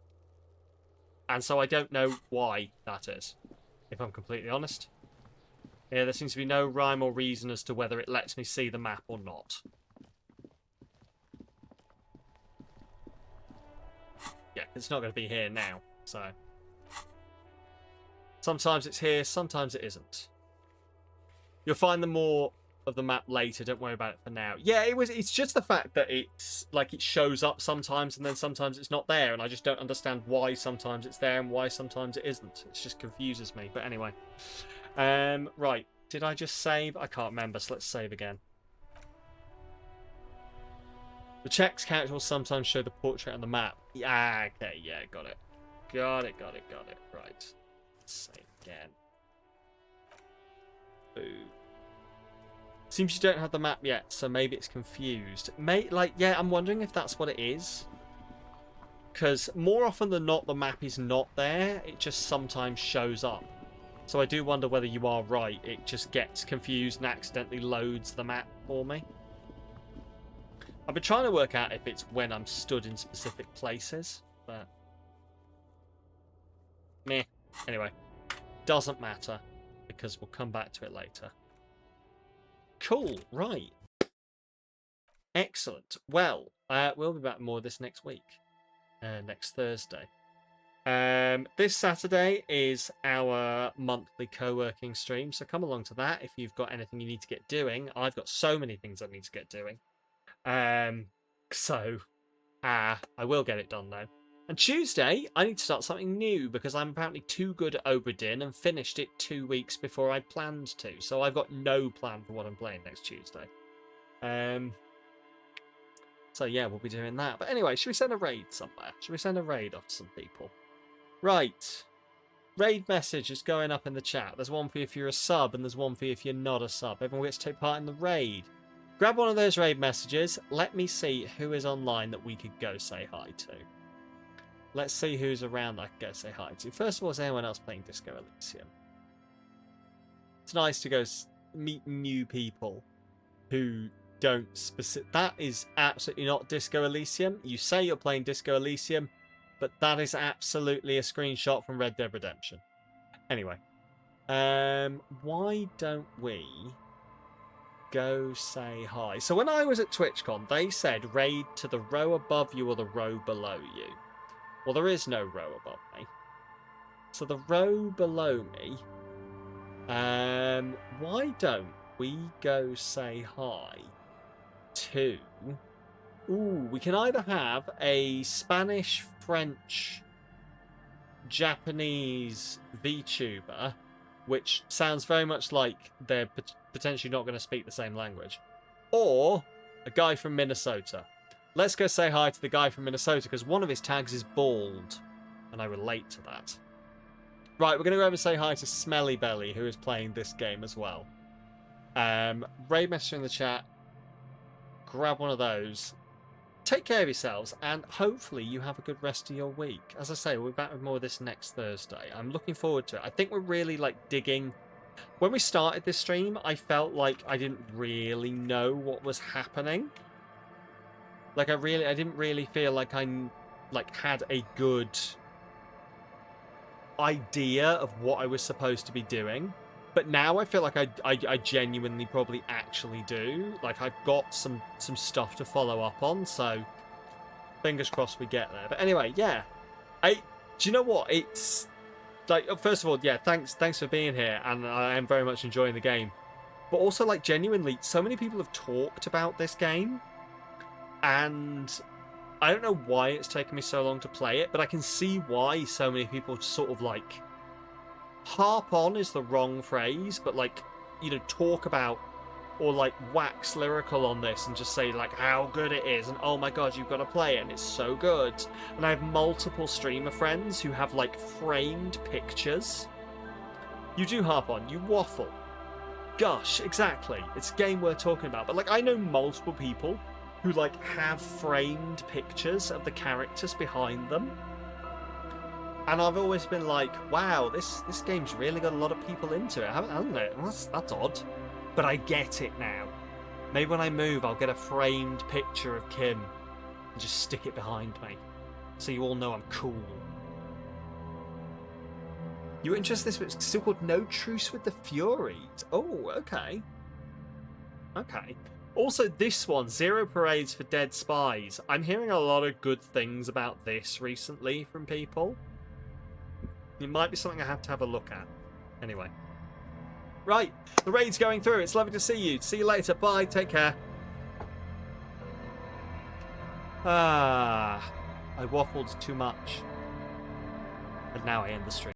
And so I don't know why that is, if I'm completely honest. Yeah, there seems to be no rhyme or reason as to whether it lets me see the map or not. Yeah, it's not going to be here now, so... Sometimes it's here, sometimes it isn't. You'll find the more of the map later. Don't worry about it for now. Yeah, it's just the fact that it's like it shows up sometimes and then sometimes it's not there, and I just don't understand why sometimes it's there and why sometimes it isn't. It just confuses me. But anyway, right. Did I just save? I can't remember. So let's save again. The Czech's character will sometimes show the portrait on the map. Yeah, okay, yeah, got it. Got it. Right. Let's save again. Boo. Seems you don't have the map yet, so maybe it's confused. Yeah, I'm wondering if that's what it is. Because more often than not, the map is not there. It just sometimes shows up. So I do wonder whether you are right. It just gets confused and accidentally loads the map for me. I've been trying to work out if it's when I'm stood in specific places, but meh. Anyway, doesn't matter because we'll come back to it later. Cool, right. Excellent. Well, we'll be back with more of this next week, next Thursday. This Saturday is our monthly co-working stream, so come along to that if you've got anything you need to get doing. I've got so many things I need to get doing. I will get it done though. And Tuesday, I need to start something new because I'm apparently too good at Oberdin and finished it 2 weeks before I planned to. So I've got no plan for what I'm playing next Tuesday. So yeah, we'll be doing that. But anyway, should we send a raid somewhere? Should we send a raid off to some people? Right. Raid message is going up in the chat. There's one for you if you're a sub, and there's one for you if you're not a sub. Everyone gets to take part in the raid. Grab one of those raid messages. Let me see who is online that we could go say hi to. Let's see who's around that I can go say hi to. First of all, is anyone else playing Disco Elysium? It's nice to go meet new people who don't That is absolutely not Disco Elysium. You say you're playing Disco Elysium, but that is absolutely a screenshot from Red Dead Redemption. Anyway, why don't we go say hi? So when I was at TwitchCon, they said raid to the row above you or the row below you. Well, there is no row above me. So the row below me, why don't we go say hi to... Ooh, we can either have a Spanish, French, Japanese VTuber, which sounds very much like they're potentially not going to speak the same language, or a guy from Minnesota. Let's go say hi to the guy from Minnesota, because one of his tags is bald, and I relate to that. Right, we're going to go over and say hi to Smelly Belly, who is playing this game as well. Raid message in the chat. Grab one of those. Take care of yourselves, and hopefully you have a good rest of your week. As I say, we'll be back with more of this next Thursday. I'm looking forward to it. I think we're really, digging... When we started this stream, I felt like I didn't really know what was happening. I didn't really feel like I, had a good idea of what I was supposed to be doing. But now I feel like I genuinely probably actually do. I've got some stuff to follow up on, so fingers crossed we get there. But anyway, yeah. Do you know what? It's first of all, yeah, thanks for being here, and I am very much enjoying the game. But also, genuinely, so many people have talked about this game, and I don't know why it's taken me so long to play it, but I can see why so many people sort of harp on is the wrong phrase, but talk about or wax lyrical on this and just say how good it is and oh my god, you've got to play it and it's so good. And I have multiple streamer friends who have framed pictures. You do harp on, you waffle. Gosh, exactly. It's a game worth talking about. But I know multiple people who have framed pictures of the characters behind them. And I've always been wow, this game's really got a lot of people into it, hasn't it? Well, that's odd. But I get it now. Maybe when I move, I'll get a framed picture of Kim and just stick it behind me. So you all know I'm cool. You're interested in this, but it's still called No Truce with the Furies. Oh, okay. Okay. Also, this one, Zero Parades for Dead Spies. I'm hearing a lot of good things about this recently from people. It might be something I have to have a look at. Anyway. right. The raid's going through. It's lovely to see you. See you later. Bye. Take care. I waffled too much. And now I end the stream.